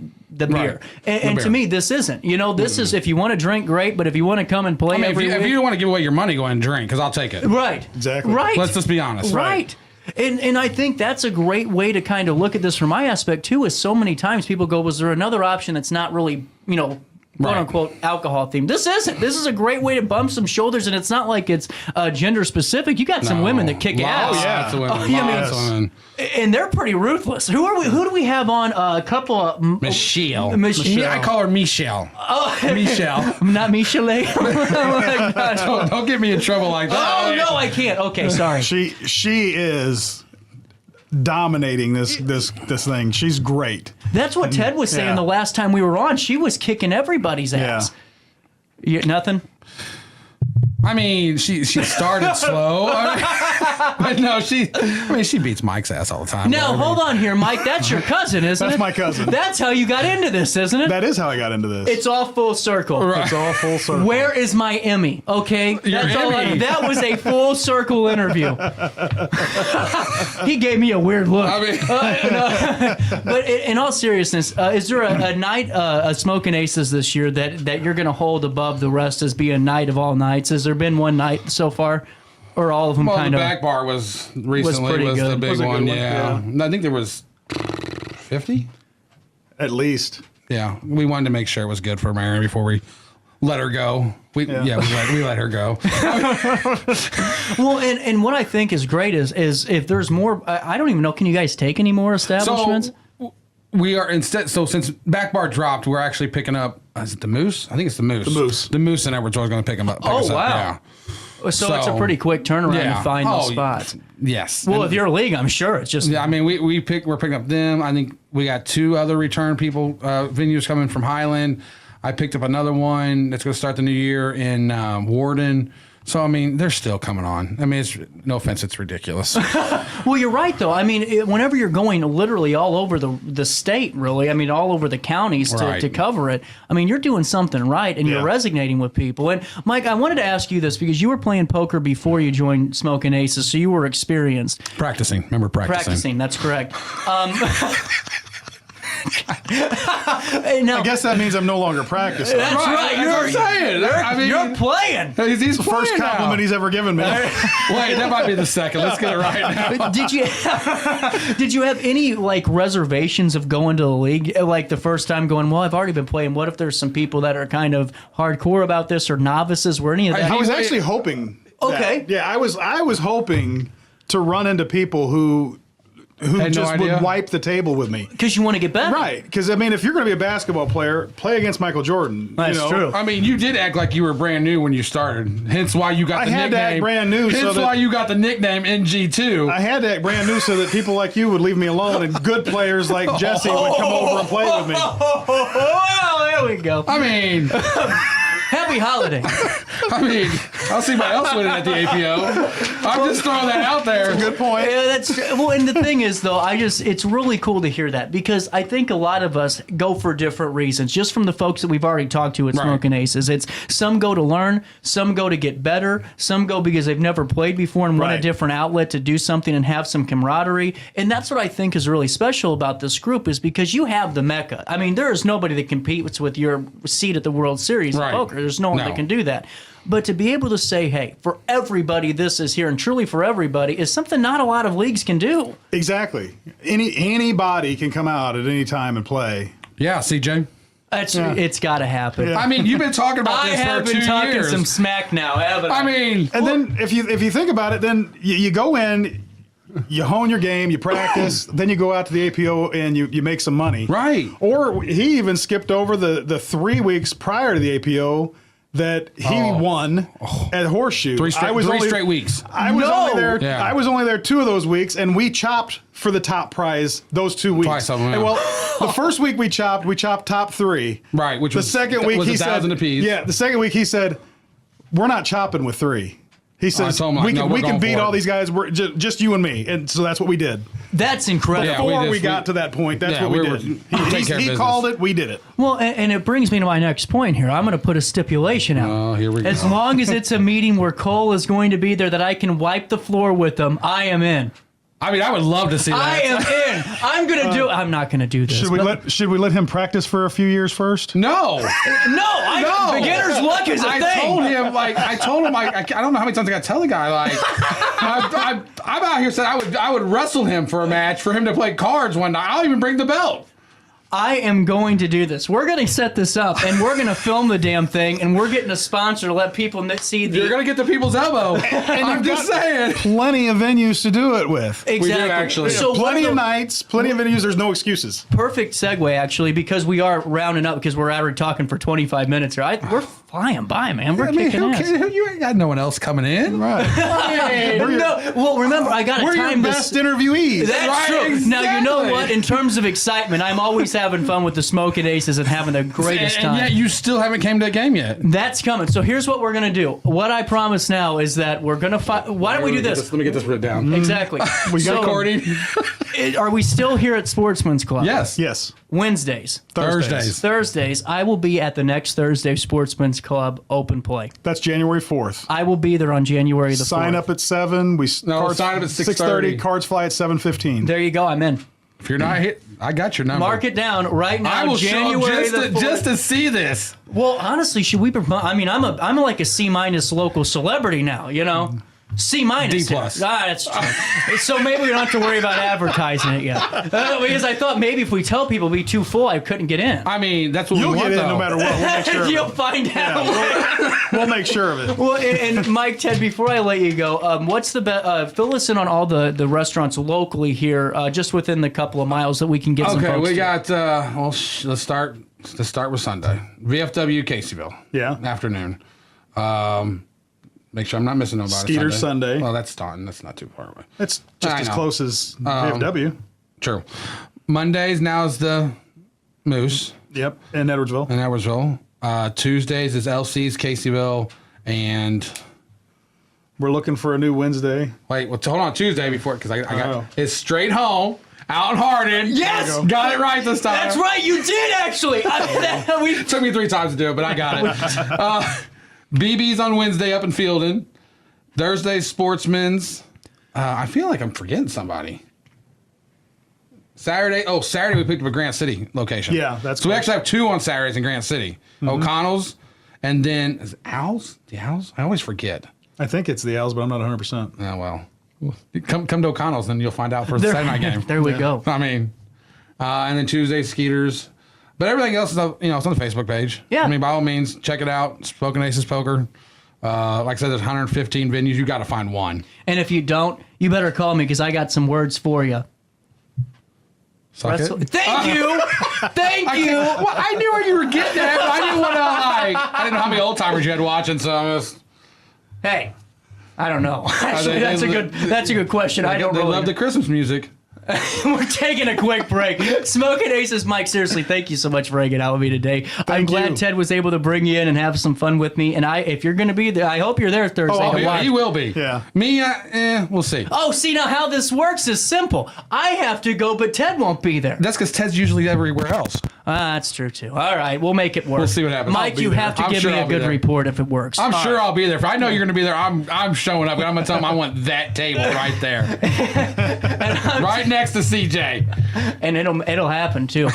C: beer. And to me, this isn't. You know, this is if you want to drink, great, but if you want to come and play
D: if you want to give away your money, go ahead and drink, because I'll take it.
C: Right.
V: Exactly.
C: Right.
D: Let's just be honest.
C: Right. And I think that's a great way to kind of look at this from my aspect, too, is so many times people go, was there another option that's not really, you know, quote-unquote alcohol themed? This isn't. This is a great way to bump some shoulders, and it's not like it's gender specific. You got some women that kick ass.
V: Oh, yeah.
D: Women.
C: And they're pretty ruthless. Who do we have on? A couple of
D: Michelle.
C: I
D: call her Michelle.
C: Oh,
D: Michelle.
C: Not Michelle. Oh my gosh.
D: Don't get me in trouble like that.
C: Oh no, I can't. Okay, sorry.
V: She is dominating this thing. She's great.
C: That's what Ted was saying the last time we were on. She was kicking everybody's ass. Nothing?
D: I mean, she started slow. But no, she beats Mike's ass all the time.
C: Now, hold on here, Mike. That's your cousin, isn't it?
V: That's my cousin.
C: That's how you got into this, isn't it?
V: That is how I got into this.
C: It's all full circle.
V: Right. It's all full circle.
C: Where is my Emmy? Okay, that's all. That was a full circle interview. He gave me a weird look.
D: I mean,
C: but in all seriousness, is there a night of Smoking Aces this year that you're going to hold above the rest as being night of all nights? Has there been one night so far? Or all of them kind of.
D: The back bar was recently was the big one. Yeah. I think there was 50
V: at least.
D: Yeah, we wanted to make sure it was good for Mary before we let her go. We let her go.
C: Well, and what I think is great is if there's more. I don't even know. Can you guys take any more establishments?
D: So, we are instead. So since back bar dropped, we're actually picking up. Is it the Moose? I think it's the Moose.
V: The Moose
D: in Edwards was going to pick them up. Pick us up.
C: Wow.
D: Yeah.
C: So it's a pretty quick turnaround to find those spots.
D: Yes.
C: Well, if you're a league, I'm sure it's just.
D: Yeah, I mean, we're picking up them. I think we got 2 other return people, venues coming from Highland. I picked up another one that's going to start the new year in Warden. So, I mean, they're still coming on. I mean, no offense, it's ridiculous.
C: Well, you're right, though. I mean, whenever you're going literally all over the state, really, I mean, all over the counties to cover it, I mean, you're doing something right, and you're resonating with people. And, Mike, I wanted to ask you this, because you were playing poker before you joined Smoking Aces, so you were experienced.
D: Practicing. Remember practicing.
C: That's correct.
V: I guess that means I'm no longer practicing.
C: That's right.
V: That's what I'm saying.
C: You're playing.
V: He's the first compliment he's ever given me.
D: Wait, that might be the second. Let's get it right now.
C: Did you have any reservations of going to the league? Like the first time going, well, I've already been playing. What if there's some people that are kind of hardcore about this or novices? Were any of that?
V: I was actually hoping.
C: Okay.
V: I was hoping to run into people who just would wipe the table with me.
C: Because you want to get better.
V: Right. Because, I mean, if you're going to be a basketball player, play against Michael Jordan.
C: That's true.
D: I mean, you did act like you were brand new when you started. Hence why you got the nickname.
V: I had to act brand new.
D: Hence why you got the nickname NG2.
V: I had to act brand new so that people like you would leave me alone and good players like Jesse would come over and play with me.
C: Well, there we go.
D: I mean...
C: Happy holiday.
D: I mean, I'll see what else winning at the APO. I'm just throwing that out there.
V: That's a good point.
C: Yeah, well, and the thing is, though, it's really cool to hear that, because I think a lot of us go for different reasons. Just from the folks that we've already talked to at Smoking Aces, it's some go to learn, some go to get better, some go because they've never played before and want a different outlet to do something and have some camaraderie. And that's what I think is really special about this group, is because you have the Mecca. I mean, there is nobody that competes with your seat at the World Series in poker. There's no one that can do that. But to be able to say, hey, for everybody this is here, and truly for everybody, is something not a lot of leagues can do.
V: Exactly. Anybody can come out at any time and play.
D: Yeah, CJ.
C: It's got to happen.
V: Yeah.
D: I mean, you've been talking about this for 2 years.
C: I have been talking some smack now, haven't I?
D: I mean...
V: And then if you think about it, then you go in... You hone your game, you practice, then you go out to the APO and you make some money.
D: Right.
V: Or he even skipped over the 3 weeks prior to the APO that he won at Horseshoe.
D: 3 straight weeks.
V: I was only there. Yeah. I was only there 2 of those weeks, and we chopped for the top prize those 2 weeks.
D: Twice of them,
V: And well, the first week we chopped top 3.
D: Right. Which
V: the
D: was
V: second week he said,
D: apiece.
V: Yeah. The second week he said, "We're not chopping with 3." He says, we can beat all these guys, we're just you and me. And so that's what we did.
C: That's incredible.
V: Before we got to that point, that's what we did. He called it, we did it.
C: Well, and it brings me to my next point here. I'm going to put a stipulation out.
D: Oh, here we go.
C: As long as it's a meeting where Cole is going to be there that I can wipe the floor with him, I am in.
D: I mean, I would love to see that.
C: I am in. I'm going to do. I'm not going to do this.
V: Should we let him practice for a few years first?
D: No.
C: No. Beginner's luck is a thing.
D: I told him, I don't know how many times I got to tell the guy, I'm out here saying I would wrestle him for a match for him to play cards one night. I'll even bring the belt.
C: I am going to do this. We're going to set this up, and we're going to film the damn thing, and we're getting a sponsor to let people see the...
D: You're going to get the people's elbow.
V: And
D: I'm just saying.
V: Plenty of venues to do it with.
C: Exactly.
D: We do, actually.
V: So plenty of nights, plenty of venues. There's no excuses.
C: Perfect segue, actually, because we are rounding up, because we're already talking for 25 minutes here. We're flying by, man. We're kicking ass.
D: You ain't got no one else coming in.
V: Right.
C: Well, remember, I got to time
V: We're your best interviewees.
C: That's true.
D: Exactly.
C: Now, you know what? In terms of excitement, I'm always having fun with the Smoking Aces and having the greatest time.
D: And yet you still haven't came to a game yet.
C: That's coming. So here's what we're going to do. What I promise now is that we're going to fight. Why don't we do this?
D: Let me get this written down.
C: Exactly.
V: We got
D: recording.
C: Are we still here at Sportsman's Club?
V: Yes.
C: Wednesdays.
V: Thursdays.
C: I will be at the next Thursday Sportsman's Club open play.
V: That's January 4th.
C: I will be there on January the 4th.
V: Sign up at 7.
D: Sign up at 6:30.
V: Cards fly at 7:15.
C: There you go. I'm in.
D: If you're not hit, I got your number.
C: Mark it down right now.
D: I will
C: January
D: show just to see this.
C: Well, honestly, should we? I mean, I'm like a C- local celebrity now. You know. C minus.
D: D plus.
C: That's true. So maybe we don't have to worry about advertising it yet. Because I thought maybe if we tell people it'll be too full, I couldn't get in.
D: I mean, that's what
V: You'll
D: we want,
V: get in
D: though.
V: no matter what. We'll make sure of
C: You'll
V: it.
C: find out.
V: We'll make sure of it.
C: Well, and Mike, Ted, before I let you go, what's the fill us in on all the restaurants locally here, just within the couple of miles that we can get some
D: Okay,
C: folks
D: we
C: to.
D: got, let's start with Sunday. VFW Caseyville.
V: Yeah.
D: Afternoon. Make sure I'm not missing nobody.
V: Skeeter Sunday.
D: Well, that's Taunton. That's not too far away.
V: It's just
D: I
V: as
D: know.
V: close as VFW.
D: True. Mondays now is the Moose.
V: Yep, in Edwardsville.
D: Tuesdays is LC's Caseyville, and
V: we're looking for a new Wednesday.
D: Wait, well, hold on. Tuesday before, because I got it's straight home. Out in Hardin.
C: Yes!
D: Got it right this time.
C: That's right, you did actually.
D: It took me 3 times to do it, but I got it. BB's on Wednesday up in Fieldon. Thursday, Sportsman's. I feel like I'm forgetting somebody. Saturday we picked up a Grant City location.
V: Yeah, that's
D: so we actually have 2 on Saturdays in Grant City.
V: Mm-hmm.
D: O'Connell's, and then is it Owls? The Owls? I always forget.
V: I think it's the Owls, but I'm not 100%.
D: Oh, well. Come to O'Connell's, and you'll find out for the Saturday night game.
C: There we go.
D: I mean, and then Tuesday, Skeeters. But everything else is, it's on the Facebook page.
C: Yeah.
D: I mean, by all means, check it out. Spoken Aces Poker. Like I said, there's 115 venues. You got to find one.
C: And if you don't, you better call me because I got some words for you.
D: Suck it?
C: Thank you. Thank you.
D: Well, I knew where you were getting at, but I didn't want to, I didn't know how many old timers you had watching, so I was.
C: Hey, I don't know. Actually, that's a good question. I don't
D: They
C: really
D: love the Christmas music.
C: We're taking a quick break. Smoking Aces, Mike, seriously, thank you so much for hanging out with me today. I'm glad Ted was able to bring you in and have some fun with me. And if you're going to be there, I hope you're there Thursday. to watch.
D: He will be.
V: Yeah.
D: Me, we'll see.
C: Oh, see, now how this works is simple. I have to go, but Ted won't be there.
D: That's because Ted's usually everywhere else.
C: That's true, too. All right, we'll make it work.
D: We'll see what happens.
C: Mike, you have to give me a good report if it works.
D: I'm sure I'll be there. If I know you're going to be there, I'm showing up. And I'm going to tell him I want that table right there. Right next to CJ.
C: And it'll happen, too.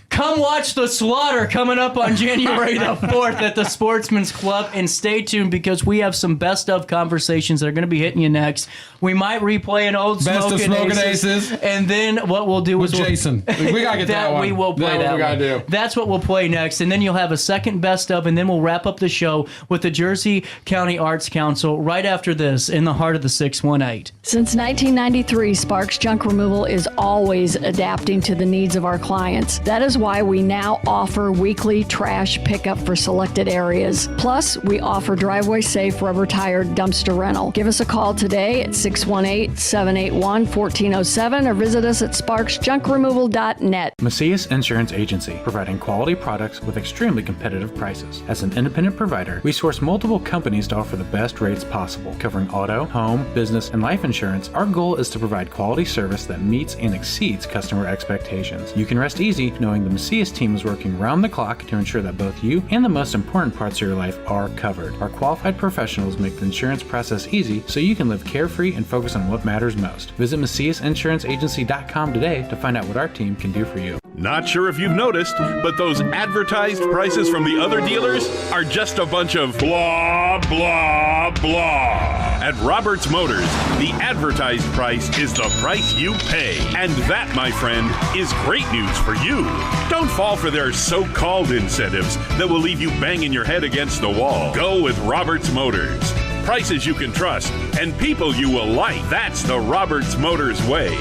C: Come watch the slaughter coming up on January the 4th at the Sportsman's Club. And stay tuned because we have some best of conversations that are going to be hitting you next. We might replay an old
D: Best of Smoking Aces.
C: And then what we'll do is
D: Jason. We got to get that one.
C: We will play that
D: we gotta do.
C: That's what we'll play next. And then you'll have a second best of. And then we'll wrap up the show with the Jersey County Arts Council right after this in the heart of the 618.
A: Since 1993, Sparks Junk Removal is always adapting to the needs of our clients. That is why we now offer weekly trash pickup for selected areas. Plus, we offer driveway safe rubber tired dumpster rental. Give us a call today at 618-781-1407 or visit us at sparksjunkremoval.net.
F: Macias Insurance Agency, providing quality products with extremely competitive prices. As an independent provider, we source multiple companies to offer the best rates possible. Covering auto, home, business, and life insurance, our goal is to provide quality service that meets and exceeds customer expectations. You can rest easy knowing the Macias team is working round the clock to ensure that both you and the most important parts of your life are covered. Our qualified professionals make the insurance process easy so you can live carefree and focus on what matters most. Visit MaciasInsuranceAgency.com today to find out what our team can do for you.
G: Not sure if you've noticed, but those advertised prices from the other dealers are just a bunch of blah, blah, blah. At Roberts Motors, the advertised price is the price you pay. And that, my friend, is great news for you. Don't fall for their so-called incentives that will leave you banging your head against the wall. Go with Roberts Motors. Prices you can trust and people you will like. That's the Roberts Motors way.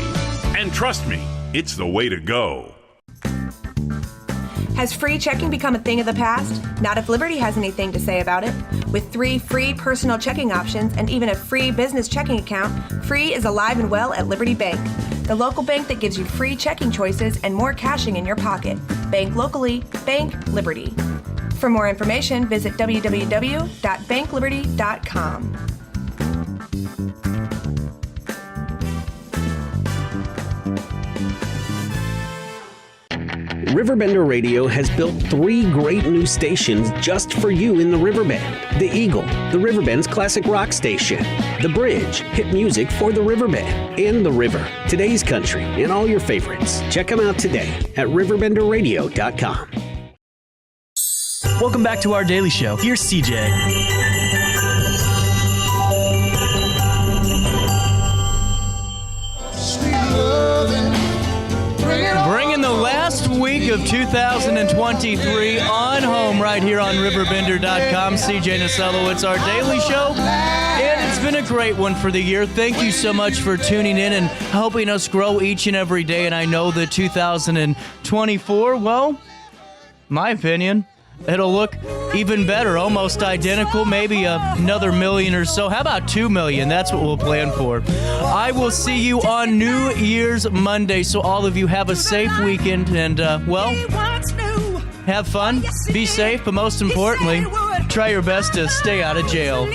G: And trust me, it's the way to go.
H: Has free checking become a thing of the past? Not if Liberty has anything to say about it. With 3 free personal checking options and even a free business checking account, free is alive and well at Liberty Bank, the local bank that gives you free checking choices and more cashing in your pocket. Bank locally, bank Liberty. For more information, visit www.bankliberty.com.
B: Riverbender Radio has built 3 great new stations just for you in the Riverbend. The Eagle, the Riverbend's classic rock station. The Bridge, hit music for the Riverbend. And The River, today's country, and all your favorites. Check them out today at RiverBender.com.
E: Welcome back to our daily show. Here's CJ.
C: week of 2023 on home right here on RiverBender.com. CJ Nasello, it's our daily show, and it's been a great one for the year. Thank you so much for tuning in and helping us grow each and every day, and I know that 2024, well, my opinion, it'll look even better, almost identical, maybe another million or so. How about 2 million? That's what we'll plan for. I will see you on New Year's Monday, so all of you have a safe weekend and, well, have fun, be safe, but most importantly, try your best to stay out of jail.